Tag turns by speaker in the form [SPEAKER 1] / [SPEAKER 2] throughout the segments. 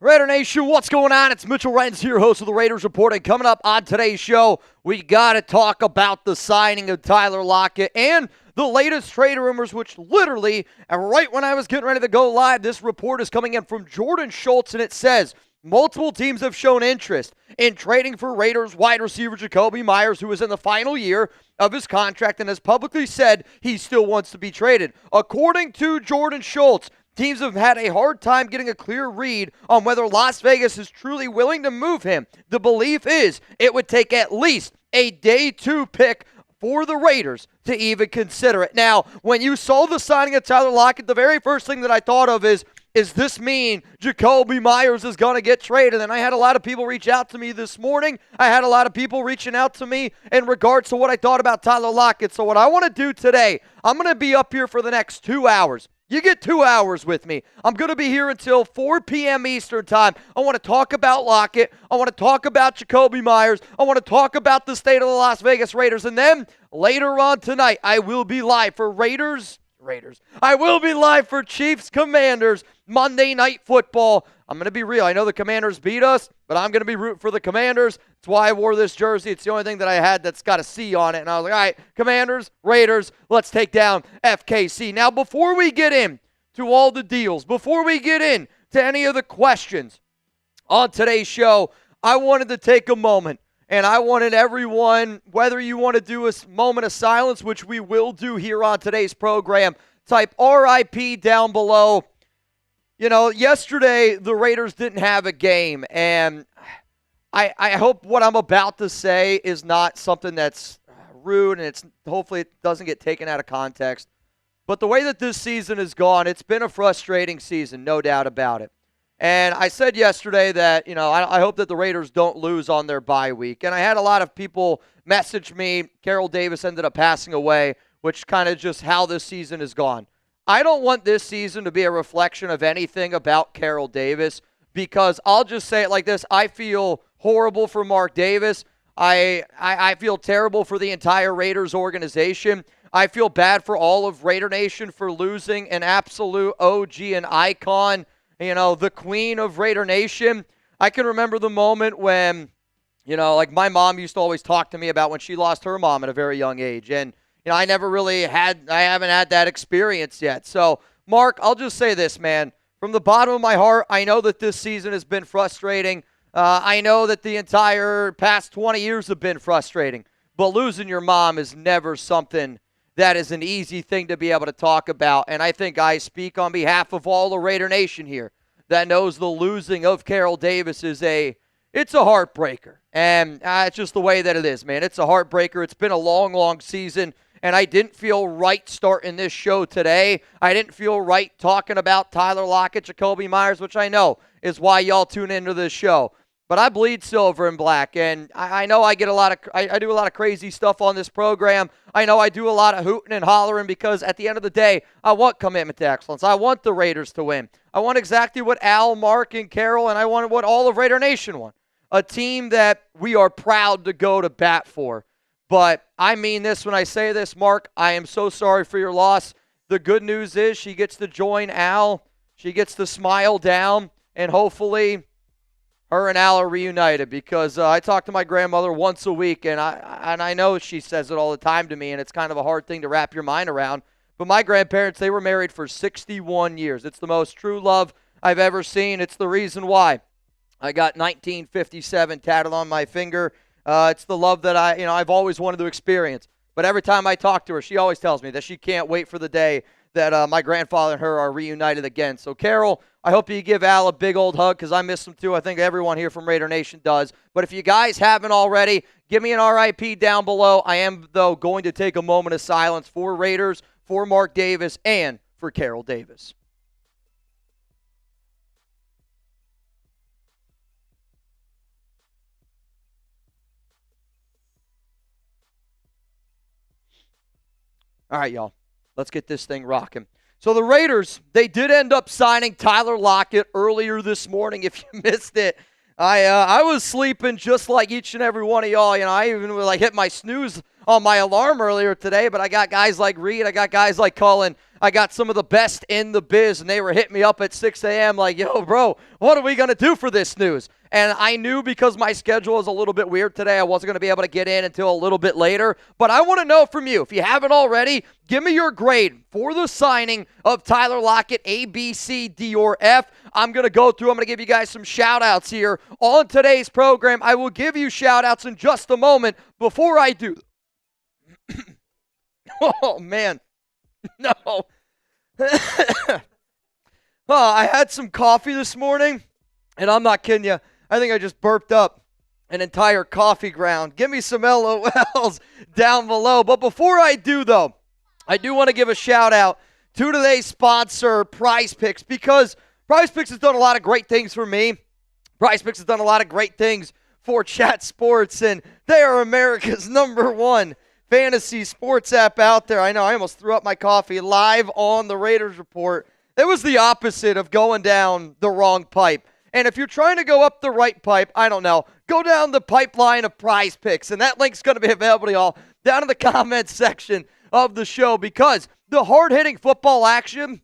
[SPEAKER 1] Raider Nation, what's going on? It's Mitchell Renz here, host of the Raiders Report, and coming up on today's show, we got to talk about the signing of Tyler Lockett and the latest trade rumors, which literally, right when I was getting ready to go live, this report is coming in from Jordan Schultz, and it says multiple teams have shown interest in trading for Raiders wide receiver Jakobi Meyers, who is in the final year of his contract and has publicly said he still wants to be traded. According to Jordan Schultz, teams have had a hard time getting a clear read on whether Las Vegas is truly willing to move him. The belief is it would take at least a day 2 pick for the Raiders to even consider it. Now, when you saw the signing of Tyler Lockett, the very first thing that I thought of is this mean Jakobe Meyers is going to get traded? And I had a lot of people reach out to me this morning. I had a lot of people reaching out to me in regards to what I thought about Tyler Lockett. So what I want to do today, I'm going to be up here for the next 2 hours. You get 2 hours with me. I'm going to be here until 4 p.m. Eastern time. I want to talk about Lockett. I want to talk about Jakobi Meyers. I want to talk about the state of the Las Vegas Raiders. And then later on tonight, I will be live for Raiders. I will be live for Chiefs Commanders Monday Night Football. I'm going to be real. I know the Commanders beat us, but I'm going to be rooting for the Commanders. That's why I wore this jersey. It's the only thing that I had that's got a C on it. And I was like, all right, Commanders, Raiders, let's take down FKC. Now, before we get in to all the deals, before we get in to any of the questions on today's show, I wanted to take a moment. And I wanted everyone, whether you want to do a moment of silence, which we will do here on today's program, type RIP down below. You know, yesterday the Raiders didn't have a game, and I hope what I'm about to say is not something that's rude, and hopefully it doesn't get taken out of context. But the way that this season has gone, it's been a frustrating season, no doubt about it. And I said yesterday that, you know, I hope that the Raiders don't lose on their bye week. And I had a lot of people message me. Carroll Davis ended up passing away, which kind of just how this season has gone. I don't want this season to be a reflection of anything about Carroll Davis, because I'll just say it like this. I feel horrible for Mark Davis. I feel terrible for the entire Raiders organization. I feel bad for all of Raider Nation for losing an absolute OG and icon, you know, the queen of Raider Nation. I can remember the moment when, you know, like my mom used to always talk to me about when she lost her mom at a very young age. And, you know, I haven't had that experience yet. So, Mark, I'll just say this, man. From the bottom of my heart, I know that this season has been frustrating. I know that the entire past 20 years have been frustrating. But losing your mom is never something that is an easy thing to be able to talk about. And I think I speak on behalf of all the Raider Nation here that knows the losing of Carroll Davis is it's a heartbreaker. And it's just the way that it is, man. It's a heartbreaker. It's been a long, long season. And I didn't feel right starting this show today. I didn't feel right talking about Tyler Lockett, Jakobi Meyers, which I know is why y'all tune into this show. But I bleed silver and black, and I know I get I do a lot of crazy stuff on this program. I know I do a lot of hooting and hollering because at the end of the day, I want commitment to excellence. I want the Raiders to win. I want exactly what Al, Mark, and Carroll, and I want what all of Raider Nation want. A team that we are proud to go to bat for. But I mean this when I say this, Mark. I am so sorry for your loss. The good news is she gets to join Al. She gets to smile down, and hopefully her and Al are reunited, because I talk to my grandmother once a week, and I know she says it all the time to me, and it's kind of a hard thing to wrap your mind around. But my grandparents, they were married for 61 years. It's the most true love I've ever seen. It's the reason why I got 1957 tatted on my finger. It's the love that I've always wanted to experience. But every time I talk to her, she always tells me that she can't wait for the day that my grandfather and her are reunited again. So, Carroll, I hope you give Al a big old hug, because I miss him too. I think everyone here from Raider Nation does. But if you guys haven't already, give me an RIP down below. I am, though, going to take a moment of silence for Raiders, for Mark Davis, and for Carroll Davis. All right, y'all. Let's get this thing rocking. So the Raiders, they did end up signing Tyler Lockett earlier this morning. If you missed it, I was sleeping just like each and every one of y'all. You know, I even hit my snooze on my alarm earlier today, but I got guys like Reed, I got guys like Cullen, I got some of the best in the biz, and they were hitting me up at 6 a.m. like, yo, bro, what are we going to do for this news? And I knew because my schedule is a little bit weird today, I wasn't going to be able to get in until a little bit later. But I want to know from you, if you haven't already, give me your grade for the signing of Tyler Lockett, A, B, C, D, or F. I'm going to go through. I'm going to give you guys some shout-outs here on today's program. I will give you shout-outs in just a moment. Before I do, oh, man. No. I had some coffee this morning, and I'm not kidding you. I think I just burped up an entire coffee ground. Give me some LOLs down below. But before I do, though, I do want to give a shout-out to today's sponsor, PrizePicks, because PrizePicks has done a lot of great things for me. PrizePicks has done a lot of great things for Chat Sports, and they are America's #1 fantasy sports app out there. I know, I almost threw up my coffee live on the Raiders Report. It was the opposite of going down the wrong pipe. And if you're trying to go up the right pipe, I don't know, go down the pipeline of PrizePicks. And that link's going to be available to y'all down in the comments section of the show, because the hard-hitting football action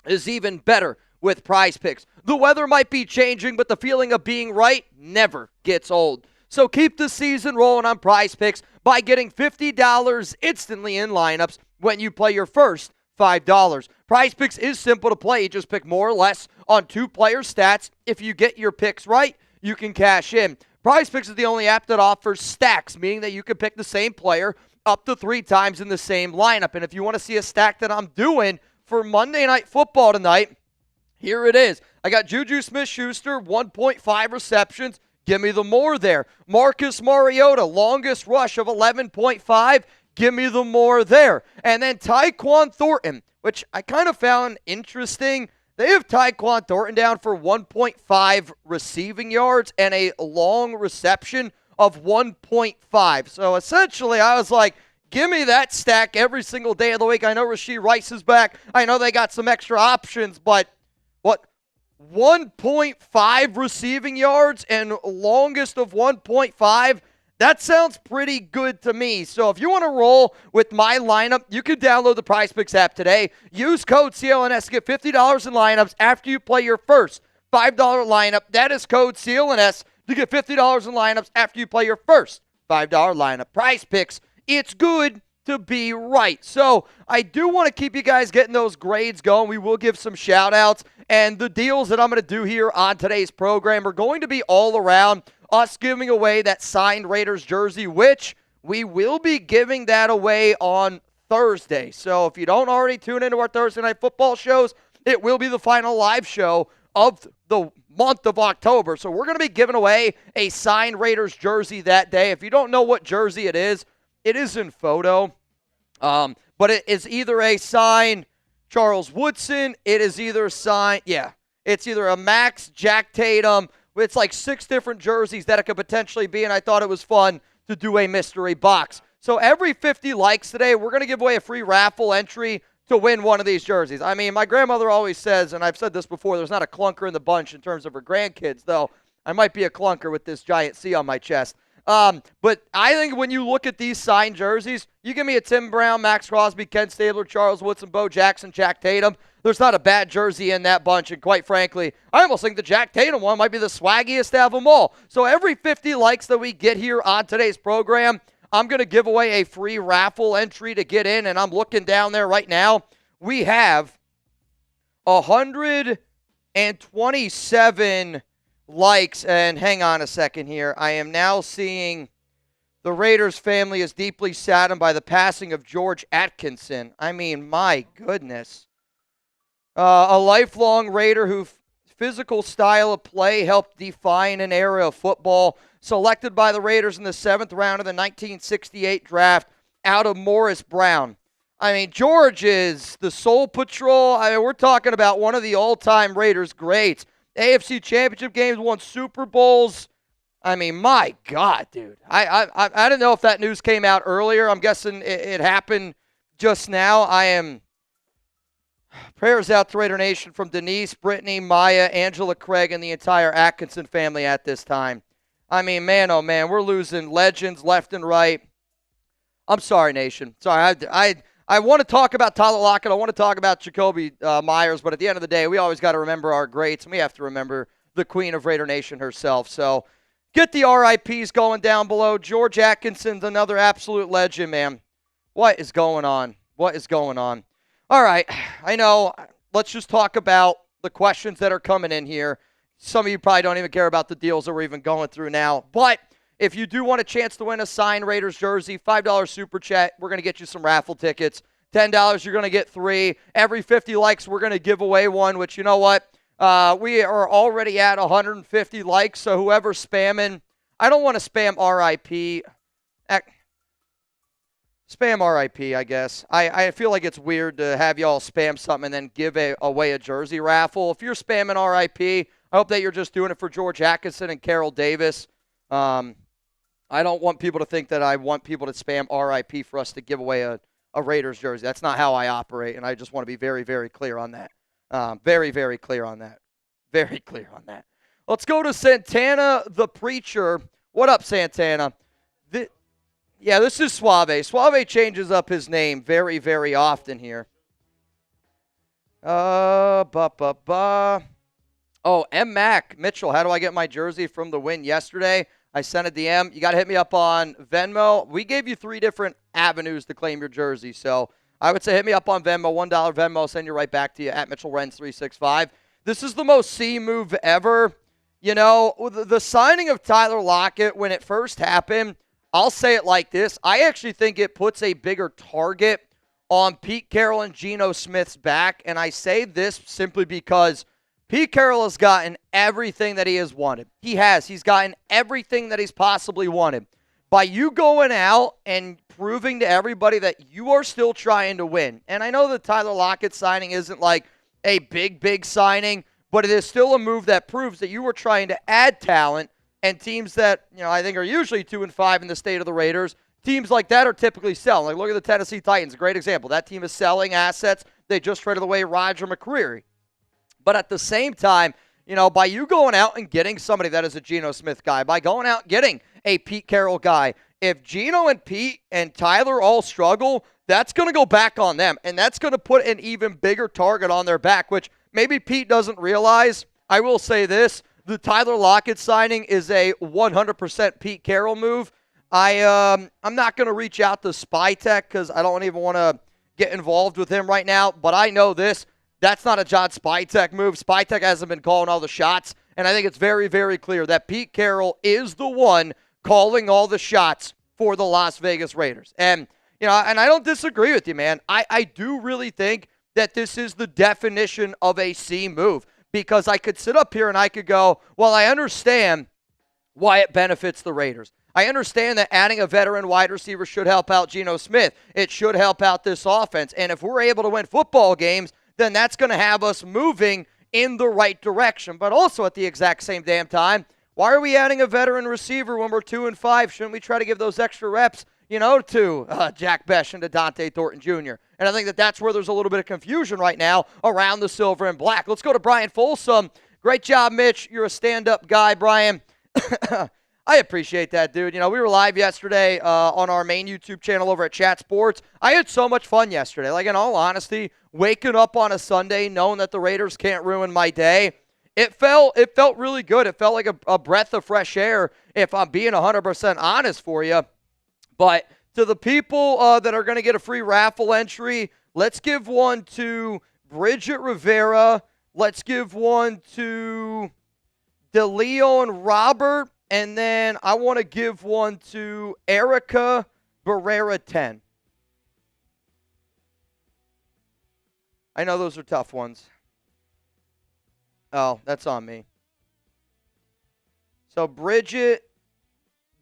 [SPEAKER 1] is even better with PrizePicks. The weather might be changing, but the feeling of being right never gets old. So keep the season rolling on PrizePicks by getting $50 instantly in lineups when you play your first $5. PrizePicks is simple to play. You just pick more or less on two player stats. If you get your picks right, you can cash in. PrizePicks is the only app that offers stacks, meaning that you can pick the same player up to 3 times in the same lineup. And if you want to see a stack that I'm doing for Monday Night Football tonight, here it is. I got Juju Smith-Schuster, 1.5 receptions. Give me the more there. Marcus Mariota, longest rush of 11.5. Give me the more there. And then Tyquan Thornton, which I kind of found interesting. They have Tyquan Thornton down for 1.5 receiving yards and a long reception of 1.5. So essentially, I was like, give me that stack every single day of the week. I know Rashee Rice is back. I know they got some extra options, but what? 1.5 receiving yards and longest of 1.5? That sounds pretty good to me. So if you want to roll with my lineup, you can download the PrizePicks app today. Use code CLNS to get $50 in lineups after you play your first $5 lineup. That is code CLNS to get $50 in lineups after you play your first $5 lineup. PrizePicks, it's good to be right. So I do want to keep you guys getting those grades going. We will give some shout-outs. And the deals that I'm going to do here on today's program are going to be all around us giving away that signed Raiders jersey, which we will be giving that away on Thursday. So if you don't already tune into our Thursday Night Football shows, it will be the final live show of the month of October. So we're going to be giving away a signed Raiders jersey that day. If you don't know what jersey it is in photo. But it is either a signed Charles Woodson, it is either signed, it's either a Max, Jack Tatum. It's like 6 different jerseys that it could potentially be, and I thought it was fun to do a mystery box. So every 50 likes today, we're going to give away a free raffle entry to win one of these jerseys. I mean, my grandmother always says, and I've said this before, there's not a clunker in the bunch in terms of her grandkids, though I might be a clunker with this giant C on my chest. But I think when you look at these signed jerseys, you give me a Tim Brown, Max Crosby, Ken Stabler, Charles Woodson, Bo Jackson, Jack Tatum. There's not a bad jersey in that bunch, and quite frankly, I almost think the Jack Tatum one might be the swaggiest out of them all. So every 50 likes that we get here on today's program, I'm going to give away a free raffle entry to get in, and I'm looking down there right now. We have 127 likes, and hang on a second here. I am now seeing the Raiders family is deeply saddened by the passing of George Atkinson. I mean, my goodness. A lifelong Raider whose physical style of play helped define an era of football. Selected by the Raiders in the 7th round of the 1968 draft out of Morris Brown. I mean, George is the Soul Patrol. I mean, we're talking about one of the all-time Raiders greats. AFC Championship games, won Super Bowls. I mean, my God, dude. I didn't know if that news came out earlier. I'm guessing it happened just now. Prayers out to Raider Nation from Denise, Brittany, Maya, Angela Craig, and the entire Atkinson family at this time. I mean, man, oh man, we're losing legends left and right. I'm sorry, Nation. Sorry, I want to talk about Tyler Lockett. I want to talk about Jakobi Meyers, but at the end of the day, we always got to remember our greats, and we have to remember the Queen of Raider Nation herself. So get the RIPs going down below. George Atkinson's another absolute legend, man. What is going on? What is going on? All right, I know. Let's just talk about the questions that are coming in here. Some of you probably don't even care about the deals that we're even going through now. But if you do want a chance to win a signed Raiders jersey, $5 super chat, we're going to get you some raffle tickets. $10, you're going to get 3. Every 50 likes, we're going to give away one, which, you know what? We are already at 150 likes, so whoever's spamming, I don't want to spam RIP. Spam RIP, I guess. I feel like it's weird to have y'all spam something and then give away a jersey raffle. If you're spamming RIP, I hope that you're just doing it for George Atkinson and Carroll Davis. I don't want people to think that I want people to spam RIP for us to give away a Raiders jersey. That's not how I operate, and I just want to be very, very clear on that. Very, very clear on that. Very clear on that. Let's go to Santana the Preacher. What up, Santana? Yeah, this is Suave. Suave changes up his name very, very often here. Oh, M. Mac. Mitchell, how do I get my jersey from the win yesterday? I sent a DM. You got to hit me up on Venmo. We gave you 3 different avenues to claim your jersey. So I would say hit me up on Venmo, $1 Venmo. I'll send you right back to you at MitchellRens365. This is the most C move ever. You know, the signing of Tyler Lockett, when it first happened, I'll say it like this. I actually think it puts a bigger target on Pete Carroll and Geno Smith's back. And I say this simply because Pete Carroll has gotten everything that he has wanted. He has. He's gotten everything that he's possibly wanted. By you going out and proving to everybody that you are still trying to win. And I know the Tyler Lockett signing isn't like a big signing, but it is still a move that proves that you were trying to add talent. And teams that, you know, I think are usually 2-5 in the state of the Raiders, teams like that are typically selling. Like, look at the Tennessee Titans, a great example. That team is selling assets. They just traded away Roger McCreary. But at the same time, you know, by you going out and getting somebody that is a Geno Smith guy, by going out and getting a Pete Carroll guy, if Geno and Pete and Tyler all struggle, that's going to go back on them. And that's going to put an even bigger target on their back, which maybe Pete doesn't realize. I will say this. The Tyler Lockett signing is a 100% Pete Carroll move. I'm not going to reach out to SpyTech because I don't even want to get involved with him right now. But I know this. That's not a John SpyTech move. SpyTech hasn't been calling all the shots. And I think it's very, very clear that Pete Carroll is the one calling all the shots for the Las Vegas Raiders. And, you know, and I don't disagree with you, man. I do really think that this is the definition of a C move. Because I could sit up here and I could go, well, I understand why it benefits the Raiders. I understand that adding a veteran wide receiver should help out Geno Smith. It should help out this offense. And if we're able to win football games, then that's going to have us moving in the right direction. But also at the exact same damn time, why are we adding a veteran receiver when we're 2-5? Shouldn't we try to give those extra reps, you know, to Jack Besh and to Dante Thornton Jr.? And I think that that's where there's a little bit of confusion right now around the silver and black. Let's go to Brian Folsom. Great job, Mitch. You're a stand-up guy, Brian. I appreciate that, dude. You know, we were live yesterday on our main YouTube channel over at Chat Sports. I had so much fun yesterday. Like, in all honesty, waking up on a Sunday knowing that the Raiders can't ruin my day, it felt really good. It felt like a breath of fresh air, if I'm being 100% honest for you. But to the people that are going to get a free raffle entry, let's give one to Bridget Rivera. Let's give one to DeLeon Robert. And then I want to give one to Erica Barrera 10. I know those are tough ones. Oh, that's on me. So Bridget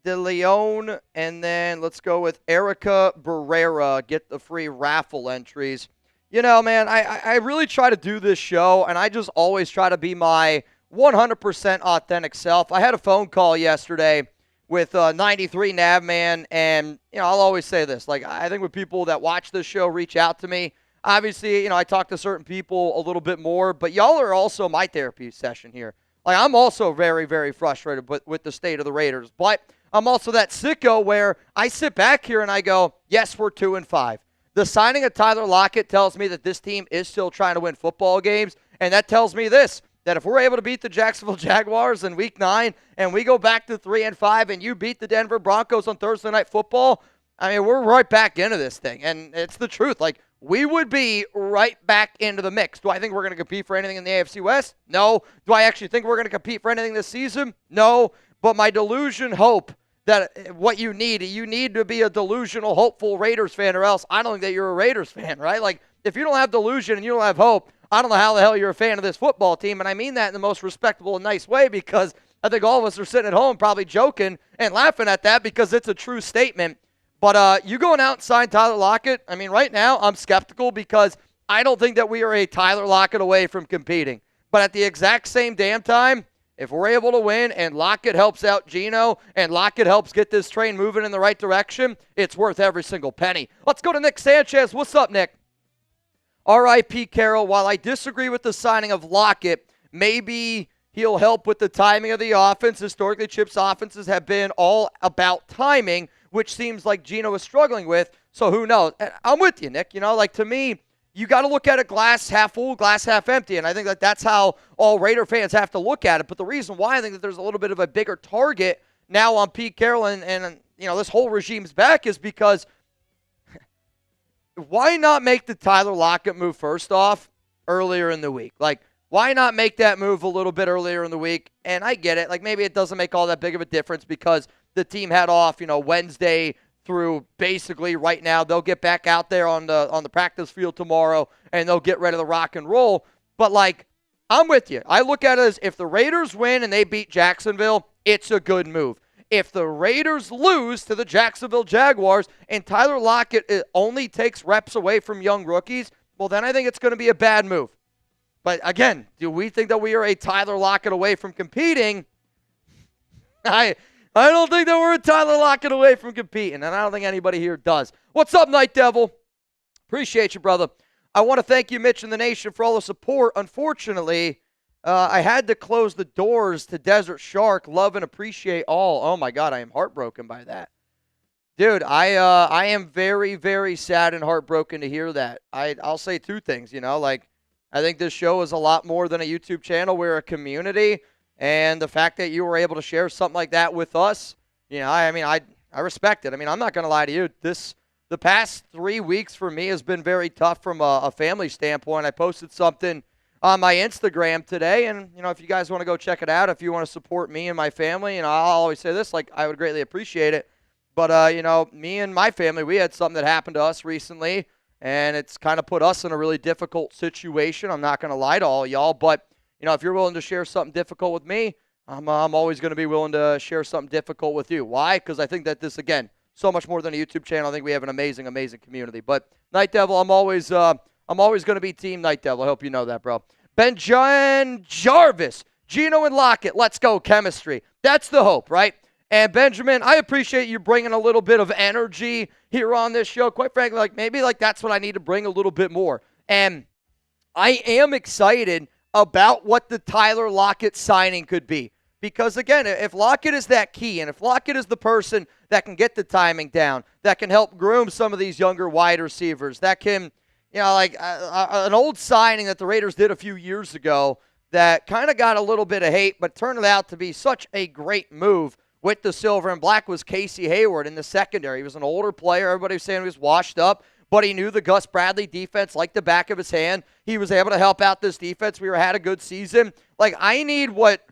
[SPEAKER 1] DeLeon, and then let's go with Erica Barrera. Get the free raffle entries. You know, man, I really try to do this show, and I just always try to be my 100% authentic self. I had a phone call yesterday with 93 Navman, and, you know, I'll always say this. Like, I think when people that watch this show reach out to me, obviously, you know, I talk to certain people a little bit more, but y'all are also my therapy session here. Like, I'm also very, very frustrated with the state of the Raiders. But I'm also that sicko where I sit back here and I go, yes, we're 2-5. The signing of Tyler Lockett tells me that this team is still trying to win football games, and that tells me this, that if we're able to beat the Jacksonville Jaguars in Week 9 and we go back to 3-5 and you beat the Denver Broncos on Thursday Night Football, I mean, we're right back into this thing, and it's the truth. Like, we would be right back into the mix. Do I think we're going to compete for anything in the AFC West? No. Do I actually think we're going to compete for anything this season? No. But my delusion hope that what you need to be a delusional, hopeful Raiders fan, or else I don't think that you're a Raiders fan, right? Like, if you don't have delusion and you don't have hope, I don't know how the hell you're a fan of this football team, and I mean that in the most respectable and nice way, because I think all of us are sitting at home probably joking and laughing at that because it's a true statement. But you going out and sign Tyler Lockett, I mean, right now I'm skeptical because I don't think that we are a Tyler Lockett away from competing. But at the exact same damn time, if we're able to win and Lockett helps out Geno and Lockett helps get this train moving in the right direction, it's worth every single penny. Let's go to Nick Sanchez. What's up, Nick? R.I.P. Carroll. While I disagree with the signing of Lockett, maybe he'll help with the timing of the offense. Historically, Chip's offenses have been all about timing, which seems like Geno is struggling with. So who knows? And I'm with you, Nick. You know, like, to me, you got to look at it glass half full, glass half empty. And I think that that's how all Raider fans have to look at it. But the reason why I think that there's a little bit of a bigger target now on Pete Carroll and you know, this whole regime's back is because why not make the Tyler Lockett move first off earlier in the week? Like, why not make that move a little bit earlier in the week? And I get it. Like, maybe it doesn't make all that big of a difference because the team had off, you know, Wednesday through basically right now. They'll get back out there on the practice field tomorrow, and they'll get ready to rock and roll. But, like, I'm with you. I look at it as if the Raiders win and they beat Jacksonville, it's a good move. If the Raiders lose to the Jacksonville Jaguars and Tyler Lockett only takes reps away from young rookies, well, then I think it's going to be a bad move. But, again, do we think that we are a Tyler Lockett away from competing? I don't think that we're a Tyler Lockett away from competing, and I don't think anybody here does. What's up, Night Devil? Appreciate you, brother. I want to thank you, Mitch and the Nation, for all the support. Unfortunately, I had to close the doors to Desert Shark. Love and appreciate all. Oh, my God, I am heartbroken by that. Dude, I am very, very sad and heartbroken to hear that. I'll say two things, you know. Like, I think this show is a lot more than a YouTube channel. We're a community. And the fact that you were able to share something like that with us, you know, I mean, I respect it. I mean, I'm not going to lie to you. The past 3 weeks for me has been very tough from a family standpoint. I posted something on my Instagram today, and, you know, if you guys want to go check it out, if you want to support me and my family, and I'll always say this, like, I would greatly appreciate it. But, you know, me and my family, we had something that happened to us recently, and it's kind of put us in a really difficult situation. I'm not going to lie to all y'all, but, you know, if you're willing to share something difficult with me, I'm always going to be willing to share something difficult with you. Why? Because I think that this, again, so much more than a YouTube channel. I think we have an amazing, amazing community. But Night Devil, I'm always going to be Team Night Devil. I hope you know that, bro. Benjamin Jarvis, Geno and Lockett. Let's go, chemistry. That's the hope, right? And Benjamin, I appreciate you bringing a little bit of energy here on this show. Quite frankly, like, maybe like that's what I need to bring a little bit more. And I am excited about what the Tyler Lockett signing could be. Because, again, if Lockett is that key, and if Lockett is the person that can get the timing down, that can help groom some of these younger wide receivers, that can, you know, like an old signing that the Raiders did a few years ago that kind of got a little bit of hate, but turned out to be such a great move with the silver and black was Casey Hayward in the secondary. He was an older player. Everybody was saying he was washed up, but he knew the Gus Bradley defense like the back of his hand. He was able to help out this defense. We had a good season. Like, I need what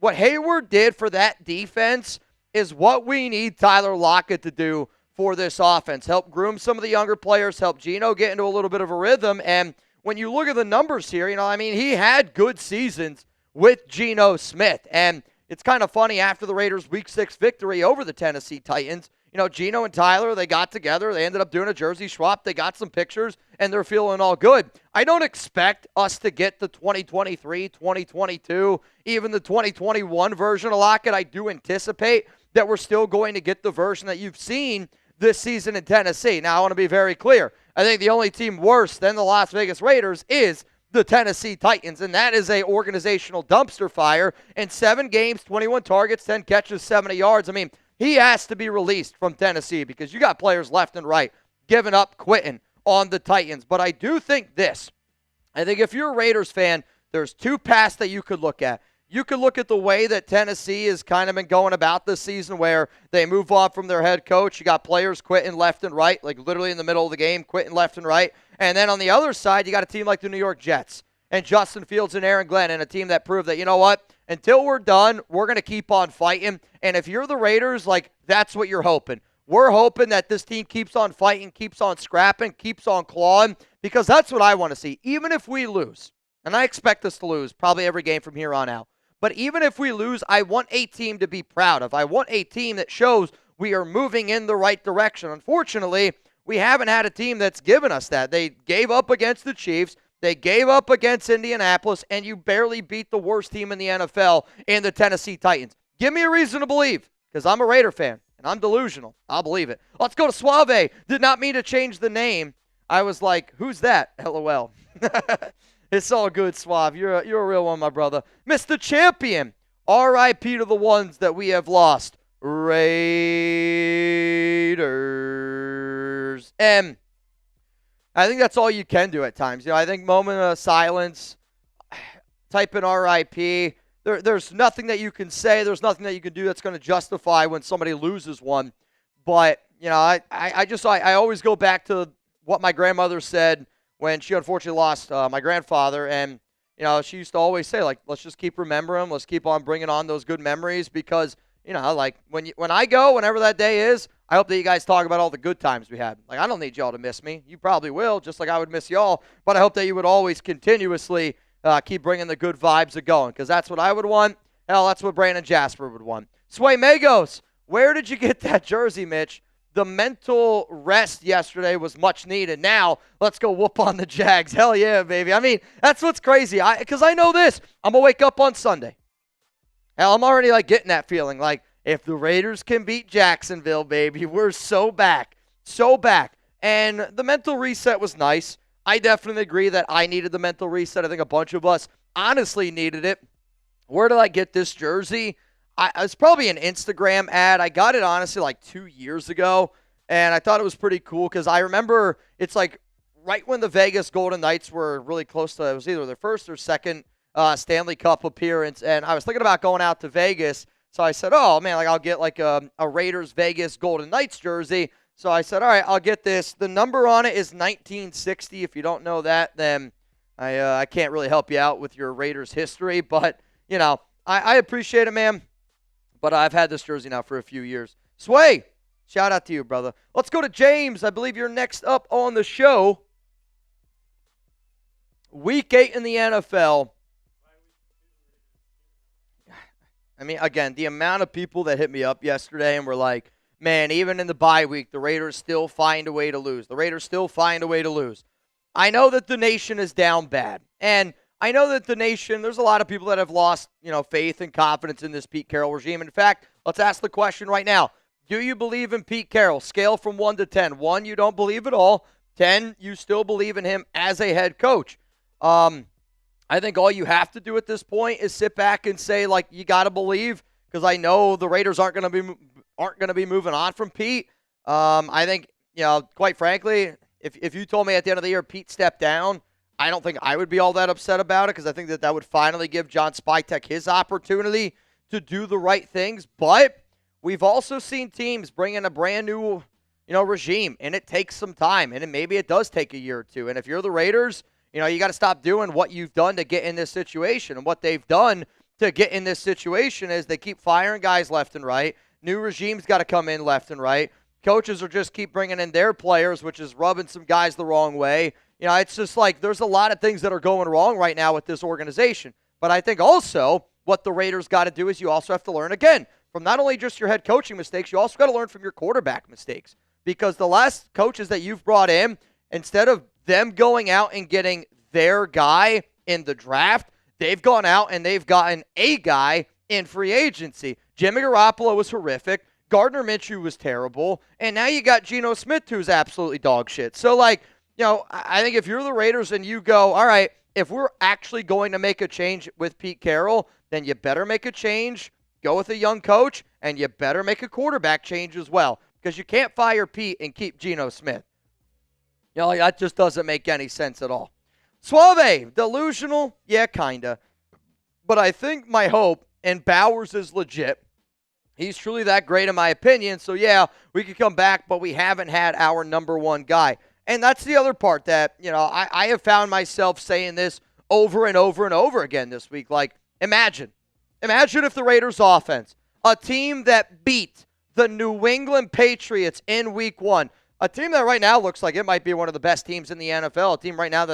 [SPEAKER 1] Hayward did for that defense is what we need Tyler Lockett to do for this offense. Help groom some of the younger players, help Geno get into a little bit of a rhythm. And when you look at the numbers here, you know, I mean, he had good seasons with Geno Smith. And it's kind of funny, after the Raiders' Week 6 victory over the Tennessee Titans, you know, Geno and Tyler, they got together. They ended up doing a jersey swap. They got some pictures, and they're feeling all good. I don't expect us to get the 2023, 2022, even the 2021 version of Lockett. I do anticipate that we're still going to get the version that you've seen this season in Tennessee. Now, I want to be very clear. I think the only team worse than the Las Vegas Raiders is the Tennessee Titans, and that is a organizational dumpster fire. In 7 games, 21 targets, 10 catches, 70 yards. I mean, he has to be released from Tennessee because you got players left and right giving up, quitting on the Titans. But I do think this. I think if you're a Raiders fan, there's 2 paths that you could look at. You could look at the way that Tennessee has kind of been going about this season where they move on from their head coach. You got players quitting left and right, like literally in the middle of the game, quitting left and right. And then on the other side, you got a team like the New York Jets and Justin Fields and Aaron Glenn, and a team that proved that, you know what, until we're done, we're going to keep on fighting. And if you're the Raiders, like, that's what you're hoping. We're hoping that this team keeps on fighting, keeps on scrapping, keeps on clawing, because that's what I want to see. Even if we lose, and I expect us to lose probably every game from here on out, but even if we lose, I want a team to be proud of. I want a team that shows we are moving in the right direction. Unfortunately, we haven't had a team that's given us that. They gave up against the Chiefs. They gave up against Indianapolis, and you barely beat the worst team in the NFL in the Tennessee Titans. Give me a reason to believe, because I'm a Raider fan, and I'm delusional. I'll believe it. Let's go to Suave. Did not mean to change the name. I was like, who's that? LOL. It's all good, Suave. You're a real one, my brother. Mr. Champion, R.I.P. to the ones that we have lost. Raiders. And I think that's all you can do at times. You know, I think moment of silence, type in R.I.P. There's nothing that you can say. There's nothing that you can do that's going to justify when somebody loses one. But, you know, I always go back to what my grandmother said when she unfortunately lost my grandfather. And, you know, she used to always say, like, let's just keep remembering. Let's keep on bringing on those good memories because, you know, like, when I go, whenever that day is, I hope that you guys talk about all the good times we had. Like, I don't need y'all to miss me. You probably will, just like I would miss y'all. But I hope that you would always continuously keep bringing the good vibes going because that's what I would want. Hell, that's what Brandon Jasper would want. Sway Magos, where did you get that jersey, Mitch? The mental rest yesterday was much needed. Now, let's go whoop on the Jags. Hell yeah, baby. I mean, that's what's crazy. Because I know this. I'm going to wake up on Sunday. Hell, I'm already, like, getting that feeling. Like, if the Raiders can beat Jacksonville, baby, we're so back. So back. And the mental reset was nice. I definitely agree that I needed the mental reset. I think a bunch of us honestly needed it. Where did I get this jersey? It's probably an Instagram ad. I got it, honestly, like 2 years ago, and I thought it was pretty cool because I remember it's like right when the Vegas Golden Knights were really close to, it was either their first or second Stanley Cup appearance, and I was thinking about going out to Vegas, so I said, oh, man, like I'll get like a Raiders Vegas Golden Knights jersey. So I said, all right, I'll get this. The number on it is 1960. If you don't know that, then I can't really help you out with your Raiders history, but, you know, I appreciate it, man. But I've had this jersey now for a few years. Sway, shout out to you, brother. Let's go to James. I believe you're next up on the show. Week 8 in the NFL. I mean, again, the amount of people that hit me up yesterday and were like, man, even in the bye week, the Raiders still find a way to lose. The Raiders still find a way to lose. I know that the nation is down bad. And I know that the nation, there's a lot of people that have lost, you know, faith and confidence in this Pete Carroll regime. In fact, let's ask the question right now. Do you believe in Pete Carroll? Scale from 1 to 10. 1, you don't believe at all. 10, you still believe in him as a head coach. I think all you have to do at this point is sit back and say, like, you got to believe, because I know the Raiders aren't going to be moving on from Pete. I think, you know, quite frankly, if you told me at the end of the year Pete stepped down, I don't think I would be all that upset about it because I think that would finally give John Spytek his opportunity to do the right things. But we've also seen teams bring in a brand new, you know, regime, and it takes some time, and maybe it does take a year or two. And if you're the Raiders, you know, you got to stop doing what you've done to get in this situation. And what they've done to get in this situation is they keep firing guys left and right. New regimes got to come in left and right. Coaches are just keep bringing in their players, which is rubbing some guys the wrong way. You know, it's just like there's a lot of things that are going wrong right now with this organization. But I think also what the Raiders got to do is you also have to learn, again, from not only just your head coaching mistakes, you also got to learn from your quarterback mistakes. Because the last coaches that you've brought in, instead of them going out and getting their guy in the draft, they've gone out and they've gotten a guy in free agency. Jimmy Garoppolo was horrific. Gardner Minshew was terrible. And now you got Geno Smith, who's absolutely dog shit. So, like, you know, I think if you're the Raiders and you go, all right, if we're actually going to make a change with Pete Carroll, then you better make a change, go with a young coach, and you better make a quarterback change as well, because you can't fire Pete and keep Geno Smith. That just doesn't make any sense at all. Suave, delusional? Yeah, kind of. But I think my hope, and Bowers is legit. He's truly that great in my opinion. So, yeah, we could come back, but we haven't had our number one guy. And that's the other part that, I have found myself saying this over and over and over again this week. Like, imagine if the Raiders offense, a team that beat the New England Patriots in week 1, a team that right now looks like it might be one of the best teams in the NFL, a team right now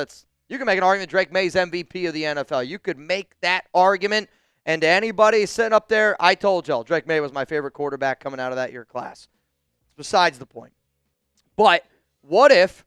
[SPEAKER 1] you can make an argument Drake May's MVP of the NFL. You could make that argument. And to anybody sitting up there, I told y'all, Drake May was my favorite quarterback coming out of that year class. It's besides the point. But what if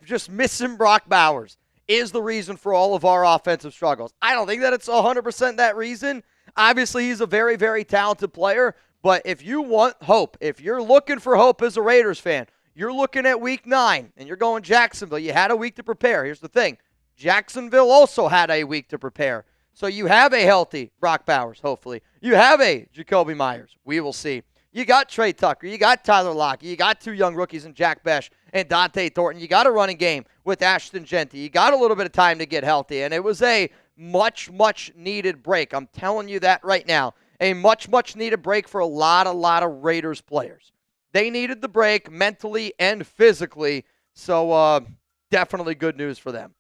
[SPEAKER 1] just missing Brock Bowers is the reason for all of our offensive struggles? I don't think that it's 100% that reason. Obviously, he's a very, very talented player. But if you want hope, if you're looking for hope as a Raiders fan, you're looking at week 9 and you're going Jacksonville. You had a week to prepare. Here's the thing. Jacksonville also had a week to prepare. So you have a healthy Brock Bowers, hopefully. You have a Jakobi Meyers. We will see. You got Trey Tucker. You got Tyler Lockett. You got 2 young rookies in Jack Besh and Dante Thornton. You got a running game with Ashton Genty. You got a little bit of time to get healthy. And it was a much, much needed break. I'm telling you that right now. A much, much needed break for a lot of Raiders players. They needed the break mentally and physically. So definitely good news for them.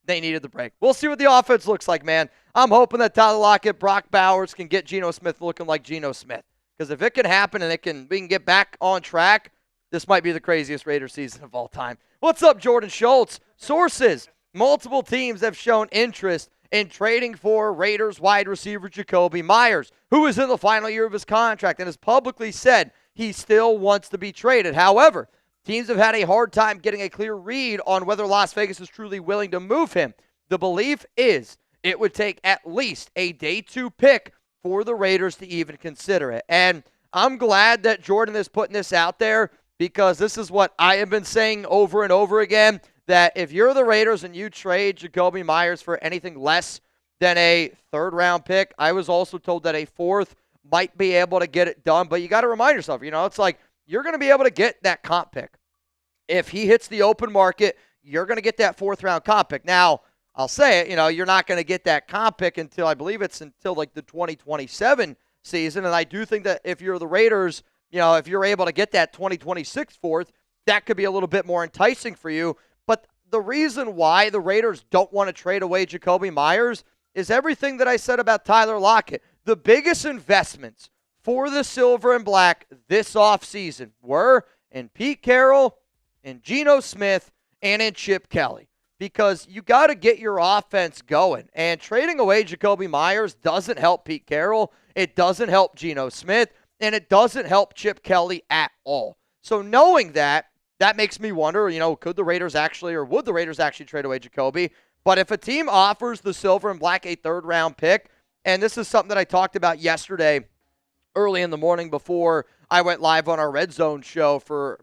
[SPEAKER 1] They needed the break. We'll see what the offense looks like, man. I'm hoping that Tyler Lockett, Brock Bowers can get Geno Smith looking like Geno Smith. Because if it can happen and we can get back on track, this might be the craziest Raiders season of all time. What's up, Jordan Schultz? Sources. Multiple teams have shown interest in trading for Raiders wide receiver Jakobi Meyers, who is in the final year of his contract and has publicly said he still wants to be traded. However, teams have had a hard time getting a clear read on whether Las Vegas is truly willing to move him. The belief is it would take at least a day 2 pick for the Raiders to even consider it. And I'm glad that Jordan is putting this out there, because this is what I have been saying over and over again, that if you're the Raiders and you trade Jakobi Meyers for anything less than a 3rd-round pick, I was also told that a 4th might be able to get it done. But you got to remind yourself, it's like, you're going to be able to get that comp pick. If he hits the open market, you're going to get that 4th-round comp pick. Now, I'll say it, you're not going to get that comp pick until, I believe it's until like the 2027 season. And I do think that if you're the Raiders, if you're able to get that 2026 4th, that could be a little bit more enticing for you. But the reason why the Raiders don't want to trade away Jakobi Meyers is everything that I said about Tyler Lockett. The biggest investments for the Silver and Black this offseason were in Pete Carroll, in Geno Smith, and in Chip Kelly. Because you got to get your offense going. And trading away Jakobi Meyers doesn't help Pete Carroll. It doesn't help Geno Smith. And it doesn't help Chip Kelly at all. So knowing that makes me wonder, could the Raiders actually, or would the Raiders actually trade away Jakobi? But if a team offers the Silver and Black a 3rd-round pick, and this is something that I talked about yesterday early in the morning before I went live on our Red Zone show for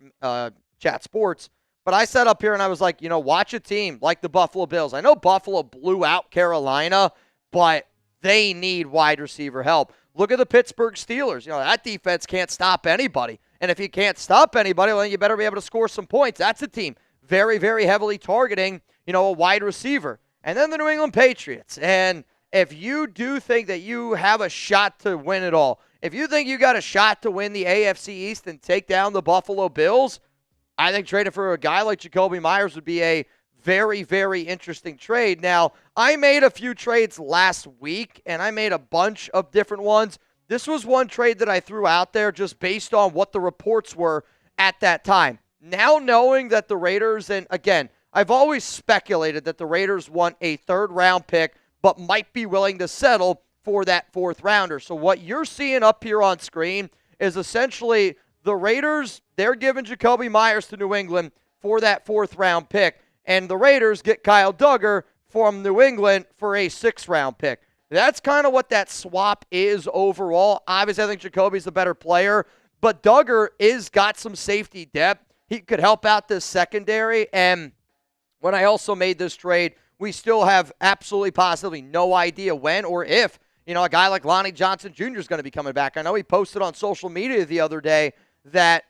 [SPEAKER 1] Chat Sports, but I sat up here and I was like, watch a team like the Buffalo Bills. I know Buffalo blew out Carolina, but they need wide receiver help. Look at the Pittsburgh Steelers. That defense can't stop anybody. And if you can't stop anybody, well, then you better be able to score some points. That's a team very, very heavily targeting, a wide receiver. And then the New England Patriots. And if you do think that you have a shot to win it all, if you think you got a shot to win the AFC East and take down the Buffalo Bills, I think trading for a guy like Jakobi Meyers would be a very, very interesting trade. Now, I made a few trades last week, and I made a bunch of different ones. This was one trade that I threw out there just based on what the reports were at that time. Now knowing that the Raiders, and again, I've always speculated that the Raiders want a 3rd-round pick, but might be willing to settle for that 4th-rounder. So what you're seeing up here on screen is essentially the Raiders, they're giving Jakobi Meyers to New England for that 4th-round pick. And the Raiders get Kyle Duggar from New England for a 6th-round pick. That's kind of what that swap is overall. Obviously, I think Jakobi's the better player, but Duggar is got some safety depth. He could help out this secondary, and when I also made this trade, we still have absolutely positively no idea when or if, a guy like Lonnie Johnson Jr. is going to be coming back. I know he posted on social media the other day that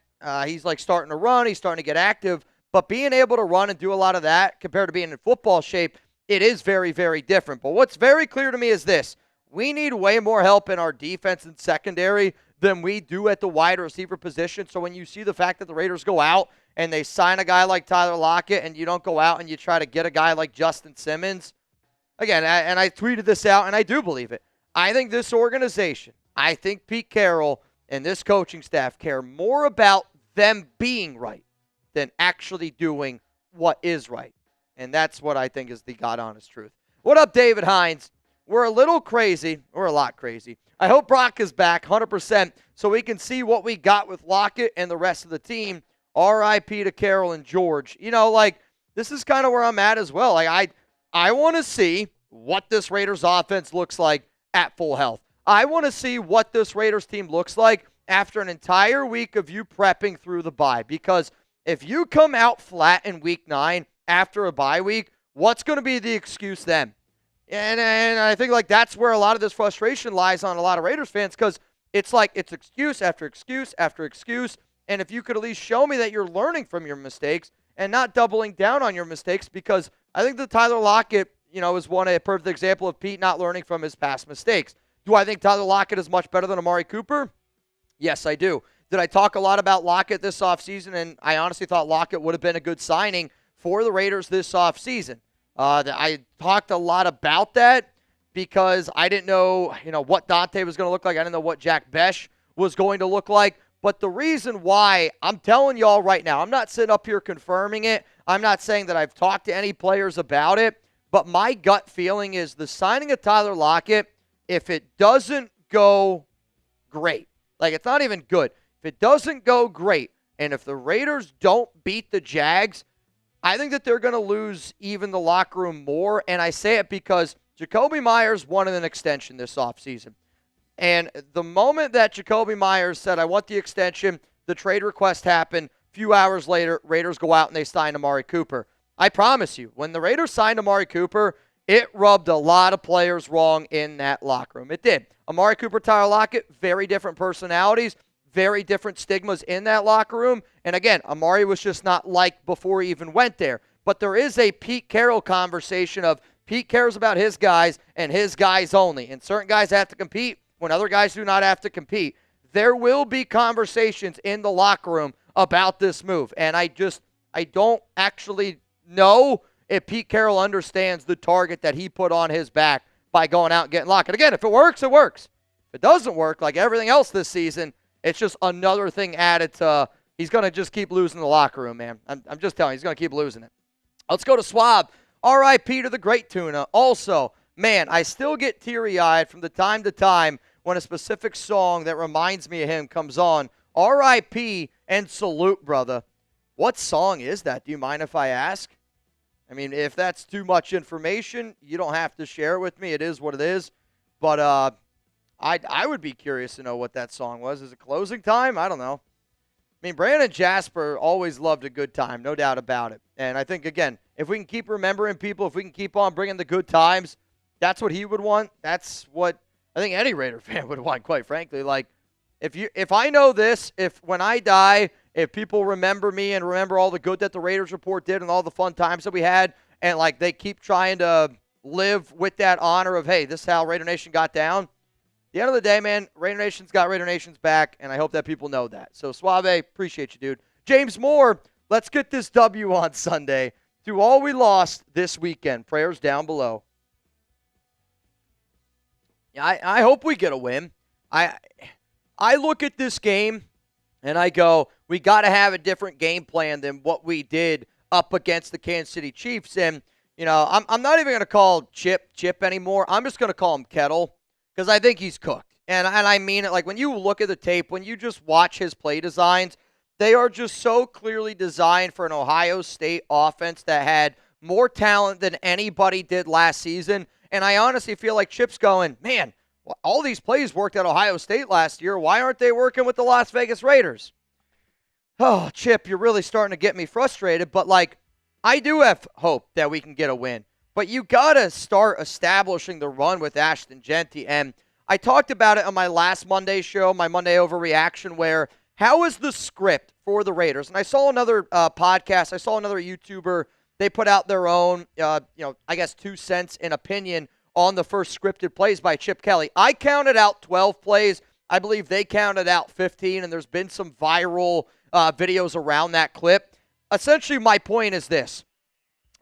[SPEAKER 1] he's like starting to run, he's starting to get active, but being able to run and do a lot of that compared to being in football shape, it is very, very different. But what's very clear to me is this. We need way more help in our defense and secondary than we do at the wide receiver position. So when you see the fact that the Raiders go out and they sign a guy like Tyler Lockett and you don't go out and you try to get a guy like Justin Simmons, again, and I tweeted this out and I do believe it. I think this organization, I think Pete Carroll and this coaching staff care more about them being right than actually doing what is right. And that's what I think is the God honest truth. What up, David Hines? We're a little crazy, or a lot crazy. I hope Brock is back 100% so we can see what we got with Lockett and the rest of the team. RIP to Carroll and George. This is kind of where I'm at as well. I want to see what this Raiders offense looks like at full health. I want to see what this Raiders team looks like after an entire week of you prepping through the bye. Because if you come out flat in week 9 after a bye week, what's going to be the excuse then? And I think that's where a lot of this frustration lies on a lot of Raiders fans, because it's excuse after excuse after excuse. And if you could at least show me that you're learning from your mistakes and not doubling down on your mistakes, because I think that Tyler Lockett, is a perfect example of Pete not learning from his past mistakes. Do I think Tyler Lockett is much better than Amari Cooper? Yes, I do. Did I talk a lot about Lockett this offseason? And I honestly thought Lockett would have been a good signing for the Raiders this offseason. I talked a lot about that because I didn't know, what Dante was going to look like. I didn't know what Jack Besh was going to look like. But the reason why, I'm telling y'all right now, I'm not sitting up here confirming it. I'm not saying that I've talked to any players about it. But my gut feeling is the signing of Tyler Lockett, if it doesn't go great, it's not even good. If it doesn't go great, and if the Raiders don't beat the Jags, I think that they're going to lose even the locker room more. And I say it because Jakobi Meyers wanted an extension this offseason. And the moment that Jakobi Meyers said, I want the extension, the trade request happened. A few hours later, Raiders go out and they sign Amari Cooper. I promise you, when the Raiders signed Amari Cooper, it rubbed a lot of players wrong in that locker room. It did. Amari Cooper, Tyler Lockett, very different personalities, very different stigmas in that locker room. And again, Amari was just not liked before he even went there. But there is a Pete Carroll conversation of Pete cares about his guys and his guys only. And certain guys have to compete when other guys do not have to compete. There will be conversations in the locker room about this move. And I don't actually know if Pete Carroll understands the target that he put on his back by going out and getting Lockett. Again, if it works, it works. If it doesn't work, like everything else this season, it's just another thing added to he's going to just keep losing the locker room, man. I'm just telling you, he's going to keep losing it. Let's go to Swab. RIP to the great tuna. Also, man, I still get teary-eyed from the time to time when a specific song that reminds me of him comes on. RIP and salute, brother. What song is that? Do you mind if I ask? I mean, if that's too much information, you don't have to share it with me. It is what it is. But I would be curious to know what that song was. Is it Closing Time? I don't know. I mean, Brandon Jasper always loved a good time, no doubt about it. And I think, again, if we can keep remembering people, if we can keep on bringing the good times, that's what he would want. That's what I think any Raider fan would want, quite frankly. Like, if I know this, if when I die, if people remember me and remember all the good that the Raiders Report did and all the fun times that we had, and, like, they keep trying to live with that honor of, hey, this is how Raider Nation got down. At the end of the day, man, Raider Nation's got Raider Nation's back, and I hope that people know that. So, Suave, appreciate you, dude. James Moore, let's get this W on Sunday. Through all we lost this weekend, prayers down below. I hope we get a win. I look at this game, and I go, we got to have a different game plan than what we did up against the Kansas City Chiefs. And, I'm not even going to call Chip anymore. I'm just going to call him Kettle because I think he's cooked. And I mean it. Like, when you look at the tape, when you just watch his play designs, they are just so clearly designed for an Ohio State offense that had more talent than anybody did last season. And I honestly feel like Chip's going, man, all these plays worked at Ohio State last year. Why aren't they working with the Las Vegas Raiders? Oh, Chip, you're really starting to get me frustrated. But, like, I do have hope that we can get a win, but you got to start establishing the run with Ashton Genty. And I talked about it on my last Monday show, my Monday Overreaction, where how is the script for the Raiders? And I saw another podcast, I saw another YouTuber, they put out their own, I guess 2 cents in opinion on the first scripted plays by Chip Kelly. I counted out 12 plays. I believe they counted out 15, and there's been some viral videos around that clip. Essentially, my point is this.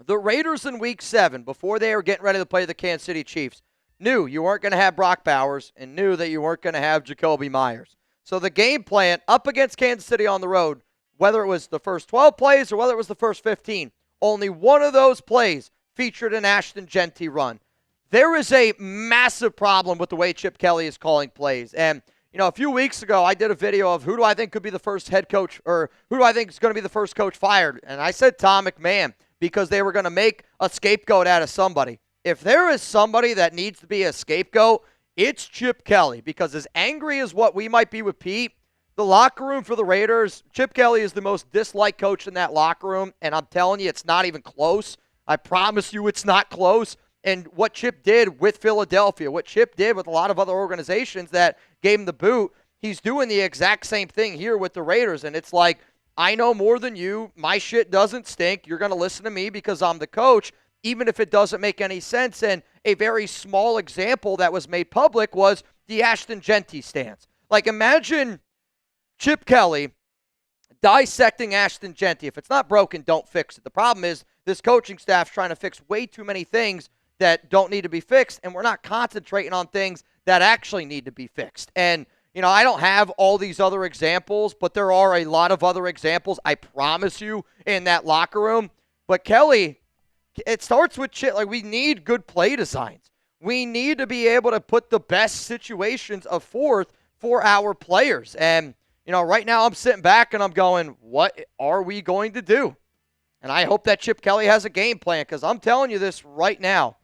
[SPEAKER 1] The Raiders in Week 7, before they were getting ready to play the Kansas City Chiefs, knew you weren't going to have Brock Bowers and knew that you weren't going to have Jakobi Meyers. So the game plan up against Kansas City on the road, whether it was the first 12 plays or whether it was the first 15, only one of those plays featured an Ashton Genty run. There is a massive problem with the way Chip Kelly is calling plays. And, a few weeks ago, I did a video of who do I think could be the first head coach, or who do I think is going to be the first coach fired. And I said Tom McMahon, because they were going to make a scapegoat out of somebody. If there is somebody that needs to be a scapegoat, it's Chip Kelly, because as angry as what we might be with Pete, the locker room for the Raiders, Chip Kelly is the most disliked coach in that locker room, and I'm telling you, it's not even close. I promise you it's not close. And what Chip did with Philadelphia, what Chip did with a lot of other organizations that gave him the boot, he's doing the exact same thing here with the Raiders. And it's like, I know more than you. My shit doesn't stink. You're going to listen to me because I'm the coach, even if it doesn't make any sense. And a very small example that was made public was the Ashton Genty stance. Like, imagine Chip Kelly dissecting Ashton Genty. If it's not broken, don't fix it. The problem is this coaching staff's trying to fix way too many things that don't need to be fixed, and we're not concentrating on things that actually need to be fixed. And, I don't have all these other examples, but there are a lot of other examples, I promise you, in that locker room. But Kelly, it starts with Chip. Like, we need good play designs. We need to be able to put the best situations of forth for our players. And, right now I'm sitting back and I'm going, what are we going to do? And I hope that Chip Kelly has a game plan, because I'm telling you this right now.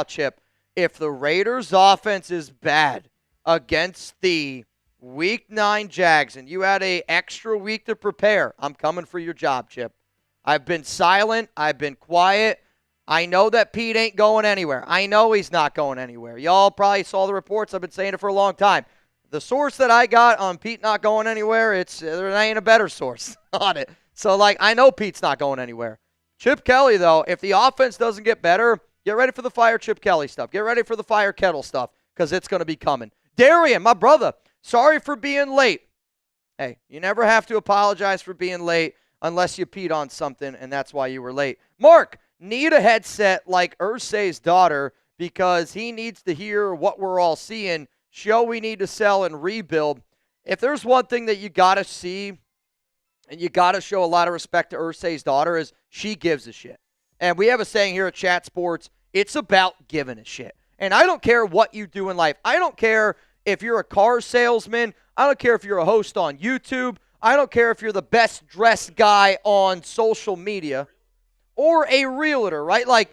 [SPEAKER 1] Chip. If the Raiders' offense is bad against the Week 9 Jags and you had an extra week to prepare, I'm coming for your job, Chip. I've been silent. I've been quiet. I know that Pete ain't going anywhere. I know he's not going anywhere. Y'all probably saw the reports. I've been saying it for a long time. The source that I got on Pete not going anywhere, there ain't a better source on it. So, I know Pete's not going anywhere. Chip Kelly, though, if the offense doesn't get better, get ready for the fire Chip Kelly stuff. Get ready for the fire Kettle stuff, because it's going to be coming. Darian, my brother, sorry for being late. Hey, you never have to apologize for being late unless you peed on something, and that's why you were late. Mark, need a headset like Irsay's daughter, because he needs to hear what we're all seeing. Show we need to sell and rebuild. If there's one thing that you got to see, and you got to show a lot of respect to Irsay's daughter, is she gives a shit. And we have a saying here at Chat Sports, it's about giving a shit. And I don't care what you do in life. I don't care if you're a car salesman. I don't care if you're a host on YouTube. I don't care if you're the best dressed guy on social media or a realtor, right? Like,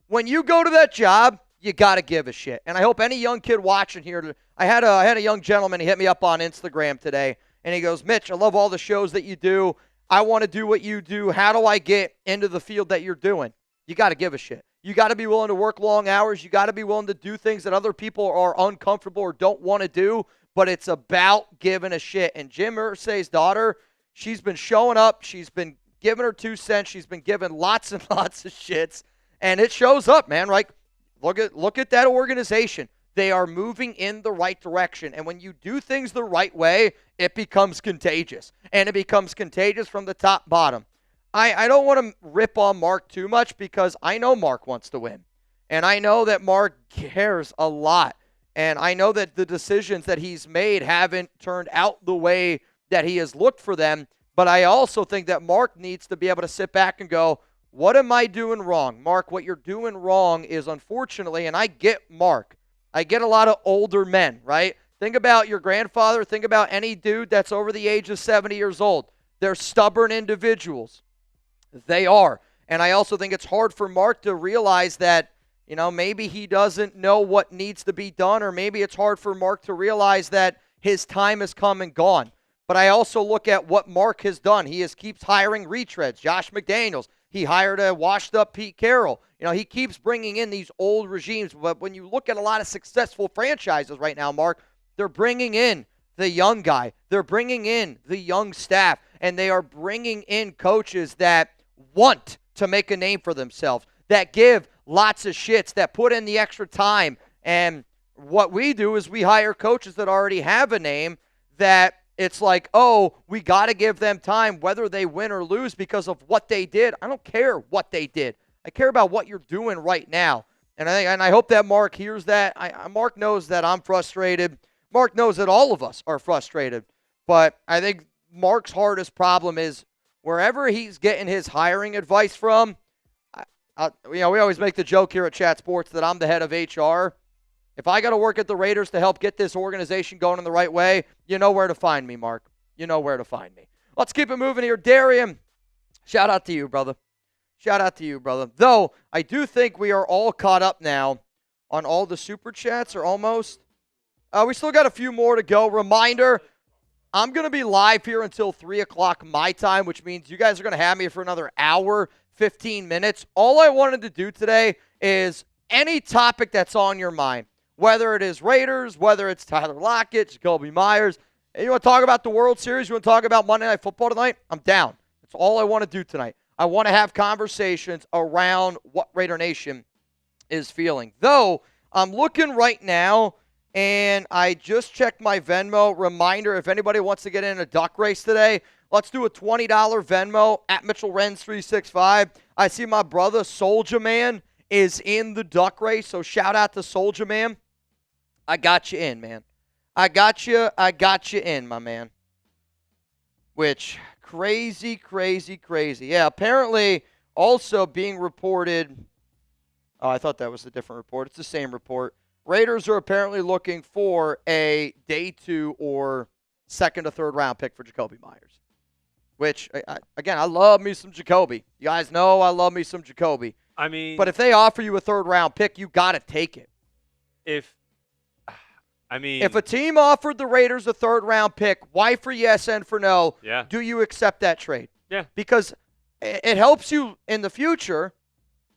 [SPEAKER 1] when you go to that job, you got to give a shit. And I hope any young kid watching here, I had a young gentleman, he hit me up on Instagram today, and he goes, Mitch, I love all the shows that you do. I want to do what you do. How do I get into the field that you're doing? You got to give a shit. You got to be willing to work long hours. You got to be willing to do things that other people are uncomfortable or don't want to do, but it's about giving a shit. And Jim Irsay's daughter, she's been showing up. She's been giving her 2 cents. She's been giving lots and lots of shits, and it shows up, man. Right? Look at that organization. They are moving in the right direction. And when you do things the right way, it becomes contagious. And it becomes contagious from the top bottom. I don't want to rip on Mark too much, because I know Mark wants to win. And I know that Mark cares a lot. And I know that the decisions that he's made haven't turned out the way that he has looked for them. But I also think that Mark needs to be able to sit back and go, what am I doing wrong? Mark, what you're doing wrong is, unfortunately, and I get Mark. I get a lot of older men, right? Think about your grandfather. Think about any dude that's over the age of 70 years old. They're stubborn individuals. They are. And I also think it's hard for Mark to realize that, maybe he doesn't know what needs to be done, or maybe it's hard for Mark to realize that his time has come and gone. But I also look at what Mark has done. He keeps hiring retreads. Josh McDaniels. He hired a washed-up Pete Carroll. He keeps bringing in these old regimes. But when you look at a lot of successful franchises right now, Mark, they're bringing in the young guy. They're bringing in the young staff. And they are bringing in coaches that want to make a name for themselves, that give lots of shits, that put in the extra time. And what we do is we hire coaches that already have a name that it's like, oh, we got to give them time whether they win or lose because of what they did. I don't care what they did. I care about what you're doing right now. And I hope that Mark hears that. Mark knows that I'm frustrated. Mark knows that all of us are frustrated. But I think Mark's hardest problem is wherever he's getting his hiring advice from. We always make the joke here at Chat Sports that I'm the head of HR. If I got to work at the Raiders to help get this organization going in the right way, you know where to find me, Mark. You know where to find me. Let's keep it moving here. Darian, shout out to you, brother. Shout out to you, brother. Though, I do think we are all caught up now on all the Super Chats, or almost. We still got a few more to go. Reminder, I'm going to be live here until 3 o'clock my time, which means you guys are going to have me for another hour, 15 minutes. All I wanted to do today is any topic that's on your mind. Whether it is Raiders, whether it's Tyler Lockett, Jakobi Meyers. And you want to talk about the World Series? You want to talk about Monday Night Football tonight? I'm down. That's all I want to do tonight. I want to have conversations around what Raider Nation is feeling. Though, I'm looking right now, and I just checked my Venmo. Reminder, if anybody wants to get in a duck race today, let's do a $20 Venmo at Mitchell Renz 365. I see my brother, Soulja Man, is in the duck race, so shout out to Soulja Man. I got you in, man. I got you in, my man. Which, crazy. Yeah, apparently also being reported. Oh, I thought that was a different report. It's the same report. Raiders are apparently looking for a day 2 or second or third round pick for Jakobi Meyers. Which, again, I love me some Jakobi. You guys know I love me some Jakobi. But if they offer you a third round pick, you got to take it. If a team offered the Raiders a third round pick, why for yes and for no, do you accept that trade?
[SPEAKER 2] Yeah.
[SPEAKER 1] Because it helps you in the future,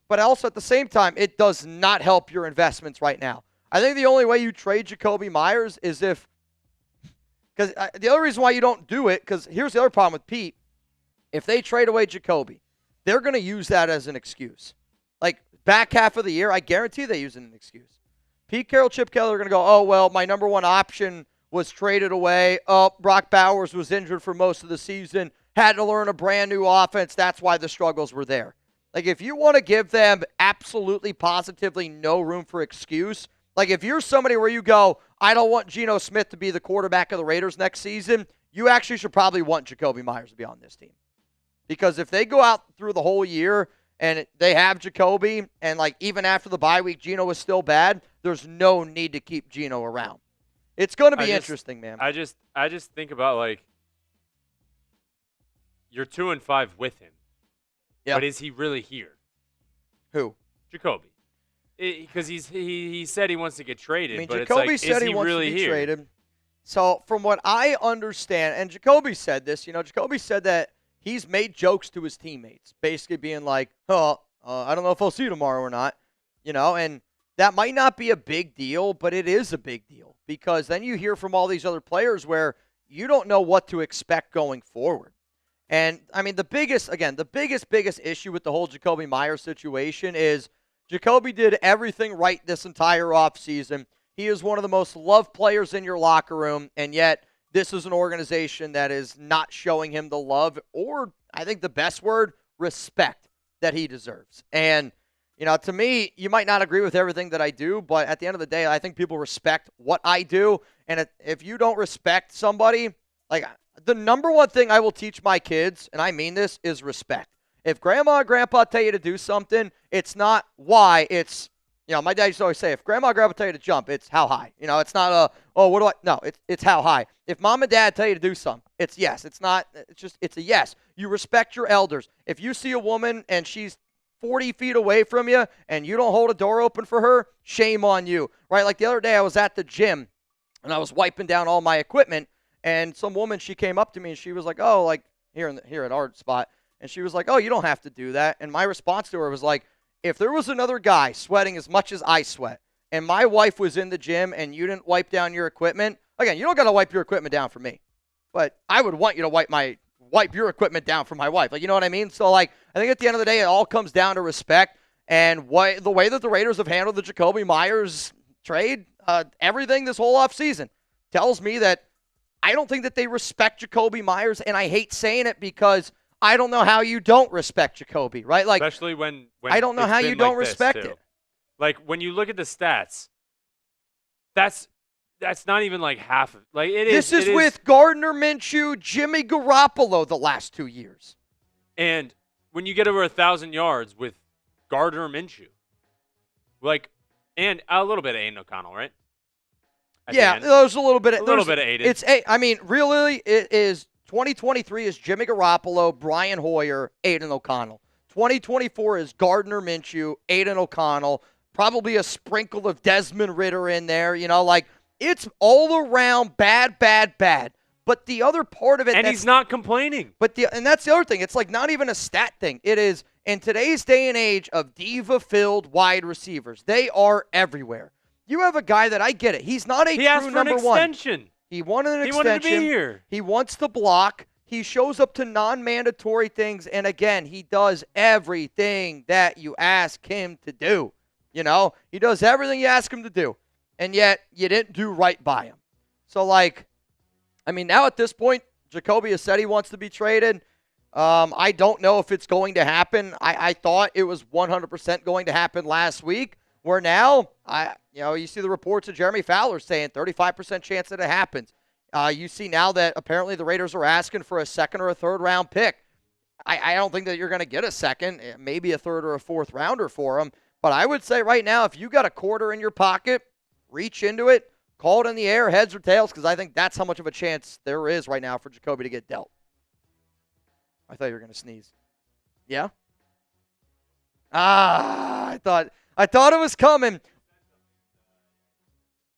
[SPEAKER 1] but also at the same time, it does not help your investments right now. I think the only way you trade Jakobi Meyers is because the other reason why you don't do it, because here's the other problem with Pete. If they trade away Jakobi, they're going to use that as an excuse. Like, back half of the year, I guarantee they use it as an excuse. Pete Carroll, Chip Kelly are going to go, oh, well, my number one option was traded away. Oh, Brock Bowers was injured for most of the season, had to learn a brand new offense. That's why the struggles were there. Like, if you want to give them absolutely, positively no room for excuse, like if you're somebody where you go, I don't want Geno Smith to be the quarterback of the Raiders next season, you actually should probably want Jakobi Meyers to be on this team. Because if they go out through the whole year and they have Jakobi, and like even after the bye week, Geno was still bad, there's no need to keep Geno around. It's going to be interesting, man.
[SPEAKER 2] I just think about, like, you're 2-5 with him.
[SPEAKER 1] Yep.
[SPEAKER 2] But is he really here?
[SPEAKER 1] Who?
[SPEAKER 2] Jakobi. Because he said he wants to get traded.
[SPEAKER 1] I mean,
[SPEAKER 2] but
[SPEAKER 1] Jakobi
[SPEAKER 2] it's like,
[SPEAKER 1] said
[SPEAKER 2] is
[SPEAKER 1] he wants
[SPEAKER 2] really
[SPEAKER 1] to be
[SPEAKER 2] here?
[SPEAKER 1] traded. So from what I understand, and Jakobi said this, Jakobi said that he's made jokes to his teammates, basically being like, I don't know if I'll see you tomorrow or not, and that might not be a big deal, but it is a big deal because then you hear from all these other players where you don't know what to expect going forward. And, I mean, the biggest issue with the whole Jakobi Meyers situation is Jakobi did everything right this entire offseason. He is one of the most loved players in your locker room, and yet this is an organization that is not showing him the love or, I think the best word, respect that he deserves. And, to me, you might not agree with everything that I do, but at the end of the day, I think people respect what I do. And if you don't respect somebody, like the number one thing I will teach my kids, and I mean this, is respect. If grandma and grandpa tell you to do something, it's not why, it's, my dad used to always say, if grandma and grandpa tell you to jump, it's how high. It's not no, it's how high. If mom and dad tell you to do something, it's yes. It's not, it's a yes. You respect your elders. If you see a woman and she's 40 feet away from you and you don't hold a door open for her, shame on you, right? Like the other day I was at the gym and I was wiping down all my equipment And some woman, she came up to me and she was like, "Oh, like here at our spot," and she was like, "Oh, you don't have to do that." And my response to her was like, "If there was another guy sweating as much as I sweat, and my wife was in the gym and you didn't wipe down your equipment, again, you don't got to wipe your equipment down for me, but I would want you to wipe your equipment down for my wife." Like, you know what I mean? So, like, I think at the end of the day, it all comes down to respect and the way that the Raiders have handled the Jakobi Meyers trade, everything this whole offseason tells me that I don't think that they respect Jakobi Meyers, and I hate saying it because I don't know how you don't respect Jakobi, right? Like,
[SPEAKER 2] especially when
[SPEAKER 1] I don't know how you don't respect it.
[SPEAKER 2] Like, when you look at the stats, that's not even like half of like it is.
[SPEAKER 1] This is with Gardner Minshew, Jimmy Garoppolo the last 2 years.
[SPEAKER 2] And when you get over 1,000 yards with Gardner Minshew, like, and a little bit of Aiden O'Connell, right?
[SPEAKER 1] Yeah, there's a little bit of
[SPEAKER 2] Aiden.
[SPEAKER 1] It's I mean, really, it is 2023 is Jimmy Garoppolo, Brian Hoyer, Aiden O'Connell. 2024 is Gardner Minshew, Aiden O'Connell, probably a sprinkle of Desmond Ridder in there. You know, like, it's all around bad. But the other part of it,
[SPEAKER 2] and he's not complaining.
[SPEAKER 1] And that's the other thing. It's like not even a stat thing. It is in today's day and age of diva-filled wide receivers. They are everywhere. You have a guy that I get it. He's not a true number one.
[SPEAKER 2] Extension.
[SPEAKER 1] He wanted an extension.
[SPEAKER 2] He wanted to be here.
[SPEAKER 1] He wants to block. He shows up to non-mandatory things, and again, he does everything that you ask him to do. You know, he does everything you ask him to do, and yet you didn't do right by him. So, like, I mean, now at this point, Jakobi has said he wants to be traded. I don't know if it's going to happen. I thought it was 100% going to happen last week. Where now, you see the reports of Jeremy Fowler saying 35% chance that it happens. You see now that apparently the Raiders are asking for a second or a third round pick. I don't think that you're going to get a second, maybe a third or a fourth rounder for him. But I would say right now, if you got a quarter in your pocket, reach into it, call it in the air, heads or tails, because I think that's how much of a chance there is right now for Jakobi to get dealt. I thought you were going to sneeze. Yeah? I thought it was coming.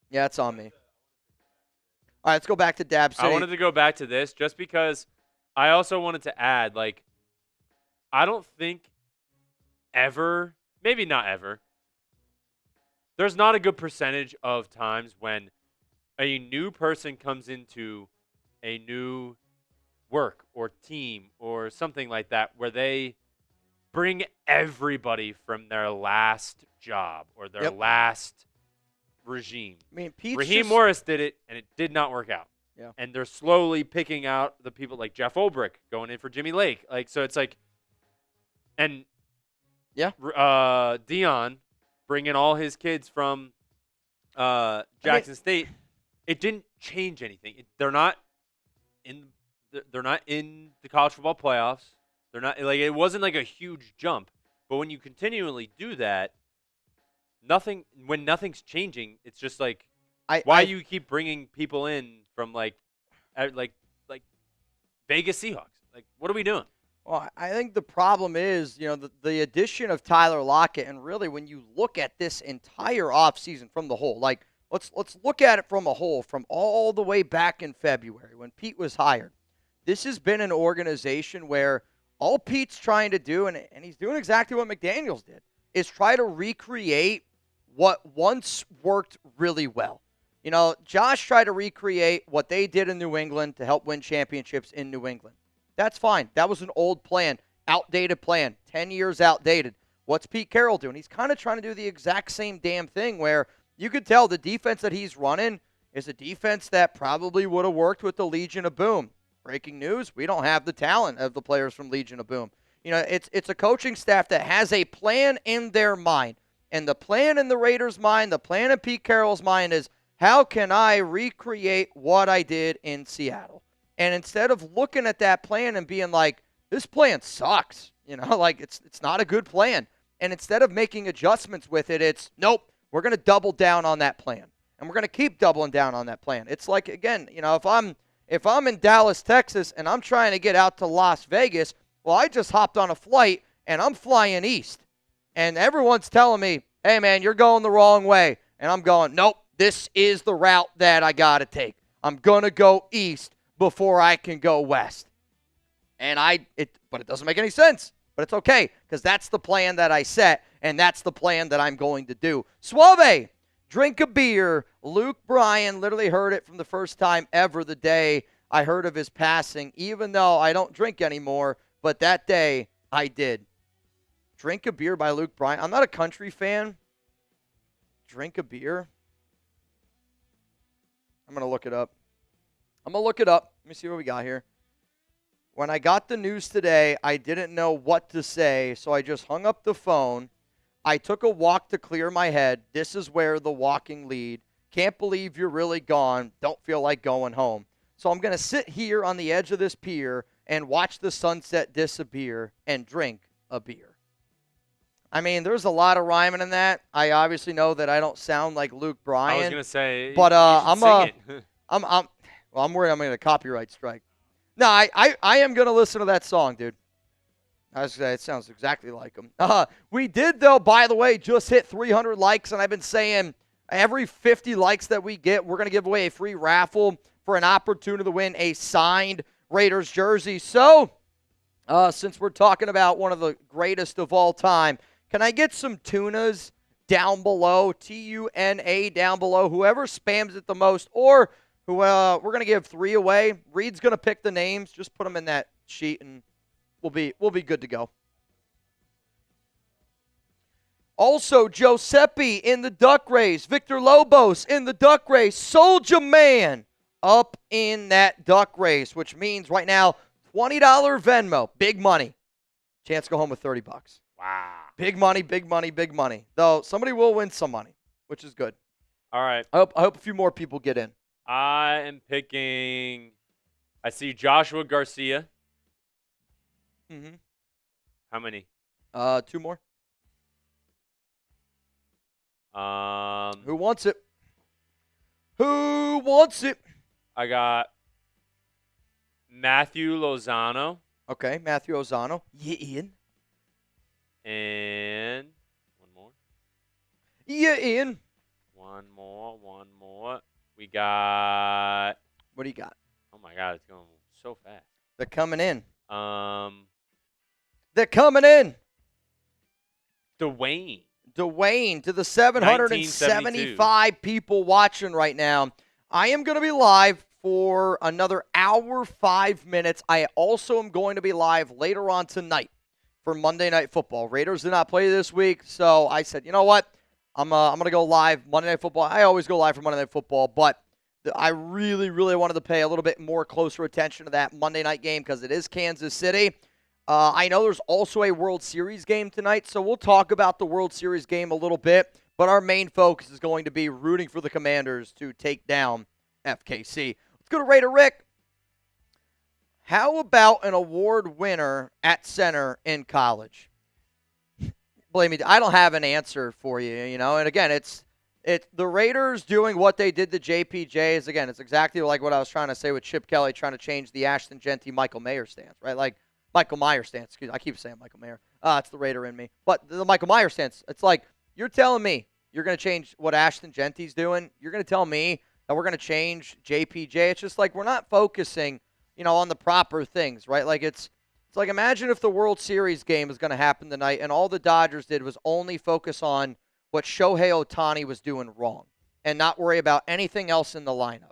[SPEAKER 1] Yeah, it's on me. All right, let's go back to Dab City.
[SPEAKER 2] I wanted to go back to this just because I also wanted to add, like, I don't think ever, maybe not ever, there's not a good percentage of times when a new person comes into a new work or team or something like that where they bring everybody from their last job or their last regime.
[SPEAKER 1] I mean,
[SPEAKER 2] Raheem Morris did it, and it did not work out.
[SPEAKER 1] Yeah.
[SPEAKER 2] And they're slowly picking out the people like Jeff Ulbrich going in for Jimmy Lake. Like, so it's like, and Dion bringing all his kids from Jackson State. It didn't change anything. They're not in the college football playoffs. They're not, like, it wasn't like a huge jump. But when you continually do that, when nothing's changing, it's just like, why you keep bringing people in from like Vegas Seahawks? Like, what are we doing?
[SPEAKER 1] Well, I think the problem is, the addition of Tyler Lockett, and really when you look at this entire offseason from the whole, like, let's look at it from a whole, from all the way back in February when Pete was hired. This has been an organization where all Pete's trying to do, and he's doing exactly what McDaniels did, is try to recreate what once worked really well. Josh tried to recreate what they did in New England to help win championships in New England. That's fine. That was an old plan, outdated plan, 10 years outdated. What's Pete Carroll doing? He's kind of trying to do the exact same damn thing where you could tell the defense that he's running is a defense that probably would have worked with the Legion of Boom. Breaking news, we don't have the talent of the players from Legion of Boom. It's a coaching staff that has a plan in their mind. And the plan in the Raiders' mind, the plan in Pete Carroll's mind is, how can I recreate what I did in Seattle? And instead of looking at that plan and being like, this plan sucks, like it's not a good plan. And instead of making adjustments with it, it's, nope, we're going to double down on that plan. And we're going to keep doubling down on that plan. It's like, again, if I'm in Dallas, Texas, and I'm trying to get out to Las Vegas, well, I just hopped on a flight, and I'm flying east. And everyone's telling me, hey, man, you're going the wrong way. And I'm going, nope, this is the route that I got to take. I'm going to go east before I can go west. But it doesn't make any sense. But it's okay, because that's the plan that I set, and that's the plan that I'm going to do. Suave, drink a beer. Luke Bryan, literally heard it from the first time ever the day I heard of his passing, even though I don't drink anymore, but that day I did. Drink a beer by Luke Bryan. I'm not a country fan. Drink a beer? I'm going to look it up. Let me see what we got here. When I got the news today, I didn't know what to say, so I just hung up the phone. I took a walk to clear my head. This is where the walking lead. Can't believe you're really gone. Don't feel like going home. So I'm going to sit here on the edge of this pier and watch the sunset disappear and drink a beer. I mean, there's a lot of rhyming in that. I obviously know that I don't sound like Luke Bryan.
[SPEAKER 2] I was gonna say,
[SPEAKER 1] but
[SPEAKER 2] I'm
[SPEAKER 1] worried I'm going to get a copyright strike. No, I am going to listen to that song, dude. I was gonna say, it sounds exactly like him. We did, though, by the way, just hit 300 likes, and I've been saying every 50 likes that we get, we're going to give away a free raffle for an opportunity to win a signed Raiders jersey. So, since we're talking about one of the greatest of all time, can I get some tunas down below, T-U-N-A down below, whoever spams it the most, or who we're going to give 3 away. Reed's going to pick the names. Just put them in that sheet, and we'll be good to go. Also, Giuseppe in the duck race. Victor Lobos in the duck race. Soldier Man up in that duck race, which means right now, $20 Venmo. Big money. Chance to go home with $30.
[SPEAKER 2] Wow.
[SPEAKER 1] Big money, big money, big money. Though somebody will win some money, which is good.
[SPEAKER 2] All right.
[SPEAKER 1] I hope a few more people get in.
[SPEAKER 2] I am picking. I see Joshua Garcia.
[SPEAKER 1] Mm-hmm.
[SPEAKER 2] How many?
[SPEAKER 1] 2 more. Who wants it? Who wants it?
[SPEAKER 2] I got Matthew Lozano.
[SPEAKER 1] Okay, Matthew Lozano. Yeah, Ian.
[SPEAKER 2] And one more.
[SPEAKER 1] Yeah, Ian.
[SPEAKER 2] One more. We got.
[SPEAKER 1] What do you got?
[SPEAKER 2] Oh my God, it's going so fast.
[SPEAKER 1] They're coming in.
[SPEAKER 2] Dwayne
[SPEAKER 1] Dwayne to the 775 people watching right now. I am going to be live for another hour, 5 minutes. I also am going to be live later on tonight for Monday Night Football. Raiders did not play this week, so I said, you know what? I'm going to go live Monday Night Football. I always go live for Monday Night Football, but I really, really wanted to pay a little bit more closer attention to that Monday night game because it is Kansas City. I know there's also a World Series game tonight, so we'll talk about the World Series game a little bit, but our main focus is going to be rooting for the Commanders to take down FKC. Let's go to Raider Rick. How about an award winner at center in college? Believe me, I don't have an answer for you, and again, it's the Raiders doing what they did to JPJs. Again, it's exactly like what I was trying to say with Chip Kelly trying to change the Ashton Genty Michael Mayer stance, right? Like Michael Myers stance. Excuse me, I keep saying Michael Mayer. It's the Raider in me. But the Michael Myers stance, it's like you're telling me you're going to change what Ashton Genty's doing. You're going to tell me that we're going to change JPJ. It's just like we're not focusing, on the proper things, right? Like it's like imagine if the World Series game is going to happen tonight and all the Dodgers did was only focus on what Shohei Ohtani was doing wrong and not worry about anything else in the lineup.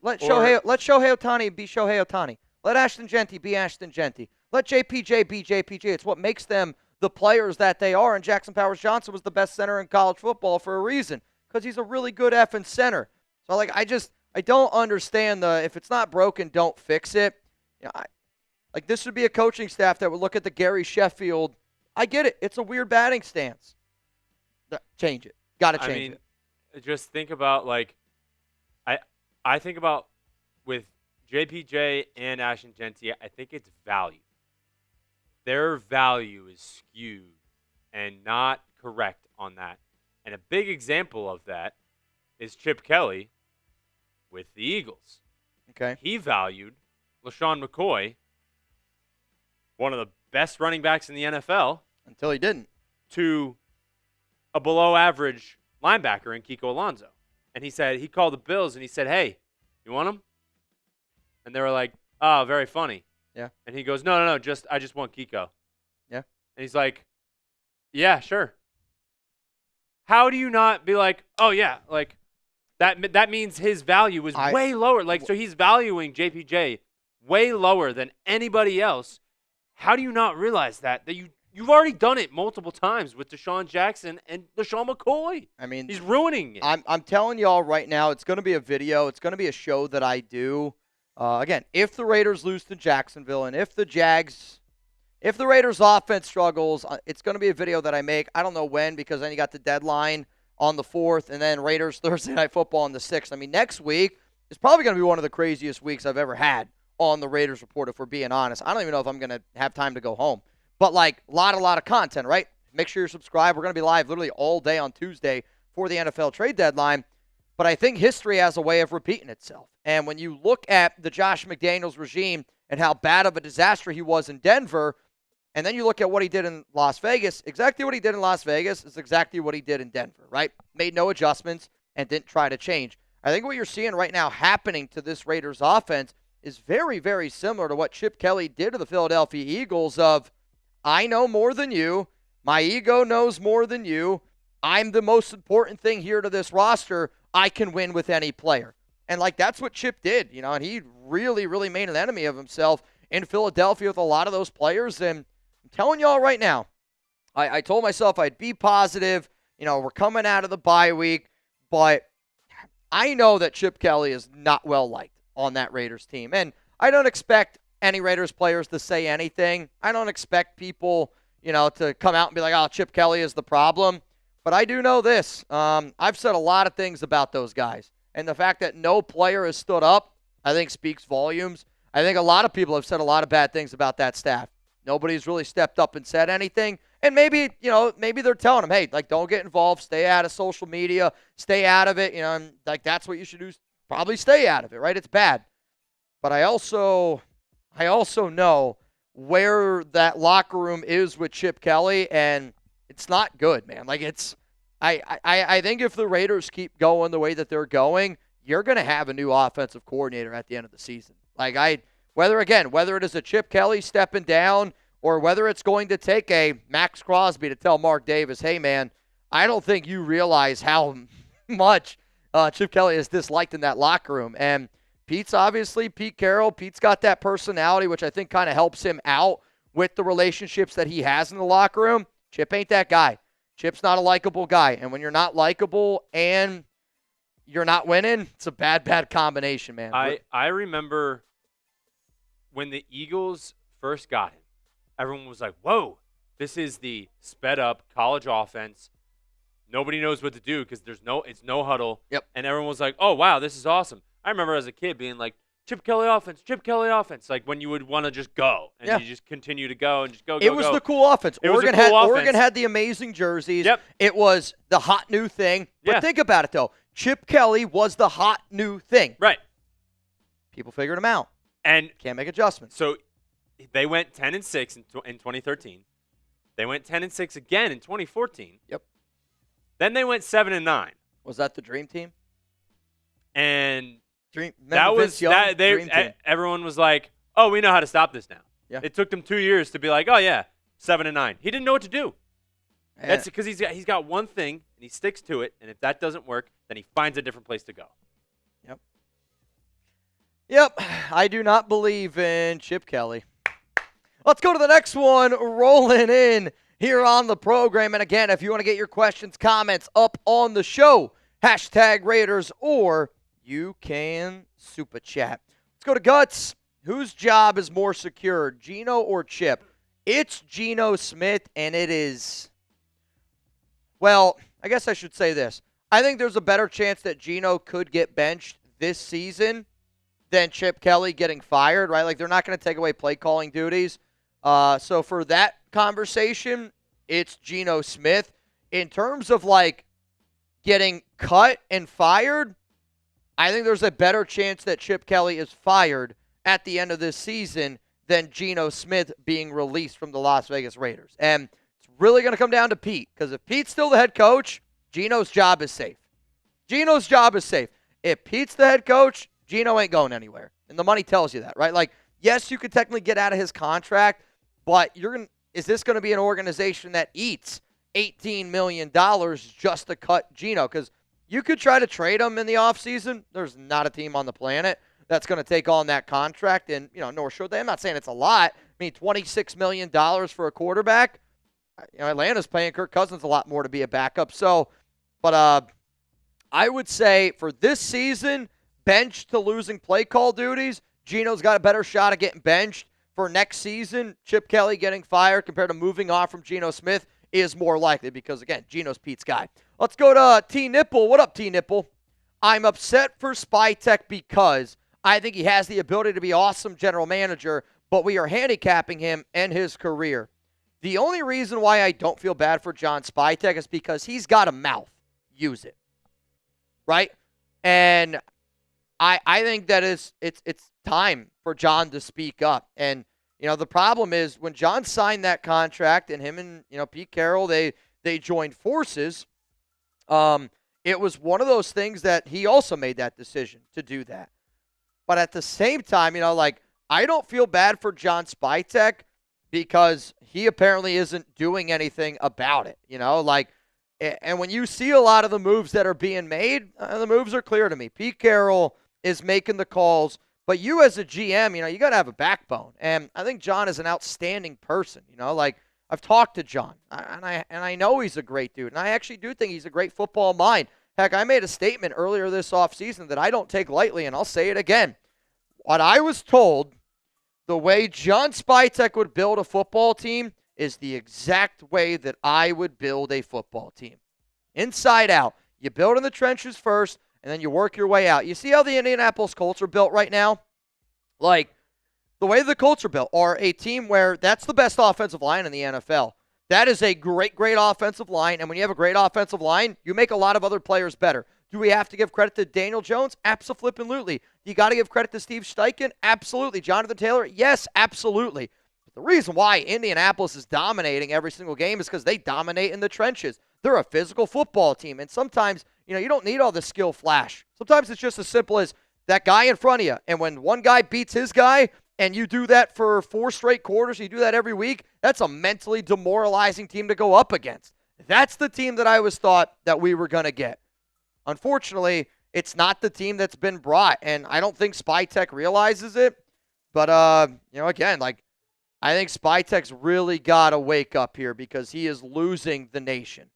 [SPEAKER 1] Let Shohei Ohtani be Shohei Ohtani. Let Ashton Genty be Ashton Genty. Let JPJ be JPJ. It's what makes them the players that they are, and Jackson Powers Johnson was the best center in college football for a reason because he's a really good effing center. So, I don't understand if it's not broken, don't fix it. This would be a coaching staff that would look at the Gary Sheffield. I get it. It's a weird batting stance. Change it. Got to change it.
[SPEAKER 2] Just think about, I think about with JPJ and Ashton Genty, I think it's value. Their value is skewed and not correct on that. And a big example of that is Chip Kelly with the Eagles.
[SPEAKER 1] Okay.
[SPEAKER 2] He valued LaShawn McCoy, one of the best running backs in the NFL.
[SPEAKER 1] Until he didn't.
[SPEAKER 2] To a below-average linebacker in Kiko Alonso. And he called the Bills and he said, "Hey, you want them?" And they were like, "Oh, very funny."
[SPEAKER 1] Yeah.
[SPEAKER 2] And he goes, "No, I just want Kiko."
[SPEAKER 1] Yeah.
[SPEAKER 2] And he's like, "Yeah, sure." How do you not be like, "Oh yeah, like that means his value is way lower." Like, so he's valuing JPJ way lower than anybody else. How do you not realize that you've already done it multiple times with Deshaun Jackson and LaShawn McCoy?
[SPEAKER 1] I mean,
[SPEAKER 2] he's ruining it.
[SPEAKER 1] I'm telling y'all right now, it's going to be a video. It's going to be a show that I do. Again, if the Raiders lose to Jacksonville and if the Raiders offense struggles, it's going to be a video that I make. I don't know when, because then you got the deadline on the 4th and then Raiders Thursday Night Football on the 6th. I mean, next week is probably going to be one of the craziest weeks I've ever had on the Raiders Report, if we're being honest. I don't even know if I'm going to have time to go home. But, like, a lot of content, right? Make sure you're subscribed. We're going to be live literally all day on Tuesday for the NFL trade deadline. But I think history has a way of repeating itself. And when you look at the Josh McDaniels regime and how bad of a disaster he was in Denver, and then you look at what he did in Las Vegas, exactly what he did in Las Vegas is exactly what he did in Denver, right? Made no adjustments and didn't try to change. I think what you're seeing right now happening to this Raiders offense is very, very similar to what Chip Kelly did to the Philadelphia Eagles of, I know more than you, my ego knows more than you, I'm the most important thing here to this roster, I can win with any player. And, like, that's what Chip did, and he really, really made an enemy of himself in Philadelphia with a lot of those players. And I'm telling y'all right now, I told myself I'd be positive. We're coming out of the bye week, but I know that Chip Kelly is not well liked on that Raiders team. And I don't expect any Raiders players to say anything. I don't expect people, to come out and be like, oh, Chip Kelly is the problem. But I do know this. I've said a lot of things about those guys. And the fact that no player has stood up, I think speaks volumes. I think a lot of people have said a lot of bad things about that staff. Nobody's really stepped up and said anything. And maybe, maybe they're telling them, hey, like, don't get involved. Stay out of social media. Stay out of it. And, like, that's what you should do. Probably stay out of it, right? It's bad. But I also know where that locker room is with Chip Kelly, and it's not good, man. Like, I think if the Raiders keep going the way that they're going, you're going to have a new offensive coordinator at the end of the season. Like, whether it is a Chip Kelly stepping down or whether it's going to take a Max Crosby to tell Mark Davis, hey, man, I don't think you realize how much Chip Kelly is disliked in that locker room. And Pete Carroll, Pete's got that personality, which I think kind of helps him out with the relationships that he has in the locker room. Chip ain't that guy. Chip's not a likable guy. And when you're not likable and you're not winning, it's a bad combination, man.
[SPEAKER 2] I remember when the Eagles first got him, everyone was like, whoa, this is the sped-up college offense. Nobody knows what to do because it's no huddle.
[SPEAKER 1] Yep.
[SPEAKER 2] And everyone was like, oh, wow, this is awesome. I remember as a kid being like, Chip Kelly offense, like when you would want to just go and you just continue to go and just go.
[SPEAKER 1] It was the cool offense. Oregon had the amazing jerseys.
[SPEAKER 2] Yep.
[SPEAKER 1] It was the hot new thing. But think about it, though. Chip Kelly was the hot new thing.
[SPEAKER 2] Right.
[SPEAKER 1] People figured him out.
[SPEAKER 2] And
[SPEAKER 1] can't make adjustments.
[SPEAKER 2] So they went 10-6 in 2013. They went 10-6 again in 2014.
[SPEAKER 1] Yep.
[SPEAKER 2] Then they went 7-9.
[SPEAKER 1] Was that the dream team?
[SPEAKER 2] And
[SPEAKER 1] dream team.
[SPEAKER 2] Everyone was like, "Oh, we know how to stop this now."
[SPEAKER 1] Yeah.
[SPEAKER 2] It took them 2 years to be like, "Oh yeah, 7-9." He didn't know what to do. Yeah. That's because he's got one thing and he sticks to it, and if that doesn't work, then he finds a different place to go.
[SPEAKER 1] Yep. I do not believe in Chip Kelly. Let's go to the next one. Rolling in here on the program, and again, if you want to get your questions, comments up on the show, #Raiders, or you can super chat. Let's go to Guts. Whose job is more secure, Geno or Chip? It's Geno Smith, and it is, well, I guess I should say this. I think there's a better chance that Geno could get benched this season than Chip Kelly getting fired, right? Like, they're not going to take away play calling duties. So for that conversation, it's Geno Smith. In terms of, like, getting cut and fired, I think there's a better chance that Chip Kelly is fired at the end of this season than Geno Smith being released from the Las Vegas Raiders. And it's really going to come down to Pete, because if Pete's still the head coach, Geno's job is safe. Gino's job is safe. If Pete's the head coach, Gino ain't going anywhere. And the money tells you that, right? Like, yes, you could technically get out of his contract, but is this going to be an organization that eats $18 million just to cut Gino? Because you could try to trade him in the offseason. There's not a team on the planet that's going to take on that contract, and, nor should they. I'm not saying it's a lot. I mean, $26 million for a quarterback. Atlanta's paying Kirk Cousins a lot more to be a backup. So, but I would say for this season, benched to losing play call duties, Gino's got a better shot of getting benched. For next season, Chip Kelly getting fired compared to moving on from Geno Smith is more likely because, again, Gino's Pete's guy. Let's go to T. Nipple. What up, T. Nipple? I'm upset for Spytek because I think he has the ability to be awesome general manager, but we are handicapping him and his career. The only reason why I don't feel bad for John Spytek is because he's got a mouth. Use it. Right? And I think that it's time for John to speak up. And, the problem is when John signed that contract and him and, Pete Carroll, they joined forces, it was one of those things that he also made that decision to do that. But at the same time, I don't feel bad for John Spytek because he apparently isn't doing anything about it, and when you see a lot of the moves that are being made, the moves are clear to me. Pete Carroll is making the calls, but you as a GM, you got to have a backbone. And I think John is an outstanding person, I've talked to John, and I know he's a great dude, and I actually do think he's a great football mind. Heck, I made a statement earlier this offseason that I don't take lightly, and I'll say it again. What I was told, the way John Spytek would build a football team is the exact way that I would build a football team. Inside out. You build in the trenches first, and then you work your way out. You see how the Indianapolis Colts are built right now? Like, the way the Colts are built are a team where that's the best offensive line in the NFL. That is a great, great offensive line, and when you have a great offensive line, you make a lot of other players better. Do we have to give credit to Daniel Jones? Abso-flippin-lutely. You got to give credit to Steve Steichen? Absolutely. Jonathan Taylor? Yes, absolutely. But the reason why Indianapolis is dominating every single game is because they dominate in the trenches. They're a physical football team, and sometimes, you don't need all the skill flash. Sometimes it's just as simple as that guy in front of you, and when one guy beats his guy, and you do that for 4 straight quarters, you do that every week, that's a mentally demoralizing team to go up against. That's the team that I was thought that we were going to get. Unfortunately, it's not the team that's been brought, and I don't think Spytek realizes it. But, again, I think Spytek's really got to wake up here because he is losing the nation.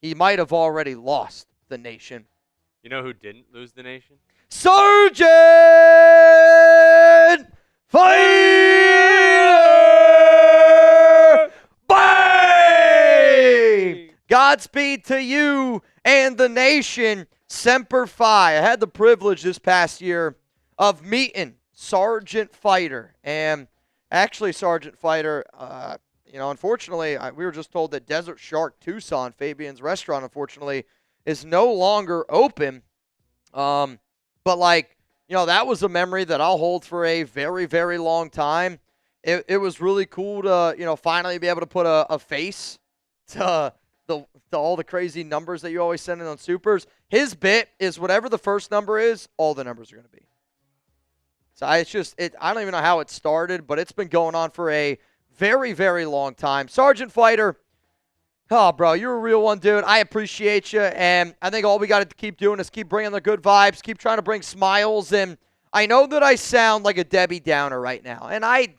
[SPEAKER 1] He might have already lost the nation.
[SPEAKER 2] You know who didn't lose the nation?
[SPEAKER 1] Sergeant Fighter! Bang! Godspeed to you and the nation. Semper Fi. I had the privilege this past year of meeting Sergeant Fighter. And actually, Sergeant Fighter, unfortunately, we were just told that Desert Shark Tucson, Fabian's restaurant, unfortunately, is no longer open. But that was a memory that I'll hold for a very, very long time. It was really cool to, finally be able to put a face to all the crazy numbers that you always send in on Supers. His bit is whatever the first number is, all the numbers are going to be. So I don't even know how it started, but it's been going on for a very, very long time. Sergeant Fighter, oh, bro, you're a real one, dude. I appreciate you, and I think all we got to keep doing is keep bringing the good vibes, keep trying to bring smiles, and I know that I sound like a Debbie Downer right now, and I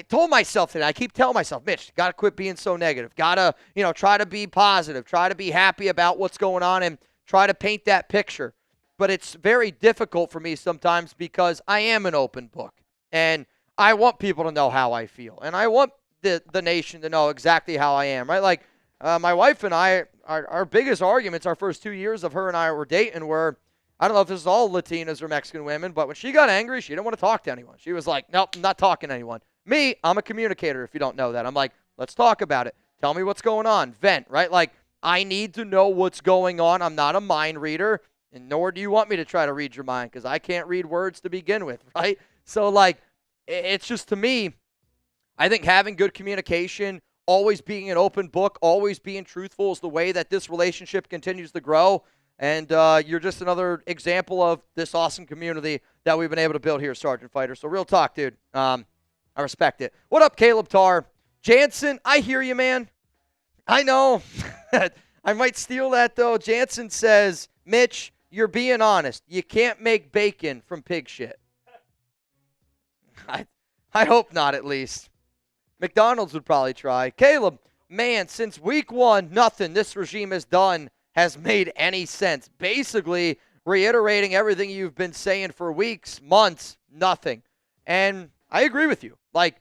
[SPEAKER 1] told myself that. I keep telling myself, Mitch, got to quit being so negative. Got to, try to be positive, try to be happy about what's going on, and try to paint that picture. But it's very difficult for me sometimes because I am an open book, and I want people to know how I feel, and I want the nation to know exactly how I am, right? My wife and I, our biggest arguments our first 2 years of her and I were dating were, I don't know if this is all Latinas or Mexican women, but when she got angry, she didn't want to talk to anyone. She was like, nope, I'm not talking to anyone. Me, I'm a communicator, if you don't know that. I'm like, let's talk about it. Tell me what's going on. Vent, right? I need to know what's going on. I'm not a mind reader, and nor do you want me to try to read your mind because I can't read words to begin with, right? So, it's just, to me, I think having good communication, always being an open book, always being truthful is the way that this relationship continues to grow. And you're just another example of this awesome community that we've been able to build here, Sergeant Fighter. So real talk, dude. I respect it. What up, Caleb Tarr? Jansen, I hear you, man. I know. I might steal that, though. Jansen says, Mitch, you're being honest. You can't make bacon from pig shit. I hope not, at least. McDonald's would probably try. Caleb, man, since week 1, nothing this regime has done has made any sense. Basically, reiterating everything you've been saying for weeks, months, nothing. And I agree with you. Like,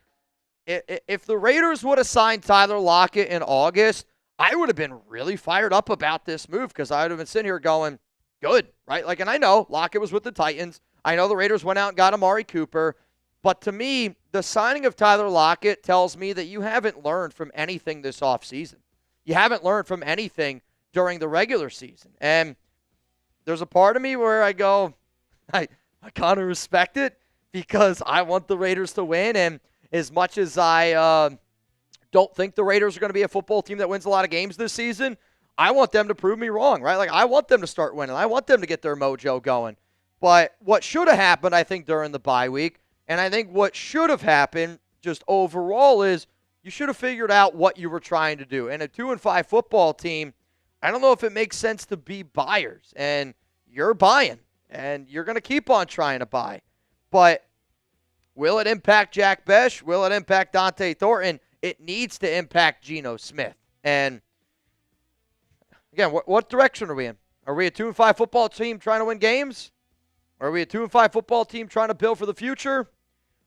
[SPEAKER 1] if the Raiders would have signed Tyler Lockett in August, I would have been really fired up about this move because I would have been sitting here going, good, right? Like, and I know Lockett was with the Titans. I know the Raiders went out and got Amari Cooper. But to me, the signing of Tyler Lockett tells me that you haven't learned from anything this offseason. You haven't learned from anything during the regular season. And there's a part of me where I go, I kind of respect it because I want the Raiders to win. And as much as I don't think the Raiders are going to be a football team that wins a lot of games this season, I want them to prove me wrong, right? Like, I want them to start winning. I want them to get their mojo going. But what should have happened, I think, during the bye week, and I think what should have happened just overall is you should have figured out what you were trying to do. And a 2-5 football team, I don't know if it makes sense to be buyers. And you're buying, and you're going to keep on trying to buy. But will it impact Jack Besh? Will it impact Dante Thornton? It needs to impact Geno Smith. And, again, what direction are we in? Are we a 2-5 football team trying to win games? Are we a 2-5 football team trying to build for the future?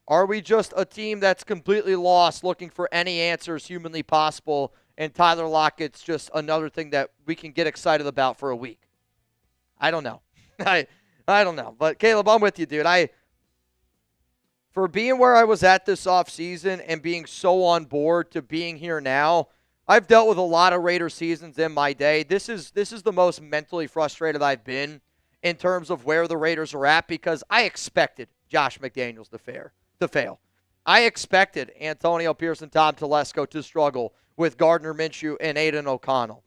[SPEAKER 1] Are we just a team that's completely lost looking for any answers humanly possible, and Tyler Lockett's just another thing that we can get excited about for a week? I don't know. I don't know. But, Caleb, I'm with you, dude. For being where I was at this offseason and being so on board to being here now, I've dealt with a lot of Raider seasons in my day. This is the most mentally frustrated I've been in terms of where the Raiders are at because I expected Josh McDaniels to fail. I expected Antonio Pierce and Tom Telesco to struggle with Gardner Minshew and Aiden O'Connell.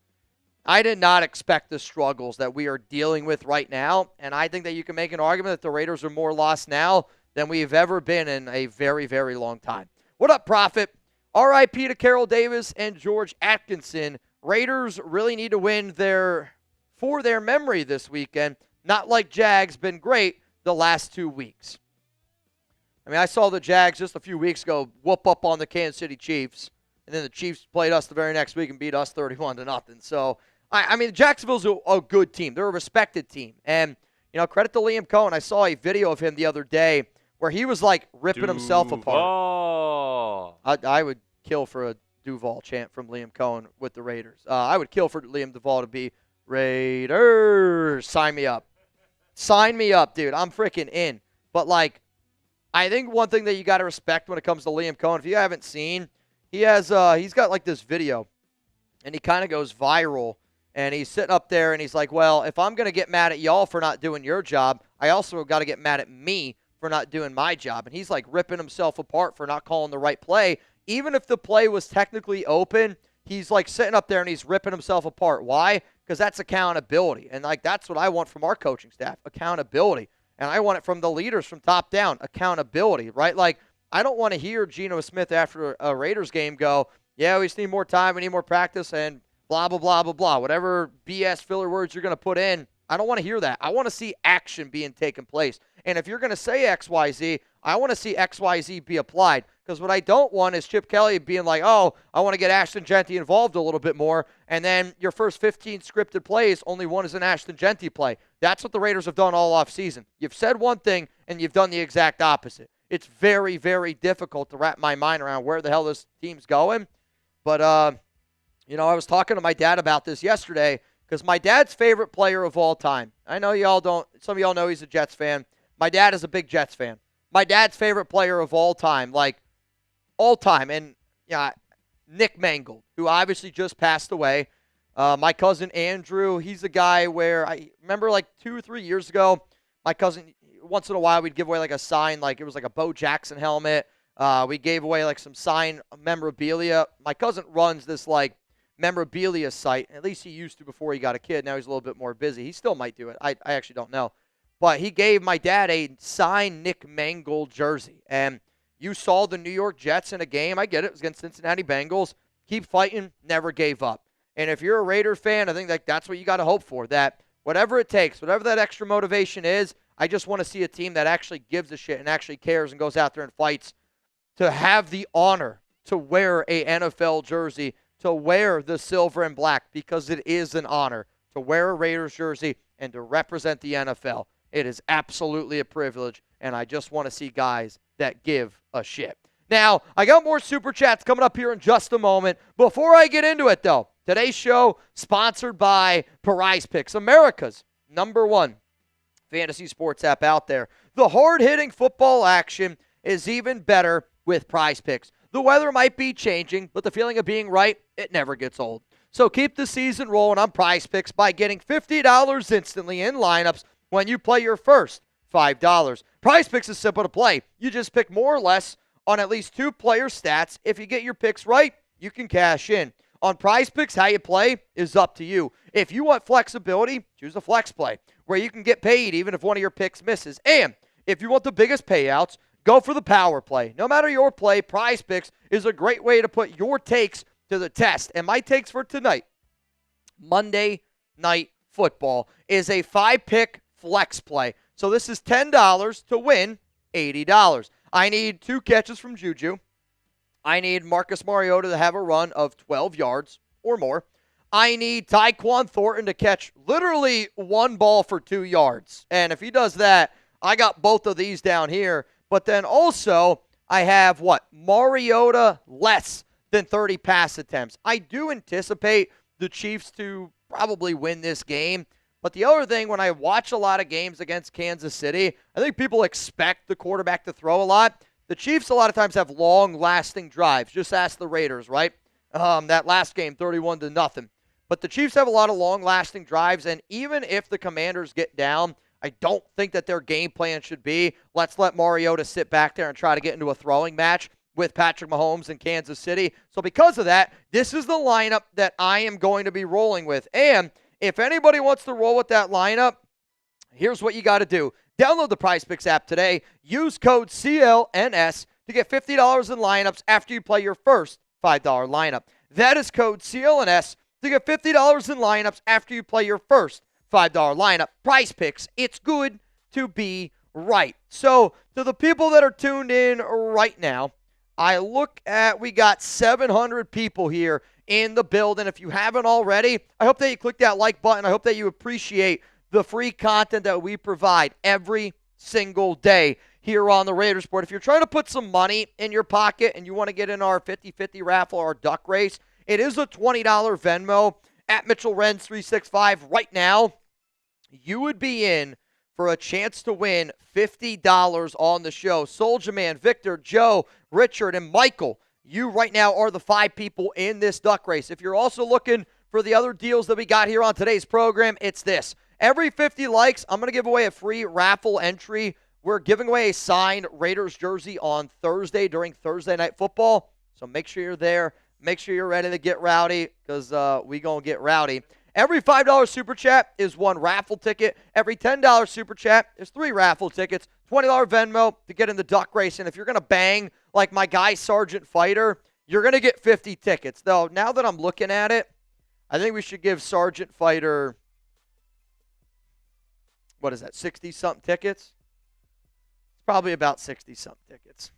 [SPEAKER 1] I did not expect the struggles that we are dealing with right now, and I think that you can make an argument that the Raiders are more lost now than we've ever been in a very, very long time. What up, Prophet? RIP to Carroll Davis and George Atkinson. Raiders really need to win for their memory this weekend. Not like Jags been great the last 2 weeks. I mean, I saw the Jags just a few weeks ago whoop up on the Kansas City Chiefs, and then the Chiefs played us the very next week and beat us 31-0. So, I mean, Jacksonville's a good team. They're a respected team. And, you know, credit to Liam Cohen. I saw a video of him the other day where he was, like, ripping himself apart. I would kill for a Duval chant from Liam Cohen with the Raiders. I would kill for Liam Duval to be Raiders. Sign me up. Sign me up, dude. I'm freaking in. But, like, I think one thing that you got to respect when it comes to Liam Cohen, if you haven't seen, he's got, like, this video, and he kind of goes viral, and he's sitting up there, and he's like, well, if I'm going to get mad at y'all for not doing your job, I also got to get mad at me for not doing my job. And he's, like, ripping himself apart for not calling the right play. Even if the play was technically open, he's, like, sitting up there, and he's ripping himself apart. Why? Because that's accountability. And, like, that's what I want from our coaching staff, accountability. And I want it from the leaders from top down, accountability, right? Like, I don't want to hear Geno Smith after a Raiders game go, yeah, we just need more time, we need more practice, and blah, blah, blah, blah, blah. Whatever BS filler words you're going to put in, I don't want to hear that. I want to see action being taken place. And if you're going to say XYZ, I want to see XYZ be applied. Because what I don't want is Chip Kelly being like, oh, I want to get Ashton Genty involved a little bit more. And then your first 15 scripted plays, only one is an Ashton Genty play. That's what the Raiders have done all offseason. You've said one thing, and you've done the exact opposite. It's very, very difficult to wrap my mind around where the hell this team's going. But, you know, I was talking to my dad about this yesterday because my dad's favorite player of all time. I know y'all don't. Some of y'all know he's a Jets fan. My dad is a big Jets fan. My dad's favorite player of all time, like all time. And, yeah, Nick Mangold, who obviously just passed away. My cousin Andrew, he's a guy where I remember like 2 or 3 years ago, my cousin, once in a while we'd give away like a sign, like it was like a Bo Jackson helmet. We gave away like some signed memorabilia. My cousin runs this like memorabilia site. At least he used to before he got a kid. Now he's a little bit more busy. He still might do it. I actually don't know. But he gave my dad a signed Nick Mangold jersey. And you saw the New York Jets in a game. I get it. It was against Cincinnati Bengals. Keep fighting. Never gave up. And if you're a Raiders fan, I think that's what you got to hope for. That whatever it takes, whatever that extra motivation is, I just want to see a team that actually gives a shit and actually cares and goes out there and fights to have the honor to wear a NFL jersey, to wear the silver and black, because it is an honor to wear a Raiders jersey and to represent the NFL. It is absolutely a privilege, and I just want to see guys that give a shit. Now, I got more Super Chats coming up here in just a moment. Before I get into it, though, today's show sponsored by PrizePicks, America's #1 fantasy sports app out there. The hard-hitting football action is even better with PrizePicks. The weather might be changing, but the feeling of being right, it never gets old. So keep the season rolling on PrizePicks by getting $50 instantly in lineups when you play your first $5. PrizePicks is simple to play. You just pick more or less on at least 2 player stats. If you get your picks right, you can cash in. On PrizePicks, how you play is up to you. If you want flexibility, choose a flex play, where you can get paid even if one of your picks misses. And if you want the biggest payouts, go for the power play. No matter your play, PrizePicks is a great way to put your takes to the test. And my takes for tonight, Monday Night Football, is a 5-pick flex play. So this is $10 to win $80. I need 2 catches from Juju. I need Marcus Mariota to have a run of 12 yards or more. I need Tyquan Thornton to catch literally 1 ball for 2 yards. And if he does that, I got both of these down here. But then also, I have Mariota less than 30 pass attempts. I do anticipate the Chiefs to probably win this game. But the other thing, when I watch a lot of games against Kansas City, I think people expect the quarterback to throw a lot. The Chiefs a lot of times have long-lasting drives. Just ask the Raiders, right? That last game, 31-0. But the Chiefs have a lot of long-lasting drives, and even if the Commanders get down, I don't think that their game plan should be, let's let Mariota sit back there and try to get into a throwing match with Patrick Mahomes in Kansas City. So because of that, this is the lineup that I am going to be rolling with. And if anybody wants to roll with that lineup, here's what you got to do. Download the PrizePicks app today. Use code CLNS to get $50 in lineups after you play your first $5 lineup. That is code CLNS to get $50 in lineups after you play your first $5 lineup. PrizePicks, it's good to be right. So to the people that are tuned in right now, I look at, we got 700 people here in the building. If you haven't already, I hope that you click that like button. I hope that you appreciate the free content that we provide every single day here on the Raiders Report. If you're trying to put some money in your pocket and you want to get in our 50-50 raffle or duck race, it is a $20 Venmo at Mitchell Renz 365 right now. You would be in for a chance to win $50 on the show. Soldier Man, Victor, Joe, Richard, and Michael, you right now are the 5 people in this duck race. If you're also looking for the other deals that we got here on today's program, it's this. Every 50 likes, I'm going to give away a free raffle entry. We're giving away a signed Raiders jersey on Thursday during Thursday Night Football. So make sure you're there. Make sure you're ready to get rowdy, because we going to get rowdy. Every $5 Super Chat is 1 raffle ticket. Every $10 Super Chat is 3 raffle tickets. $20 Venmo to get in the duck race. And if you're going to bang like my guy Sergeant Fighter, you're going to get 50 tickets. Though, now that I'm looking at it, I think we should give Sergeant Fighter, what is that, 60-something tickets? It's probably about 60-something tickets.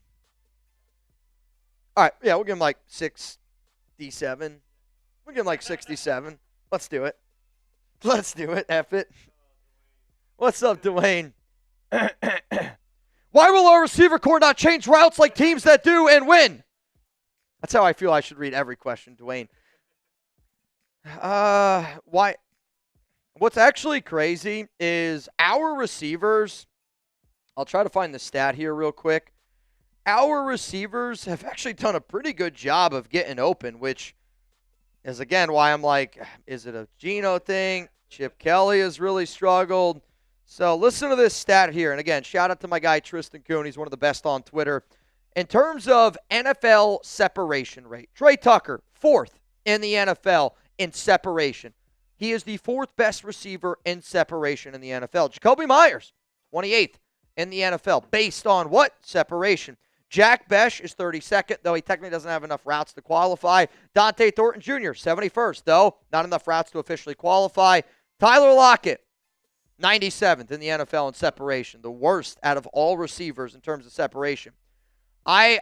[SPEAKER 1] All right, yeah, we'll give him like 67. We'll give him like 67. Let's do it. Let's do it, F it. What's up, Dwayne? Why will our receiver corps not change routes like teams that do and win? That's how I feel I should read every question, Dwayne. Why? What's actually crazy is our receivers, I'll try to find the stat here real quick. Our receivers have actually done a pretty good job of getting open, which is, again, why I'm like, is it a Geno thing? Chip Kelly has really struggled. So listen to this stat here. And, again, shout out to my guy Tristan Kuhn. He's one of the best on Twitter. In terms of NFL separation rate, Trey Tucker, 4th in the NFL in separation. He is the 4th best receiver in separation in the NFL. Jakobi Meyers, 28th in the NFL. Based on what? Separation. Jack Besh is 32nd, though he technically doesn't have enough routes to qualify. Dante Thornton Jr., 71st, though not enough routes to officially qualify. Tyler Lockett, 97th in the NFL in separation, the worst out of all receivers in terms of separation. I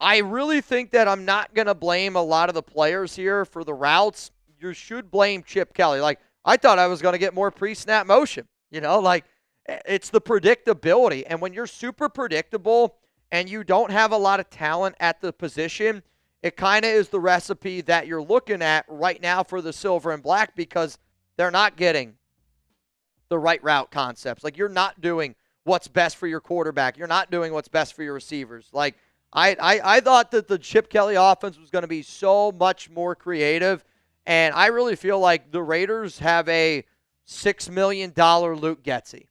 [SPEAKER 1] really think that I'm not going to blame a lot of the players here for the routes. You should blame Chip Kelly. Like, I thought I was going to get more pre-snap motion. It's the predictability. And when you're super predictable and you don't have a lot of talent at the position, it kind of is the recipe that you're looking at right now for the silver and black, because they're not getting the right route concepts. Like, you're not doing what's best for your quarterback. You're not doing what's best for your receivers. Like, I thought that the Chip Kelly offense was going to be so much more creative, and I really feel like the Raiders have a $6 million Luke Getsy.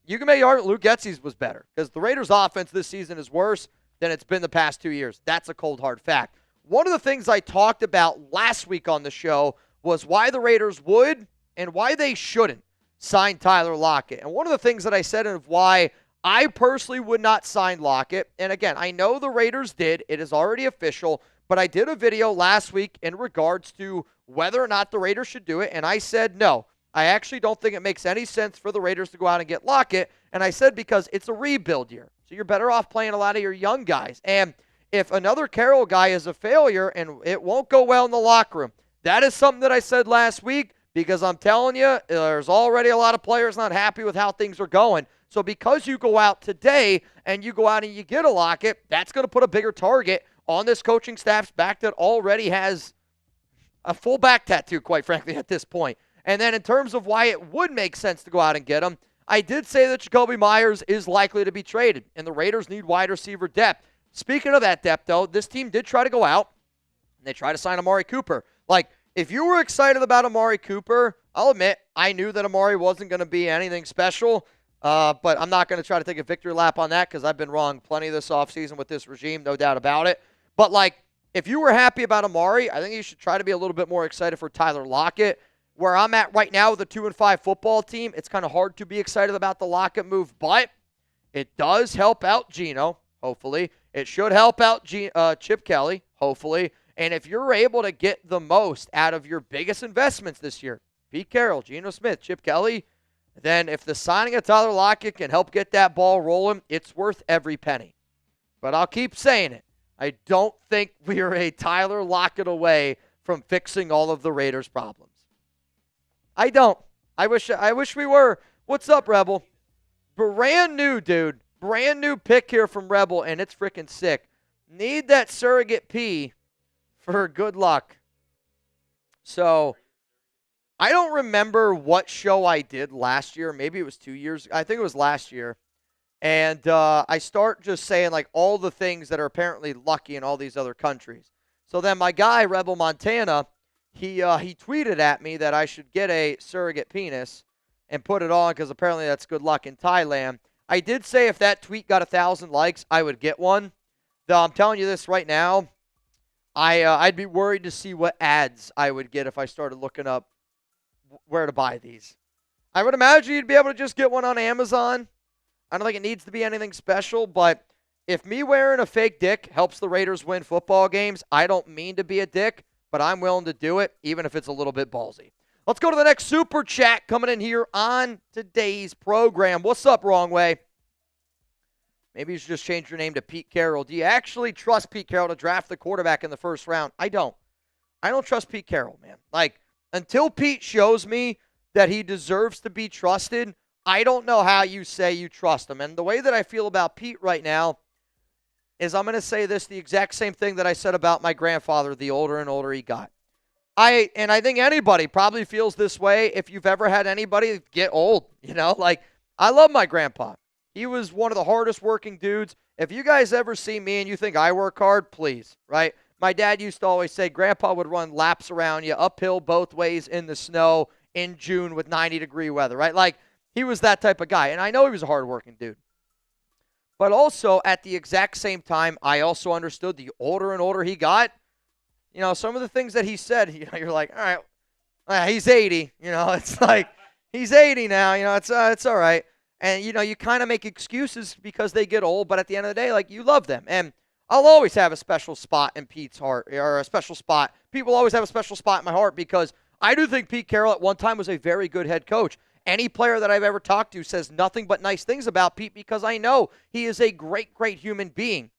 [SPEAKER 1] You can make argument Luke Getsy's was better, because the Raiders' offense this season is worse than it's been the past 2 years. That's a cold, hard fact. One of the things I talked about last week on the show was why the Raiders would and why they shouldn't sign Tyler Lockett. And one of the things that I said of why I personally would not sign Lockett, and again, I know the Raiders did. It is already official, but I did a video last week in regards to whether or not the Raiders should do it, and I said no. I actually don't think it makes any sense for the Raiders to go out and get Lockett, and I said because it's a rebuild year. So you're better off playing a lot of your young guys. And if another Carroll guy is a failure and it won't go well in the locker room, that is something that I said last week, because I'm telling you, there's already a lot of players not happy with how things are going. So because you go out today and you go out and you get a Lockett, that's going to put a bigger target on this coaching staff's back that already has a full back tattoo, quite frankly, at this point. And then in terms of why it would make sense to go out and get him, I did say that Jakobi Meyers is likely to be traded, and the Raiders need wide receiver depth. Speaking of that depth, though, this team did try to go out, and they tried to sign Amari Cooper. Like, if you were excited about Amari Cooper, I'll admit I knew that Amari wasn't going to be anything special, but I'm not going to try to take a victory lap on that, because I've been wrong plenty this offseason with this regime, no doubt about it. But, like, if you were happy about Amari, I think you should try to be a little bit more excited for Tyler Lockett. Where I'm at right now with a 2-5 football team, it's kind of hard to be excited about the Lockett move, but it does help out Geno, hopefully. It should help out Chip Kelly, hopefully. And if you're able to get the most out of your biggest investments this year, Pete Carroll, Geno Smith, Chip Kelly, then if the signing of Tyler Lockett can help get that ball rolling, it's worth every penny. But I'll keep saying it. I don't think we are a Tyler Lockett away from fixing all of the Raiders' problems. I don't. I wish we were. What's up, Rebel? Brand new, dude. Brand new pick here from Rebel, and it's freaking sick. Need that surrogate P for good luck. So, I don't remember what show I did last year. Maybe it was 2 years. I think it was last year. And I start just saying, like, all the things that are apparently lucky in all these other countries. So then my guy, Rebel Montana, he tweeted at me that I should get a surrogate penis and put it on, because apparently that's good luck in Thailand. I did say if that tweet got 1,000 likes, I would get one. Though I'm telling you this right now, I'd be worried to see what ads I would get if I started looking up where to buy these. I would imagine you'd be able to just get one on Amazon. I don't think it needs to be anything special, but if me wearing a fake dick helps the Raiders win football games, I don't mean to be a dick, but I'm willing to do it, even if it's a little bit ballsy. Let's go to the next super chat coming in here on today's program. What's up, Wrong Way? Maybe you should just change your name to Pete Carroll. Do you actually trust Pete Carroll to draft the quarterback in the first round? I don't. I don't trust Pete Carroll, man. Like, until Pete shows me that he deserves to be trusted, I don't know how you say you trust him. And the way that I feel about Pete right now is I'm going to say this, the exact same thing that I said about my grandfather the older and older he got. I think anybody probably feels this way if you've ever had anybody get old, Like, I love my grandpa. He was one of the hardest working dudes. If you guys ever see me and you think I work hard, please, right? My dad used to always say Grandpa would run laps around you uphill both ways in the snow in June with 90-degree weather, right? Like, he was that type of guy. And I know he was a hard-working dude. But also, at the exact same time, I also understood the older and older he got, some of the things that he said, you're like, all right, he's 80. It's like he's 80 now. It's all right. And, you kind of make excuses because they get old, but at the end of the day, like, you love them. And I'll always have a special spot in Pete's heart, or a special spot. People always have a special spot in my heart because I do think Pete Carroll at one time was a very good head coach. Any player that I've ever talked to says nothing but nice things about Pete because I know he is a great, great human being.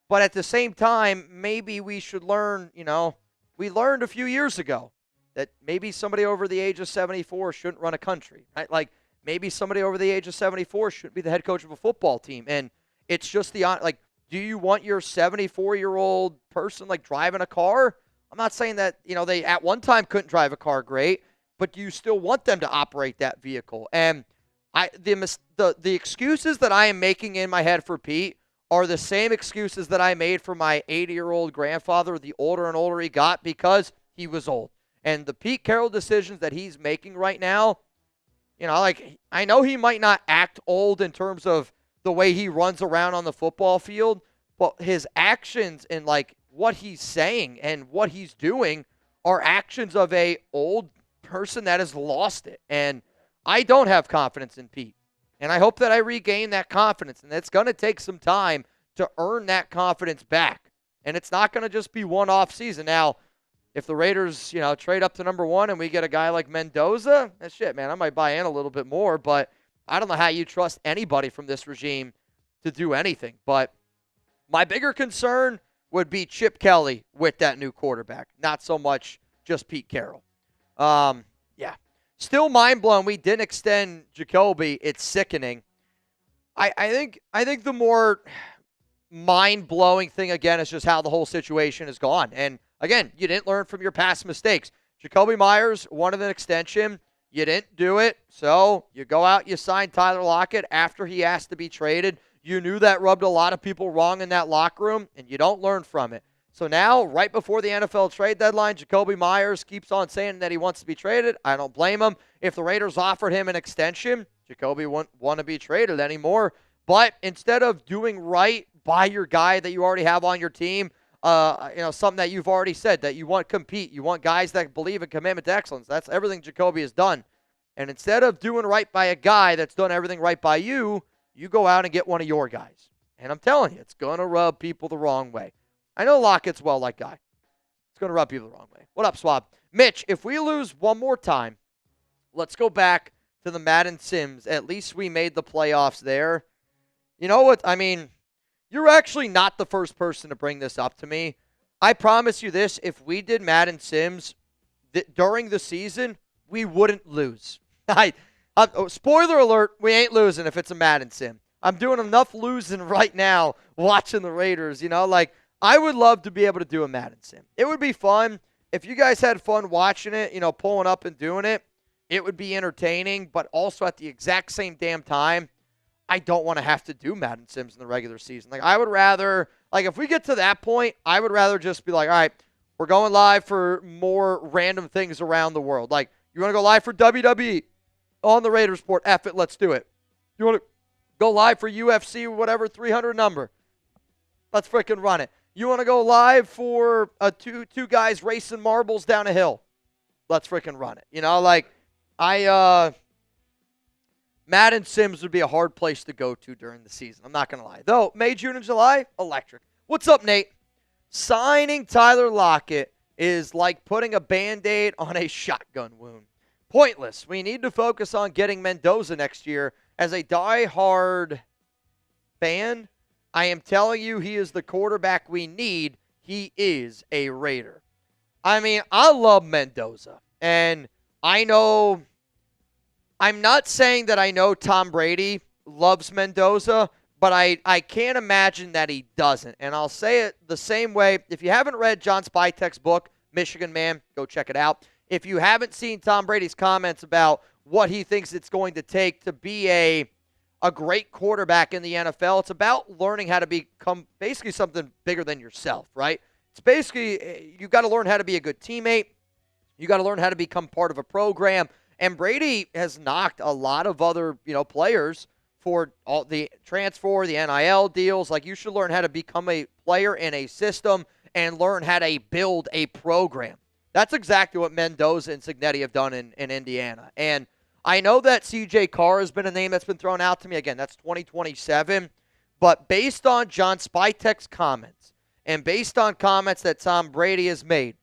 [SPEAKER 1] But at the same time, maybe we should learn, we learned a few years ago that maybe somebody over the age of 74 shouldn't run a country, right? Like, maybe somebody over the age of 74 shouldn't be the head coach of a football team. And it's just do you want your 74-year-old person, like, driving a car? I'm not saying that, they at one time couldn't drive a car great, but you still want them to operate that vehicle. And the excuses that I am making in my head for Pete are the same excuses that I made for my 80-year-old grandfather the older and older he got because he was old. And the Pete Carroll decisions that he's making right now, I know he might not act old in terms of the way he runs around on the football field, but his actions and, like, what he's saying and what he's doing are actions of a old person that has lost it. And I don't have confidence in Pete. And I hope that I regain that confidence. And it's going to take some time to earn that confidence back. And it's not going to just be one off season. Now, if the Raiders, trade up to number 1 and we get a guy like Mendoza, that's shit, man. I might buy in a little bit more, but I don't know how you trust anybody from this regime to do anything. But my bigger concern would be Chip Kelly with that new quarterback, not so much just Pete Carroll. Yeah. Still mind-blown we didn't extend Jakobi. It's sickening. I think the more mind-blowing thing, again, is just how the whole situation has gone. And, again, you didn't learn from your past mistakes. Jakobi Meyers wanted an extension. You didn't do it, so you go out, you sign Tyler Lockett after he asked to be traded. You knew that rubbed a lot of people wrong in that locker room, and you don't learn from it. So now, right before the NFL trade deadline, Jakobi Meyers keeps on saying that he wants to be traded. I don't blame him. If the Raiders offered him an extension, Jakobi wouldn't want to be traded anymore. But instead of doing right by your guy that you already have on your team, something that you've already said, that you want to compete. You want guys that believe in commitment to excellence. That's everything Jakobi has done. And instead of doing right by a guy that's done everything right by you, you go out and get one of your guys. And I'm telling you, it's going to rub people the wrong way. I know Lockett's well-liked guy. It's going to rub people the wrong way. What up, Swab? Mitch, if we lose one more time, let's go back to the Madden Sims. At least we made the playoffs there. You know what? I mean, you're actually not the first person to bring this up to me. I promise you this, if we did Madden Sims during the season, we wouldn't lose. Spoiler alert, we ain't losing if it's a Madden Sim. I'm doing enough losing right now watching the Raiders. I would love to be able to do a Madden Sim. It would be fun. If you guys had fun watching it, pulling up and doing it, it would be entertaining, but also at the exact same damn time, I don't want to have to do Madden Sims in the regular season. I would rather, if we get to that point, I would rather just be like, all right, we're going live for more random things around the world. You want to go live for WWE on the Raiders Report? F it, let's do it. You want to go live for UFC, whatever, 300 number? Let's freaking run it. You want to go live for two guys racing marbles down a hill? Let's freaking run it. Madden Sims would be a hard place to go to during the season. I'm not going to lie. Though, May, June, and July, electric. What's up, Nate? Signing Tyler Lockett is like putting a Band-Aid on a shotgun wound. Pointless. We need to focus on getting Mendoza next year. As a die-hard fan, I am telling you he is the quarterback we need. He is a Raider. I mean, I love Mendoza. And I know, I'm not saying that I know Tom Brady loves Mendoza, but I can't imagine that he doesn't. And I'll say it the same way. If you haven't read John Spytek's book, Michigan Man, go check it out. If you haven't seen Tom Brady's comments about what he thinks it's going to take to be a great quarterback in the NFL, it's about learning how to become basically something bigger than yourself, right? It's basically, you got to learn how to be a good teammate. You got to learn how to become part of a program. And Brady has knocked a lot of other, players for all the transfer, the NIL deals. You should learn how to become a player in a system and learn how to build a program. That's exactly what Mendoza and Cignetti have done in Indiana. And I know that C.J. Carr has been a name that's been thrown out to me. Again, that's 2027. But based on John Spytek's comments and based on comments that Tom Brady has made,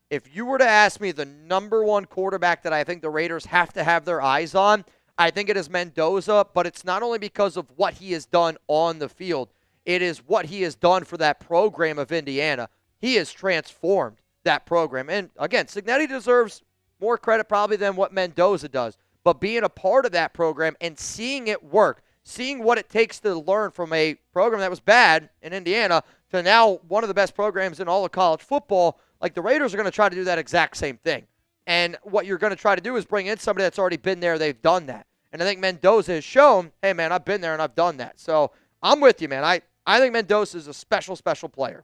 [SPEAKER 1] if you were to ask me the number one quarterback that I think the Raiders have to have their eyes on, I think it is Mendoza, but it's not only because of what he has done on the field. It is what he has done for that program of Indiana. He has transformed that program. And again, Cignetti deserves more credit probably than what Mendoza does. But being a part of that program and seeing it work, seeing what it takes to learn from a program that was bad in Indiana to now one of the best programs in all of college football, like the Raiders are going to try to do that exact same thing. And what you're going to try to do is bring in somebody that's already been there. They've done that. And I think Mendoza has shown, hey, man, I've been there and I've done that. So I'm with you, man. I think Mendoza is a special, special player.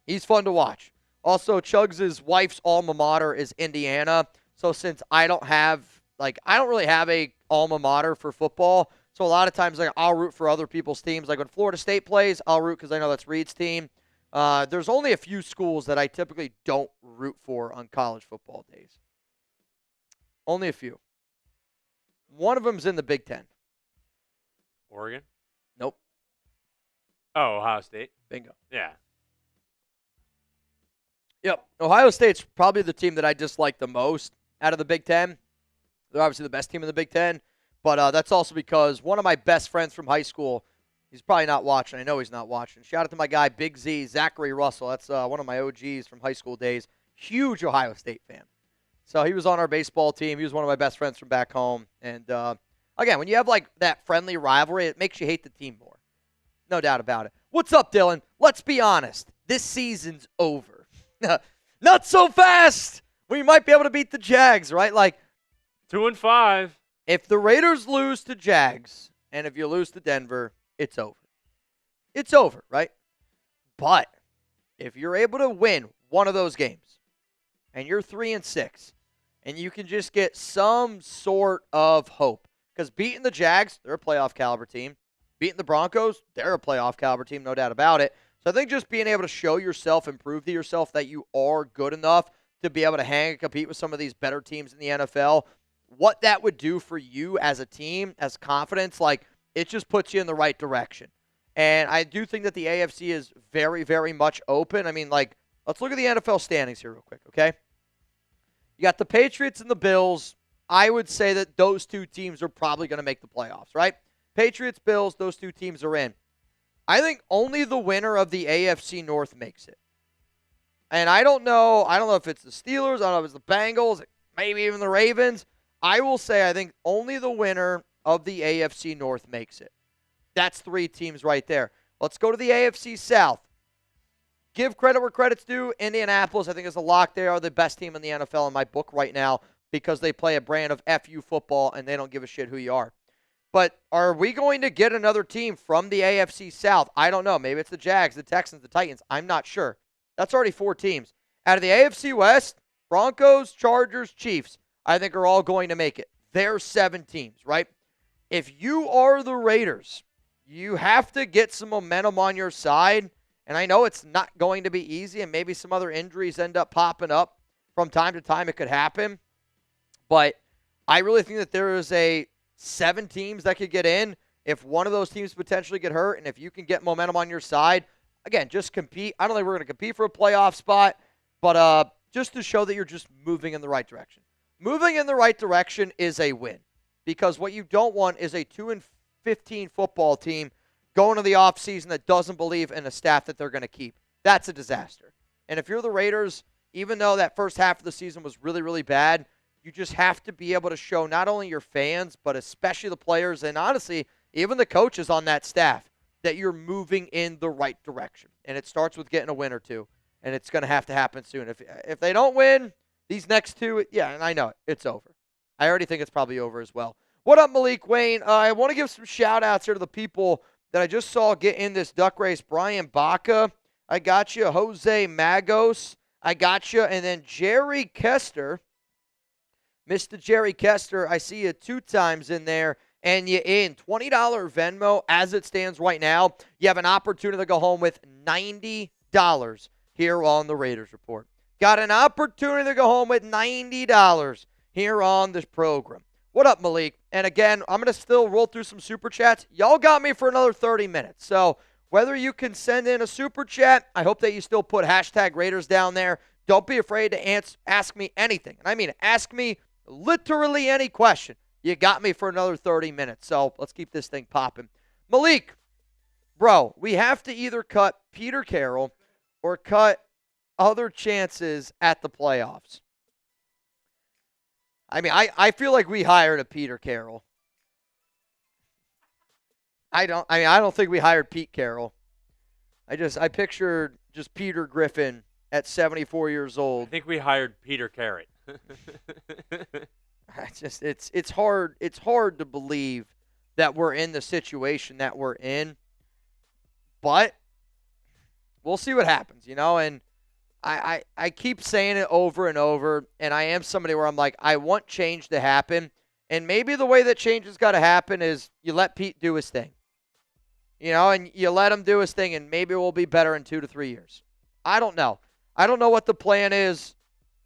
[SPEAKER 1] He's fun to watch. Also, Chugs' wife's alma mater is Indiana. So since I don't really have a alma mater for football, so a lot of times I'll root for other people's teams. Like when Florida State plays, I'll root because I know that's Reed's team. There's only a few schools that I typically don't root for on college football days. Only a few. One of them's in the Big Ten.
[SPEAKER 2] Oregon?
[SPEAKER 1] Nope.
[SPEAKER 2] Oh, Ohio State?
[SPEAKER 1] Bingo.
[SPEAKER 2] Yeah.
[SPEAKER 1] Yep. Ohio State's probably the team that I dislike the most out of the Big Ten. They're obviously the best team in the Big Ten, but that's also because one of my best friends from high school, he's probably not watching. I know he's not watching. Shout out to my guy, Big Z, Zachary Russell. That's one of my OGs from high school days. Huge Ohio State fan. So he was on our baseball team. He was one of my best friends from back home. And, again, when you have, that friendly rivalry, it makes you hate the team more. No doubt about it. What's up, Dylan? Let's be honest. This season's over. Not so fast. We might be able to beat the Jags, right?
[SPEAKER 2] 2-5.
[SPEAKER 1] If the Raiders lose to Jags and if you lose to Denver, it's over. It's over, right? But if you're able to win one of those games and you're 3-6 and you can just get some sort of hope, because beating the Jags, they're a playoff caliber team. Beating the Broncos, they're a playoff caliber team, no doubt about it. So I think just being able to show yourself and prove to yourself that you are good enough to be able to hang and compete with some of these better teams in the NFL, what that would do for you as a team, as confidence, it just puts you in the right direction. And I do think that the AFC is very, very much open. I mean, let's look at the NFL standings here real quick, okay? You got the Patriots and the Bills. I would say that those two teams are probably going to make the playoffs, right? Patriots, Bills, those two teams are in. I think only the winner of the AFC North makes it. And I don't know if it's the Steelers, I don't know if it's the Bengals, maybe even the Ravens. I will say I think only the winner of the AFC North makes it. That's three teams right there. Let's go to the AFC South. Give credit where credit's due. Indianapolis, I think, is a lock. They are the best team in the NFL in my book right now because they play a brand of FU football and they don't give a shit who you are. But are we going to get another team from the AFC South? I don't know. Maybe it's the Jags, the Texans, the Titans. I'm not sure. That's already four teams. Out of the AFC West, Broncos, Chargers, Chiefs, I think are all going to make it. They're 7 teams, right? If you are the Raiders, you have to get some momentum on your side. And I know it's not going to be easy, and maybe some other injuries end up popping up from time to time. It could happen. But I really think that there is 7 teams that could get in if one of those teams potentially get hurt. And if you can get momentum on your side, again, just compete. I don't think we're going to compete for a playoff spot, but just to show that you're just moving in the right direction. Moving in the right direction is a win, because what you don't want is a 2-15 football team going to the offseason that doesn't believe in a staff that they're going to keep. That's a disaster. And if you're the Raiders, even though that first half of the season was really, really bad, you just have to be able to show not only your fans, but especially the players and honestly, even the coaches on that staff, that you're moving in the right direction. And it starts with getting a win or two, and it's going to happen soon. If they don't win these next two, yeah, and I know it's over. I already think it's probably over as well. What up, Malik Wayne? I want to give some shout-outs here to the people that I just saw get in this duck race. Brian Baca, I got you. Jose Magos, I got you. And then Jerry Kester. Mr. Jerry Kester, I see you 2 times in there, and you in. $20 Venmo as it stands right now. You have an opportunity to go home with $90 here on the Raiders Report. Got an opportunity to go home with $90 here on this program. What up, Malik? And again, I'm going to still roll through some super chats. Y'all got me for another 30 minutes. So whether you can send in a super chat, I hope that you still put hashtag Raiders down there. Don't be afraid to ask me anything. And I mean, ask me literally any question. You got me for another 30 minutes. So let's keep this thing popping. Malik, bro, we have to either cut Peter Carroll or cut other chances at the playoffs. I mean, I feel like we hired a Peter Carroll. I don't think we hired Pete Carroll. I pictured just Peter Griffin at 74 years old.
[SPEAKER 2] I think we hired Peter Carrot.
[SPEAKER 1] It's hard to believe that we're in the situation that we're in. But we'll see what happens, and I keep saying it over and over, and I am somebody where I'm like, I want change to happen. And maybe the way that change has got to happen is you let Pete do his thing. And you let him do his thing, and maybe we'll be better in 2 to 3 years. I don't know. I don't know what the plan is.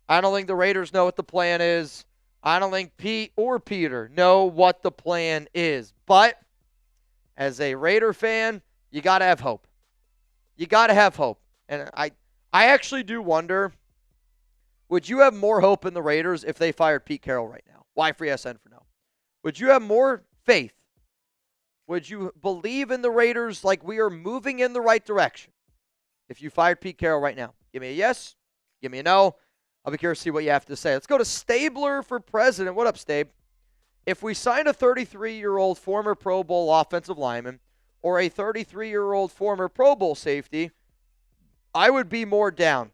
[SPEAKER 1] I don't think the Raiders know what the plan is. I don't think Pete or Peter know what the plan is. But as a Raider fan, you got to have hope. You got to have hope. And I actually do wonder, would you have more hope in the Raiders if they fired Pete Carroll right now? Y3SN for no. Would you have more faith? Would you believe in the Raiders like we are moving in the right direction if you fired Pete Carroll right now? Give me a yes. Give me a no. I'll be curious to see what you have to say. Let's go to Stabler for president. What up, Stabe? If we signed a 33-year-old former Pro Bowl offensive lineman or a 33-year-old former Pro Bowl safety, I would be more down.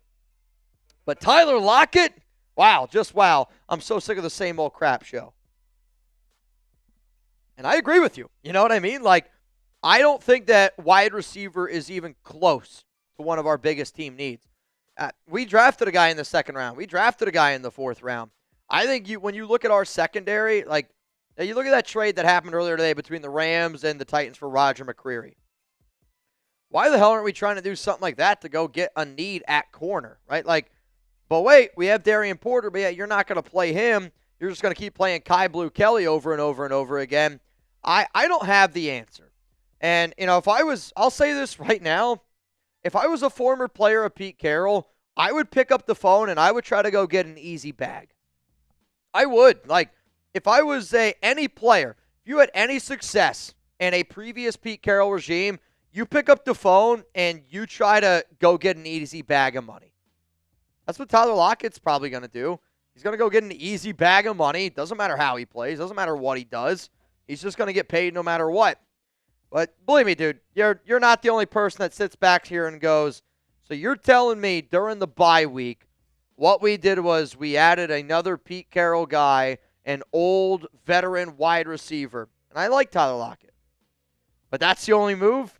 [SPEAKER 1] But Tyler Lockett? Wow, just wow. I'm so sick of the same old crap show. And I agree with you. You know what I mean? Like, I don't think that wide receiver is even close to one of our biggest team needs. We drafted a guy in the second round. We drafted a guy in the fourth round. I think when you look at our secondary, like, you look at that trade that happened earlier today between the Rams and the Titans for Roger McCreary. Why the hell aren't we trying to do something like that to go get a need at corner, right? Like, but wait, we have Darian Porter, but yeah, you're not going to play him. You're just going to keep playing Kai Blue Kelly over and over and over again. I don't have the answer. And, I'll say this right now, if I was a former player of Pete Carroll, I would pick up the phone and I would try to go get an easy bag. I would. Like, if I was any player, if you had any success in a previous Pete Carroll regime, you pick up the phone and you try to go get an easy bag of money. That's what Tyler Lockett's probably going to do. He's going to go get an easy bag of money. Doesn't matter how he plays. Doesn't matter what he does. He's just going to get paid no matter what. But believe me, dude, you're not the only person that sits back here and goes, so you're telling me during the bye week, what we did was we added another Pete Carroll guy, an old veteran wide receiver. And I like Tyler Lockett. But that's the only move?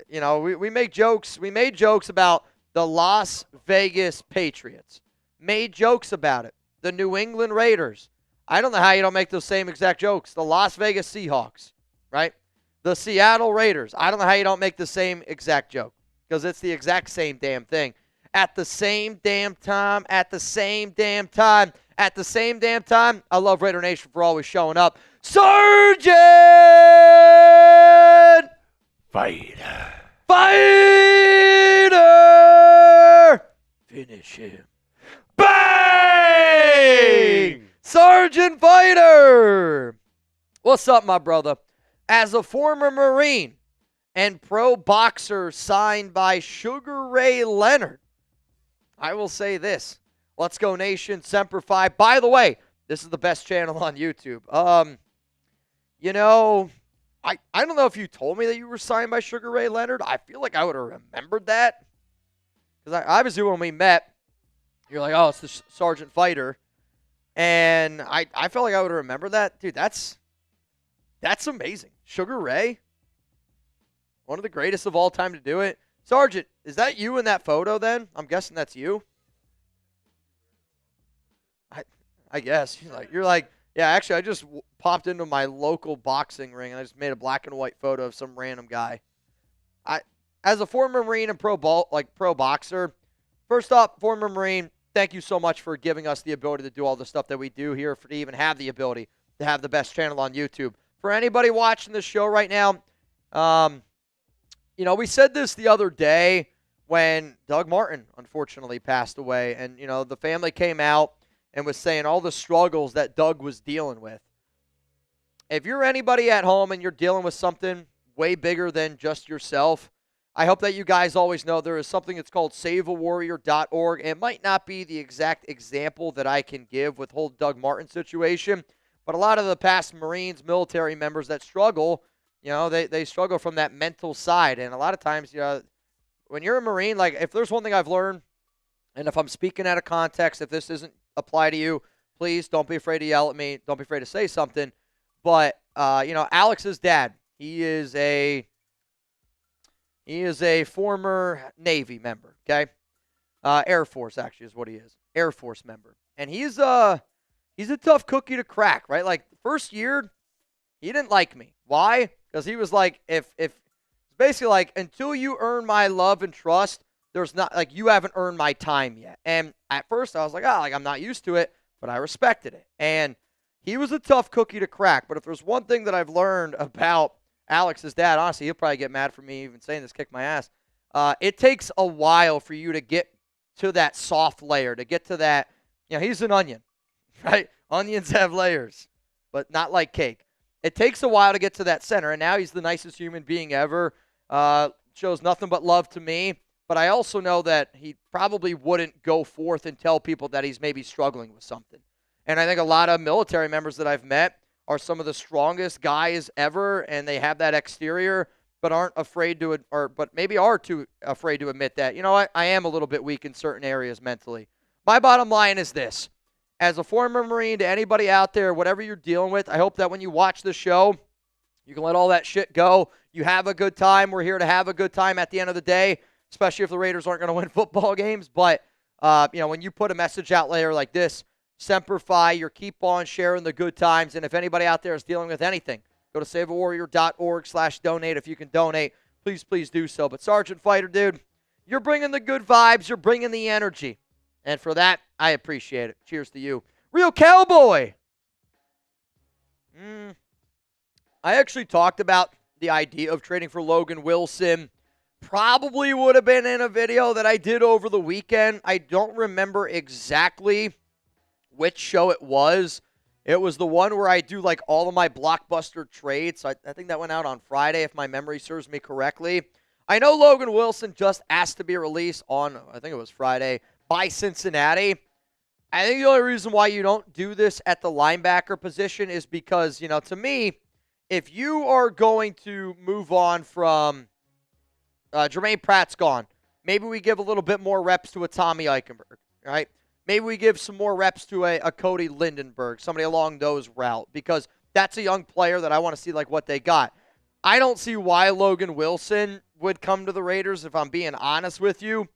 [SPEAKER 1] We make jokes. We made jokes about the Las Vegas Patriots. Made jokes about it. The New England Raiders. I don't know how you don't make those same exact jokes. The Las Vegas Seahawks, right? The Seattle Raiders. I don't know how you don't make the same exact joke because it's the exact same damn thing. At the same damn time, at the same damn time, at the same damn time. I love Raider Nation for always showing up. Sergeant!
[SPEAKER 2] Fighter!
[SPEAKER 1] Fighter! Finish him. Bang! Sergeant Fighter! What's up, my brother? As a former Marine and pro boxer signed by Sugar Ray Leonard, I will say this. Let's go Nation, Semper Fi. By the way, this is the best channel on YouTube. I don't know if you told me that you were signed by Sugar Ray Leonard. I feel like I would have remembered that. Because obviously when we met, you're like, oh, it's the Sergeant Fighter. And I felt like I would remember that. Dude, that's amazing. Sugar Ray, one of the greatest of all time to do it. Sergeant, is that you in that photo then? I'm guessing that's you. I guess. You're like, yeah, actually, I just popped into my local boxing ring and I just made a black and white photo of some random guy. as a former Marine and pro boxer, first off, former Marine, thank you so much for giving us the ability to do all the stuff that we do here, for to even have the ability to have the best channel on YouTube. For anybody watching this show right now, we said this the other day when Doug Martin unfortunately passed away, and the family came out and was saying all the struggles that Doug was dealing with. If you're anybody at home and you're dealing with something way bigger than just yourself, I hope that you guys always know there is something that's called saveawarrior.org. It might not be the exact example that I can give with whole Doug Martin situation, but a lot of the past Marines, military members that struggle, they struggle from that mental side. And a lot of times, when you're a Marine, like if there's one thing I've learned, and if I'm speaking out of context, if this doesn't apply to you, please don't be afraid to yell at me. Don't be afraid to say something. But, Alex's dad, he is a former Navy member, okay? Air Force, actually, is what he is. Air Force member. And he's a tough cookie to crack, right? Like, first year, he didn't like me. Why? Because he was like, if basically like, until you earn my love and trust, there's not, like, you haven't earned my time yet. And at first, I was like, I'm not used to it, but I respected it. And he was a tough cookie to crack. But if there's one thing that I've learned about Alex's dad, honestly, he'll probably get mad for me even saying this, kick my ass. It takes a while for you to get to that soft layer, to get to that, he's an onion, right? Onions have layers, but not like cake. It takes a while to get to that center, and now he's the nicest human being ever. Shows nothing but love to me, but I also know that he probably wouldn't go forth and tell people that he's maybe struggling with something. And I think a lot of military members that I've met are some of the strongest guys ever, and they have that exterior, but aren't afraid to, but maybe are too afraid to admit that. I am a little bit weak in certain areas mentally. My bottom line is this. As a former Marine, to anybody out there, whatever you're dealing with, I hope that when you watch the show, you can let all that shit go. You have a good time. We're here to have a good time at the end of the day, especially if the Raiders aren't going to win football games. But, when you put a message out later like this, Semper Fi, you keep on sharing the good times. And if anybody out there is dealing with anything, go to saveawarrior.org/donate. If you can donate, please do so. But Sergeant Fighter, dude, you're bringing the good vibes. You're bringing the energy. And for that, I appreciate it. Cheers to you. Real Cowboy. I actually talked about the idea of trading for Logan Wilson. Probably would have been in a video that I did over the weekend. I don't remember exactly which show it was. It was the one where I do like all of my Blockbuster trades. So I think that went out on Friday, if my memory serves me correctly. I know Logan Wilson just asked to be released on, I think it was Friday, by Cincinnati. I think the only reason why you don't do this at the linebacker position is because, to me, if you are going to move on from Jermaine Pratt's gone, maybe we give a little bit more reps to a Tommy Eichenberg, right? Maybe we give some more reps to a Cody Lindenberg, somebody along those routes, because that's a young player that I want to see like what they got. I don't see why Logan Wilson would come to the Raiders, if I'm being honest with you.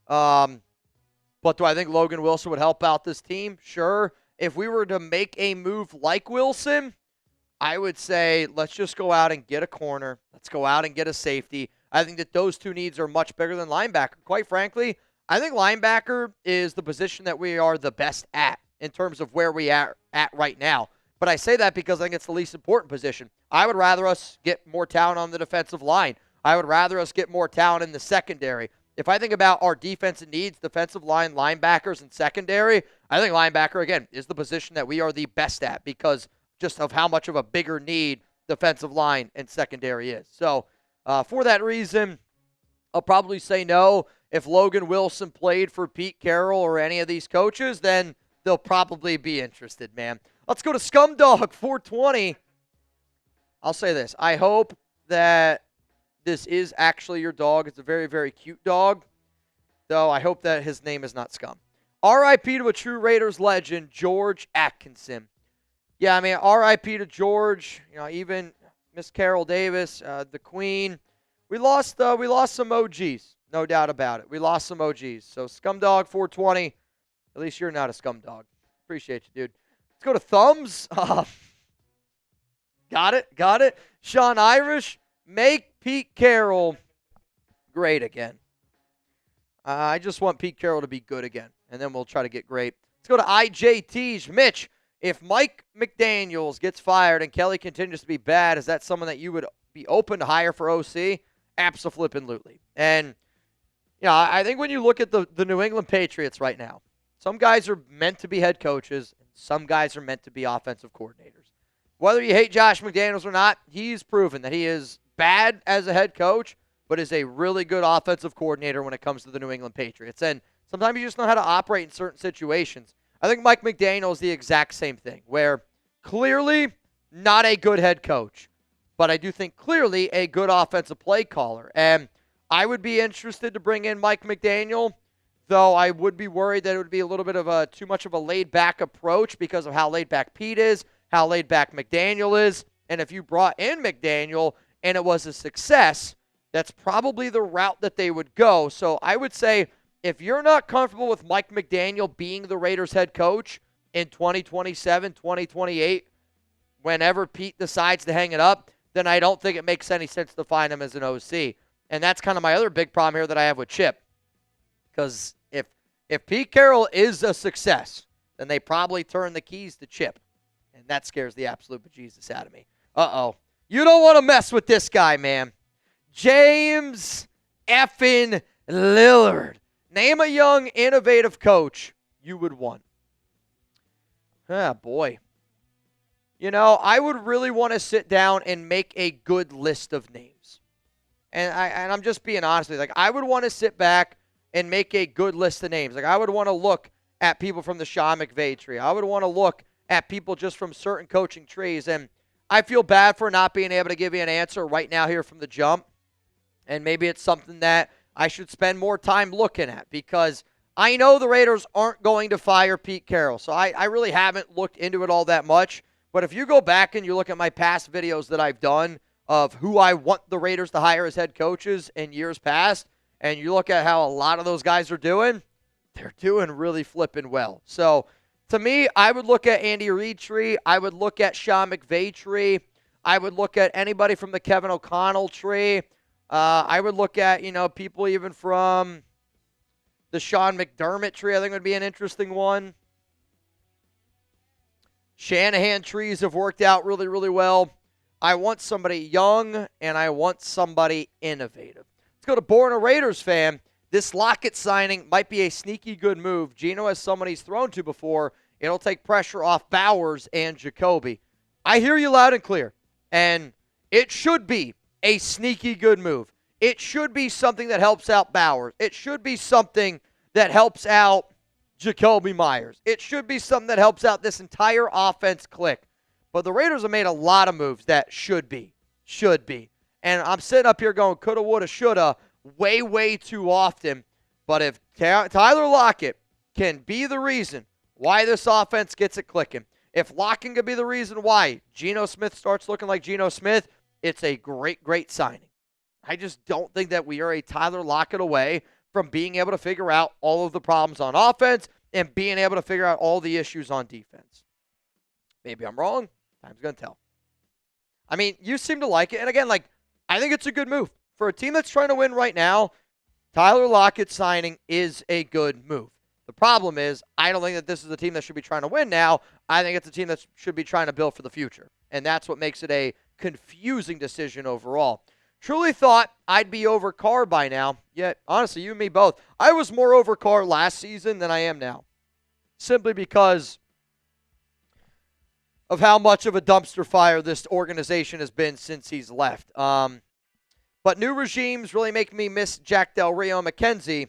[SPEAKER 1] But do I think Logan Wilson would help out this team? Sure. If we were to make a move like Wilson, I would say let's just go out and get a corner. Let's go out and get a safety. I think that those two needs are much bigger than linebacker. Quite frankly, I think linebacker is the position that we are the best at in terms of where we are at right now. But I say that because I think it's the least important position. I would rather us get more talent on the defensive line. I would rather us get more talent in the secondary. If I think about our defensive needs, defensive line, linebackers, and secondary, I think linebacker, again, is the position that we are the best at because just of how much of a bigger need defensive line and secondary is. So for that reason, I'll probably say no. If Logan Wilson played for Pete Carroll or any of these coaches, then they'll probably be interested, man. Let's go to Scumdog 420. I'll say this. I hope that this is actually your dog. It's a very, very cute dog. Though I hope that his name is not Scum. R.I.P. to a true Raiders legend, George Atkinson. Yeah, I mean, R.I.P. to George. Even Miss Carol Davis, the Queen. We lost some OGs. No doubt about it. We lost some OGs. So, Scumdog 420, at least you're not a scumdog. Appreciate you, dude. Let's go to Thumbs. Got it. Sean Irish, make Pete Carroll great again. I just want Pete Carroll to be good again, and then we'll try to get great. Let's go to IJT's. Mitch, if Mike McDaniels gets fired and Kelly continues to be bad, is that someone that you would be open to hire for OC? Abso-flippin-lutely. And, I think when you look at the New England Patriots right now, some guys are meant to be head coaches, and some guys are meant to be offensive coordinators. Whether you hate Josh McDaniels or not, he's proven that he is bad as a head coach, but is a really good offensive coordinator when it comes to the New England Patriots. And sometimes you just know how to operate in certain situations. I think Mike McDaniel is the exact same thing, where clearly not a good head coach, but I do think clearly a good offensive play caller. And I would be interested to bring in Mike McDaniel, though I would be worried that it would be a little bit of too much of a laid-back approach because of how laid-back Pete is, how laid-back McDaniel is. And if you brought in McDaniel and it was a success, that's probably the route that they would go. So I would say if you're not comfortable with Mike McDaniel being the Raiders head coach in 2027, 2028, whenever Pete decides to hang it up, then I don't think it makes any sense to find him as an OC. And that's kind of my other big problem here that I have with Chip. Because if Pete Carroll is a success, then they probably turn the keys to Chip. And that scares the absolute bejesus out of me. Uh-oh. You don't want to mess with this guy, man. James effing Lillard. Name a young, innovative coach you would want. Ah, boy. I would really want to sit down and make a good list of names. And I'm just being honest with you. I would want to sit back and make a good list of names. I would want to look at people from the Sean McVay tree. I would want to look at people just from certain coaching trees. And I feel bad for not being able to give you an answer right now here from the jump. And maybe it's something that I should spend more time looking at because I know the Raiders aren't going to fire Pete Carroll. So I really haven't looked into it all that much. But if you go back and you look at my past videos that I've done of who I want the Raiders to hire as head coaches in years past, and you look at how a lot of those guys are doing, they're doing really flipping well. So to me, I would look at Andy Reid tree. I would look at Sean McVay tree. I would look at anybody from the Kevin O'Connell tree. I would look at, people even from the Sean McDermott tree. I think would be an interesting one. Shanahan trees have worked out really, really well. I want somebody young, and I want somebody innovative. Let's go to Born a Raiders fan. This Lockett signing might be a sneaky good move. Geno has someone he's thrown to before. It'll take pressure off Bowers and Jakobi. I hear you loud and clear, and it should be a sneaky good move. It should be something that helps out Bowers. It should be something that helps out Jakobi Meyers. It should be something that helps out this entire offense click. But the Raiders have made a lot of moves that should be. And I'm sitting up here going coulda, woulda, shoulda way, way too often. But if Tyler Lockett can be the reason why this offense gets it clicking, if Lockett can be the reason why Geno Smith starts looking like Geno Smith, it's a great, great signing. I just don't think that we are a Tyler Lockett away from being able to figure out all of the problems on offense and being able to figure out all the issues on defense. Maybe I'm wrong. Time's going to tell. I mean, you seem to like it. And again, I think it's a good move. For a team that's trying to win right now, Tyler Lockett signing is a good move. The problem is, I don't think that this is a team that should be trying to win now. I think it's a team that should be trying to build for the future. And that's what makes it a confusing decision overall. Truly thought I'd be over Carr by now. Yet, honestly, you and me both. I was more over Carr last season than I am now. Simply because of how much of a dumpster fire this organization has been since he's left. But new regimes really make me miss Jack Del Rio and McKenzie.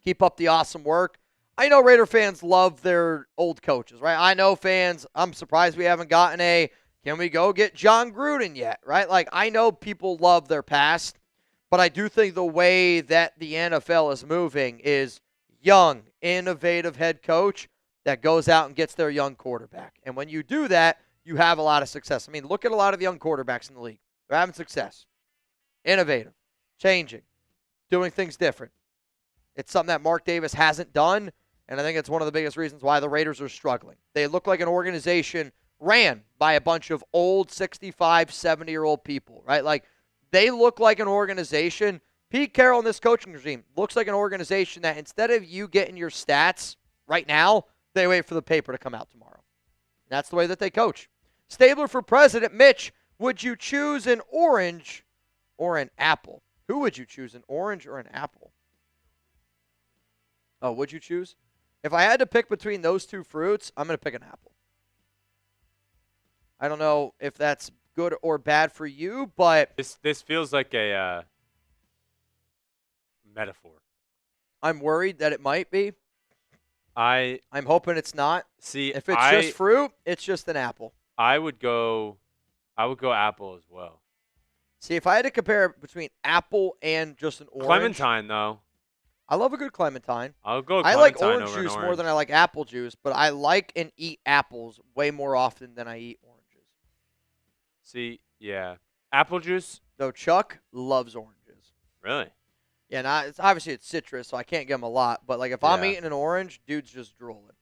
[SPEAKER 1] Keep up the awesome work. I know Raider fans love their old coaches, right? I know fans, I'm surprised we haven't gotten a, can we go get John Gruden yet, right? I know people love their past, but I do think the way that the NFL is moving is young, innovative head coach that goes out and gets their young quarterback. And when you do that, you have a lot of success. I mean, look at a lot of the young quarterbacks in the league. They're having success. Innovative, changing, doing things different. It's something that Mark Davis hasn't done, and I think it's one of the biggest reasons why the Raiders are struggling. They look like an organization ran by a bunch of old 65, 70-year-old people, right? They look like an organization Pete Carroll and this coaching regime looks like an organization that instead of you getting your stats right now, they wait for the paper to come out tomorrow. That's the way that they coach. Stabler for president. Mitch, would you choose an orange or an apple? Who would you choose, an orange or an apple? Oh, would you choose? If I had to pick between those two fruits, I'm going to pick an apple. I don't know if that's good or bad for you, but
[SPEAKER 2] this feels like a metaphor.
[SPEAKER 1] I'm worried that it might be. I'm hoping it's not.
[SPEAKER 2] See,
[SPEAKER 1] if it's just fruit, it's just an apple.
[SPEAKER 2] I would go apple as well.
[SPEAKER 1] See, if I had to compare between apple and just an orange.
[SPEAKER 2] Clementine, though.
[SPEAKER 1] I love a good clementine.
[SPEAKER 2] I'll go
[SPEAKER 1] I
[SPEAKER 2] clementine
[SPEAKER 1] like orange
[SPEAKER 2] over
[SPEAKER 1] juice
[SPEAKER 2] an
[SPEAKER 1] more
[SPEAKER 2] orange.
[SPEAKER 1] than I like apple juice, but I like and eat apples way more often than I eat oranges.
[SPEAKER 2] See, yeah. Apple juice?
[SPEAKER 1] Though Chuck loves oranges.
[SPEAKER 2] Really?
[SPEAKER 1] Yeah, obviously it's citrus, so I can't give him a lot. But like if I'm eating an orange, dude's just drooling.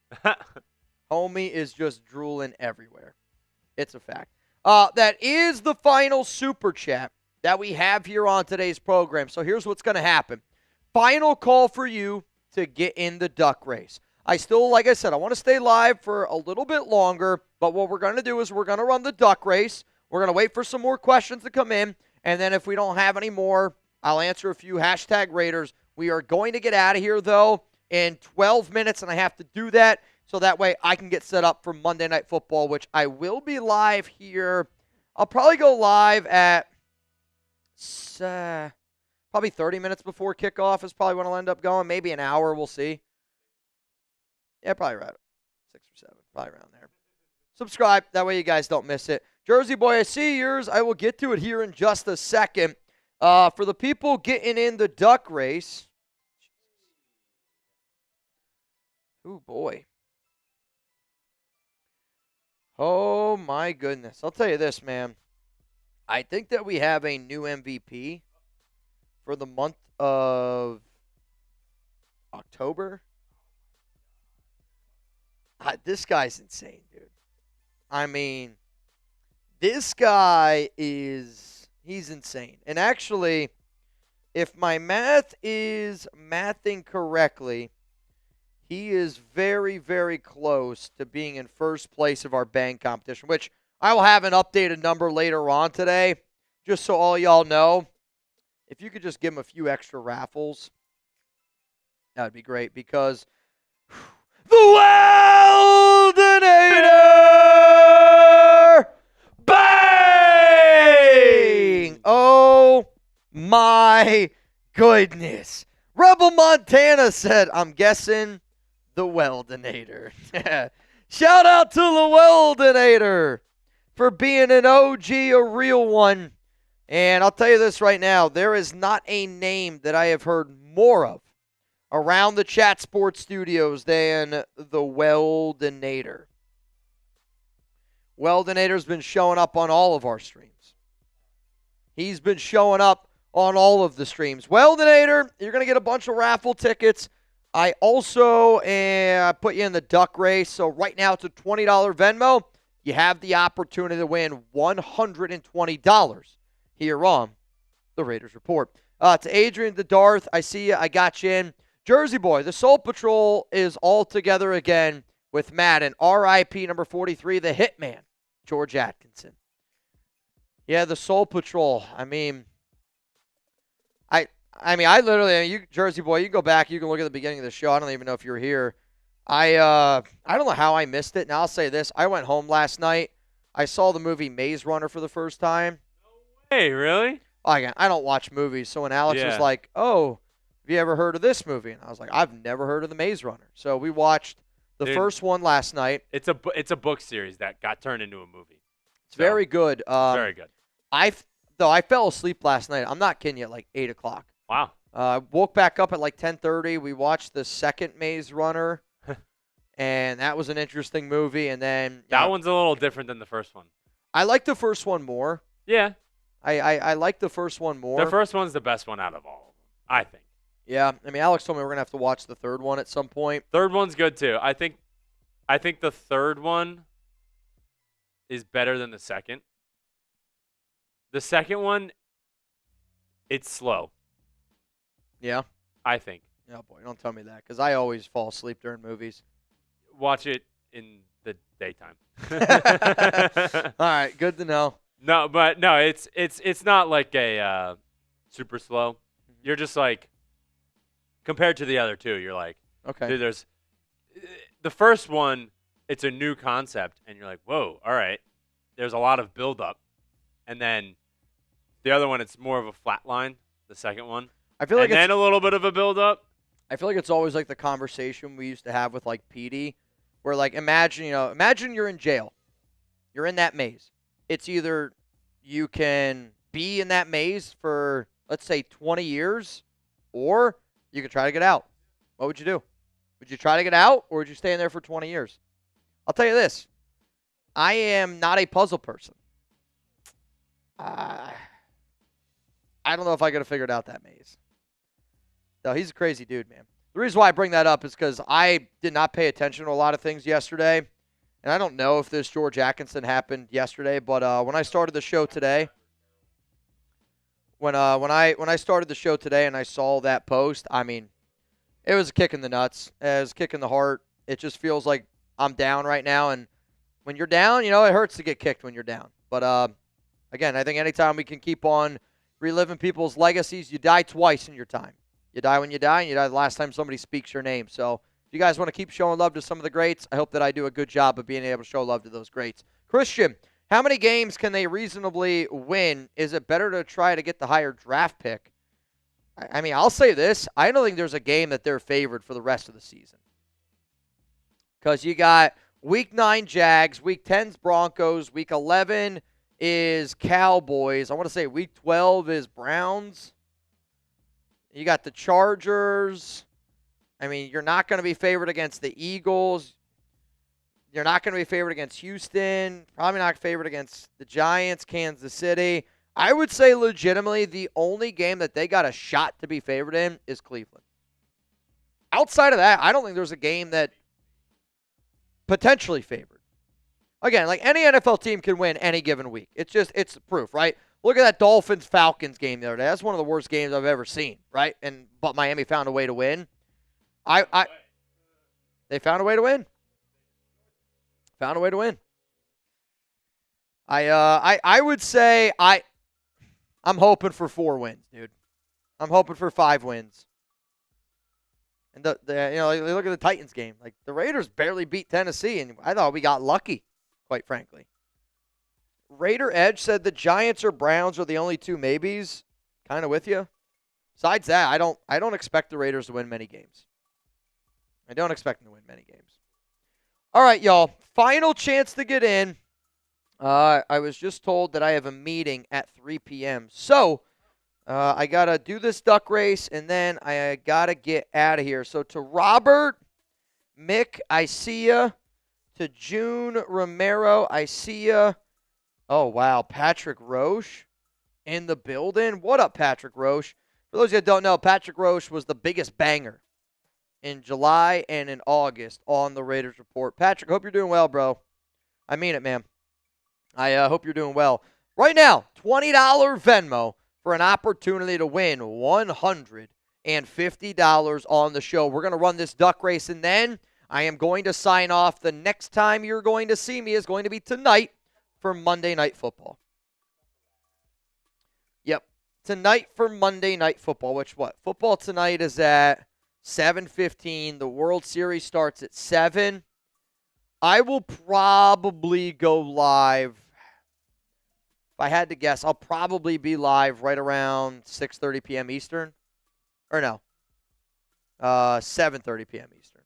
[SPEAKER 1] Homie is just drooling everywhere. It's a fact. That is the final super chat that we have here on today's program. So here's what's going to happen. Final call for you to get in the duck race. I still, like I said, I want to stay live for a little bit longer, but what we're going to do is we're going to run the duck race. We're going to wait for some more questions to come in, and then if we don't have any more, I'll answer a few hashtag Raiders. We are going to get out of here, though, in 12 minutes, and I have to do that so that way I can get set up for Monday Night Football, which I will be live here. I'll probably go live at probably 30 minutes before kickoff is probably when I'll end up going. Maybe an hour, we'll see. Yeah, probably around 6 or 7, probably around there. Subscribe, that way you guys don't miss it. Jersey Boy, I see yours. I will get to it here in just a second. For the people getting in the duck race. Oh, boy. Oh, my goodness. I'll tell you this, man. I think that we have a new MVP for the month of October. This guy's insane, dude. I mean, this guy he's insane. And actually, if my math is mathing correctly, he is very, very close to being in first place of our bang competition, which I will have an updated number later on today, just so all y'all know. If you could just give him a few extra raffles, that would be great, because the Weldinator! Bang! Oh, my goodness. Rebel Montana said, I'm guessing the Weldinator. Shout out to the Weldinator for being an OG, a real one. And I'll tell you this right now, there is not a name that I have heard more of around the Chat Sports Studios than the Weldinator. Weldinator's been showing up on all of our streams. He's been showing up on all of the streams. Weldinator, you're going to get a bunch of raffle tickets. I also put you in the duck race. So right now it's a $20 Venmo. You have the opportunity to win $120 here on the Raiders Report. To Adrian the Darth, I see you. I got you in. Jersey Boy, the Soul Patrol is all together again with Madden. RIP number 43, the Hitman, George Atkinson. Yeah, the Soul Patrol. I mean, you Jersey Boy, you can go back, you can look at the beginning of the show. I don't even know if you were here. I don't know how I missed it. Now I'll say this. I went home last night. I saw the movie Maze Runner for the first time.
[SPEAKER 2] Hey, really?
[SPEAKER 1] I don't watch movies. So when Alex was like, oh, have you ever heard of this movie? And I was like, I've never heard of the Maze Runner. So we watched the first one last night.
[SPEAKER 2] It's a book series that got turned into a movie.
[SPEAKER 1] It's very good.
[SPEAKER 2] Very good.
[SPEAKER 1] I fell asleep last night. I'm not kidding you, at like 8 o'clock.
[SPEAKER 2] Wow.
[SPEAKER 1] Woke back up at like 10:30. We watched the second Maze Runner, and that was an interesting movie. And then
[SPEAKER 2] that one's a little different than the first one.
[SPEAKER 1] I like the first one more.
[SPEAKER 2] Yeah.
[SPEAKER 1] I like the first one more.
[SPEAKER 2] The first one's the best one out of all of them, I think.
[SPEAKER 1] Yeah. I mean, Alex told me we're going to have to watch the third one at some point.
[SPEAKER 2] Third one's good, too. I think the third one is better than the second. The second one, it's slow.
[SPEAKER 1] Yeah.
[SPEAKER 2] I think.
[SPEAKER 1] Oh, boy, don't tell me that because I always fall asleep during movies.
[SPEAKER 2] Watch it in the daytime.
[SPEAKER 1] All right, good to know.
[SPEAKER 2] No, but no, it's not like a super slow. You're just like compared to the other two, you're like,
[SPEAKER 1] Okay.
[SPEAKER 2] dude, there's the first one. It's a new concept, and you're like, whoa, all right. There's a lot of build up, and then the other one, it's more of a flat line. The second one,
[SPEAKER 1] I feel like
[SPEAKER 2] and then a little bit of a build up.
[SPEAKER 1] I feel like it's always like the conversation we used to have with like PD, where like imagine you're in jail, you're in that maze. It's either you can be in that maze for let's say 20 years, or you can try to get out. What would you do? Would you try to get out, or would you stay in there for 20 years? I'll tell you this: I am not a puzzle person. I don't know if I could have figured out that maze. No, he's a crazy dude, man. The reason why I bring that up is because I did not pay attention to a lot of things yesterday, and I don't know if this George Atkinson happened yesterday, but when I started the show today, when I started the show today and I saw that post, I mean, it was a kick in the nuts, it was a kick in the heart. It just feels like I'm down right now, and when you're down, it hurts to get kicked when you're down. But again, I think anytime we can keep on reliving people's legacies, you die twice in your time. You die when you die, and you die the last time somebody speaks your name. So if you guys want to keep showing love to some of the greats, I hope that I do a good job of being able to show love to those greats. Christian, how many games can they reasonably win? Is it better to try to get the higher draft pick? I mean, I'll say this. I don't think there's a game that they're favored for the rest of the season. Because you got Week 9 Jags, Week 10's Broncos, Week 11 is Cowboys. I want to say Week 12 is Browns. You got the Chargers. I mean, you're not going to be favored against the Eagles. You're not going to be favored against Houston. Probably not favored against the Giants, Kansas City. I would say legitimately the only game that they got a shot to be favored in is Cleveland. Outside of that, I don't think there's a game that potentially favored. Again, like any NFL team can win any given week. It's proof, right? Look at that Dolphins-Falcons game the other day. That's one of the worst games I've ever seen, right? But Miami found a way to win. They found a way to win. Found a way to win. I would say I'm hoping for 4 wins, dude. I'm hoping for 5 wins. And look at the Titans game. Like the Raiders barely beat Tennessee, and I thought we got lucky, quite frankly. Raider Edge said the Giants or Browns are the only 2 maybes. Kind of with you. Besides that, I don't expect the Raiders to win many games. I don't expect them to win many games. All right, y'all. Final chance to get in. I was just told that I have a meeting at 3 p.m. So I got to do this duck race, and then I got to get out of here. So to Robert, Mick, I see ya. To June Romero, I see ya. Oh, wow. Patrick Roche in the building. What up, Patrick Roche? For those of you that don't know, Patrick Roche was the biggest banger in July and in August on the Raiders Report. Patrick, hope you're doing well, bro. I mean it, man. I hope you're doing well. Right now, $20 Venmo for an opportunity to win $150 on the show. We're going to run this duck race, and then I am going to sign off. The next time you're going to see me is going to be tonight for Monday Night Football. Yep, tonight for Monday Night Football, which what? Football tonight is at 7:15. The World Series starts at 7. I will probably go live. If I had to guess, I'll probably be live right around 6:30 p.m. Eastern. Or no, 7:30 p.m. Eastern.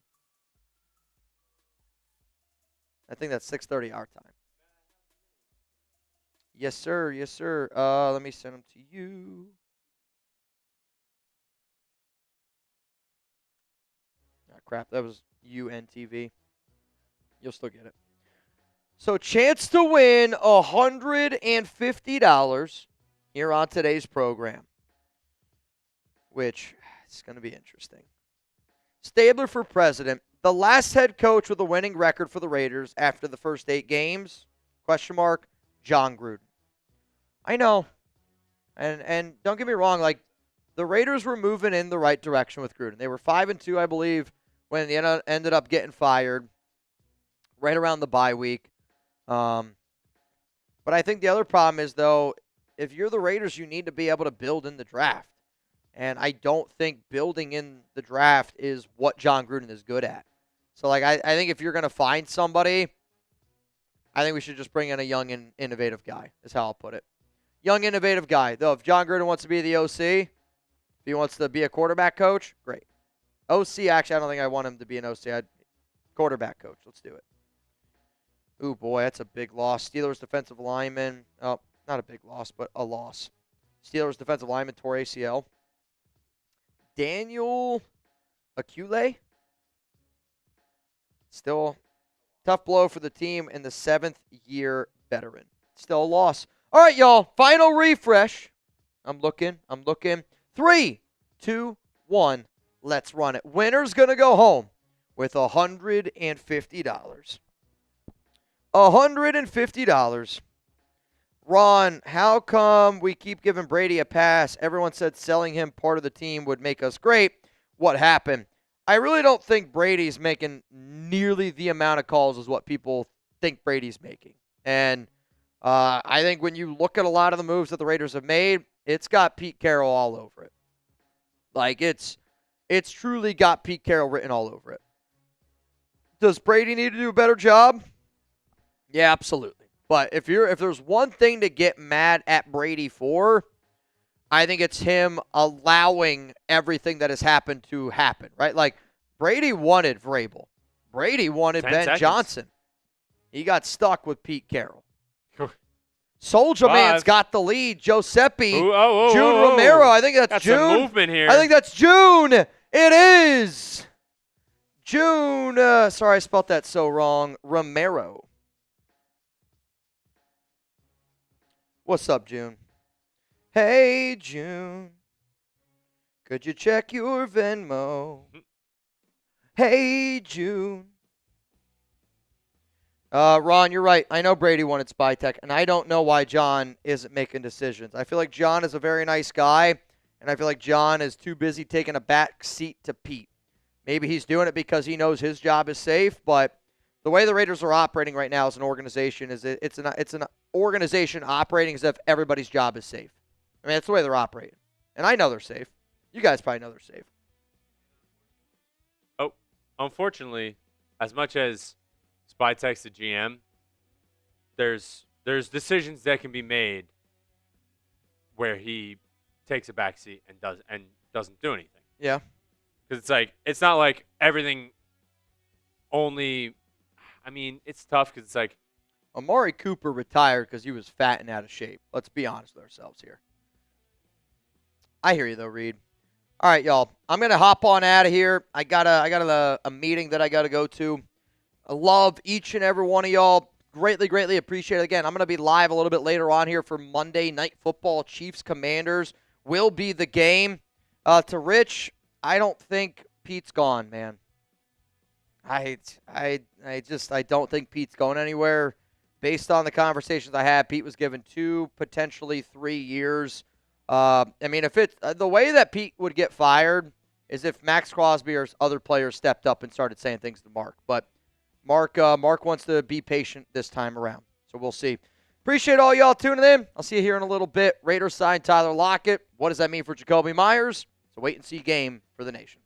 [SPEAKER 1] I think that's 6:30 our time. Yes, sir. Yes, sir. Let me send them to you. Ah, crap. That was UNTV. You'll still get it. So, chance to win $150 here on today's program, which is going to be interesting. Stabler for president. The last head coach with a winning record for the Raiders after the first 8 games? Question mark. John Gruden. I know. And don't get me wrong, like, the Raiders were moving in the right direction with Gruden. They were 5-2, I believe, when they ended up getting fired right around the bye week. But I think the other problem is, though, if you're the Raiders, you need to be able to build in the draft. And I don't think building in the draft is what John Gruden is good at. So, like, I think if you're going to find somebody, I think we should just bring in a young and innovative guy, is how I'll put it. Young, innovative guy. Though, if John Gruden wants to be the OC, if he wants to be a quarterback coach, great. OC, actually, I don't think I want him to be an OC. Quarterback coach. Let's do it. Ooh, boy, that's a big loss. Steelers defensive lineman. Oh, not a big loss, but a loss. Steelers defensive lineman tore ACL. Daniel Acule. Still tough blow for the team and the 7th-year veteran. Still a loss. All right, y'all. Final refresh. I'm looking. 3, 2, 1. Let's run it. Winner's going to go home with $150. $150. Ron, how come we keep giving Brady a pass? Everyone said selling him part of the team would make us great. What happened? I really don't think Brady's making nearly the amount of calls as what people think Brady's making. And I think when you look at a lot of the moves that the Raiders have made, it's got Pete Carroll all over it. Like, it's truly got Pete Carroll written all over it. Does Brady need to do a better job? Yeah, absolutely. But if there's one thing to get mad at Brady for, I think it's him allowing everything that has happened to happen, right? Like, Brady wanted Vrabel. Brady wanted Ben Johnson. He got stuck with Pete Carroll. Soldier Man's got the lead. Giuseppe, June Romero. I think that's June.
[SPEAKER 2] Some movement here.
[SPEAKER 1] I think that's June. It is June. Sorry, I spelled that so wrong. Romero. What's up, June? Hey, June. Could you check your Venmo? Hey, June. Ron, you're right. I know Brady wanted Spy Tech, and I don't know why John isn't making decisions. I feel like John is a very nice guy, and I feel like John is too busy taking a back seat to Pete. Maybe he's doing it because he knows his job is safe, but the way the Raiders are operating right now as an organization is it's an organization operating as if everybody's job is safe. I mean, that's the way they're operating. And I know they're safe. You guys probably know they're safe.
[SPEAKER 2] Oh, unfortunately, as much as Spy Tech's the GM, there's decisions that can be made where he takes a backseat and doesn't do anything.
[SPEAKER 1] Yeah.
[SPEAKER 2] Because it's not like everything only. I mean, it's tough because it's like
[SPEAKER 1] Amari Cooper retired because he was fat and out of shape. Let's be honest with ourselves here. I hear you though, Reed. All right, y'all. I'm gonna hop on out of here. I got a meeting that I gotta go to. I love each and every one of y'all. Greatly appreciate it. Again, I'm going to be live a little bit later on here for Monday Night Football. Chiefs Commanders will be the game. To Rich, I don't think Pete's gone, man. I don't think Pete's going anywhere. Based on the conversations I had, Pete was given 2, potentially 3 years. I mean, if it's the way that Pete would get fired is if Max Crosby or other players stepped up and started saying things to Mark. But Mark wants to be patient this time around. So we'll see. Appreciate all y'all tuning in. I'll see you here in a little bit. Raiders sign Tyler Lockett. What does that mean for Jakobi Meyers? It's a wait-and-see game for the nation.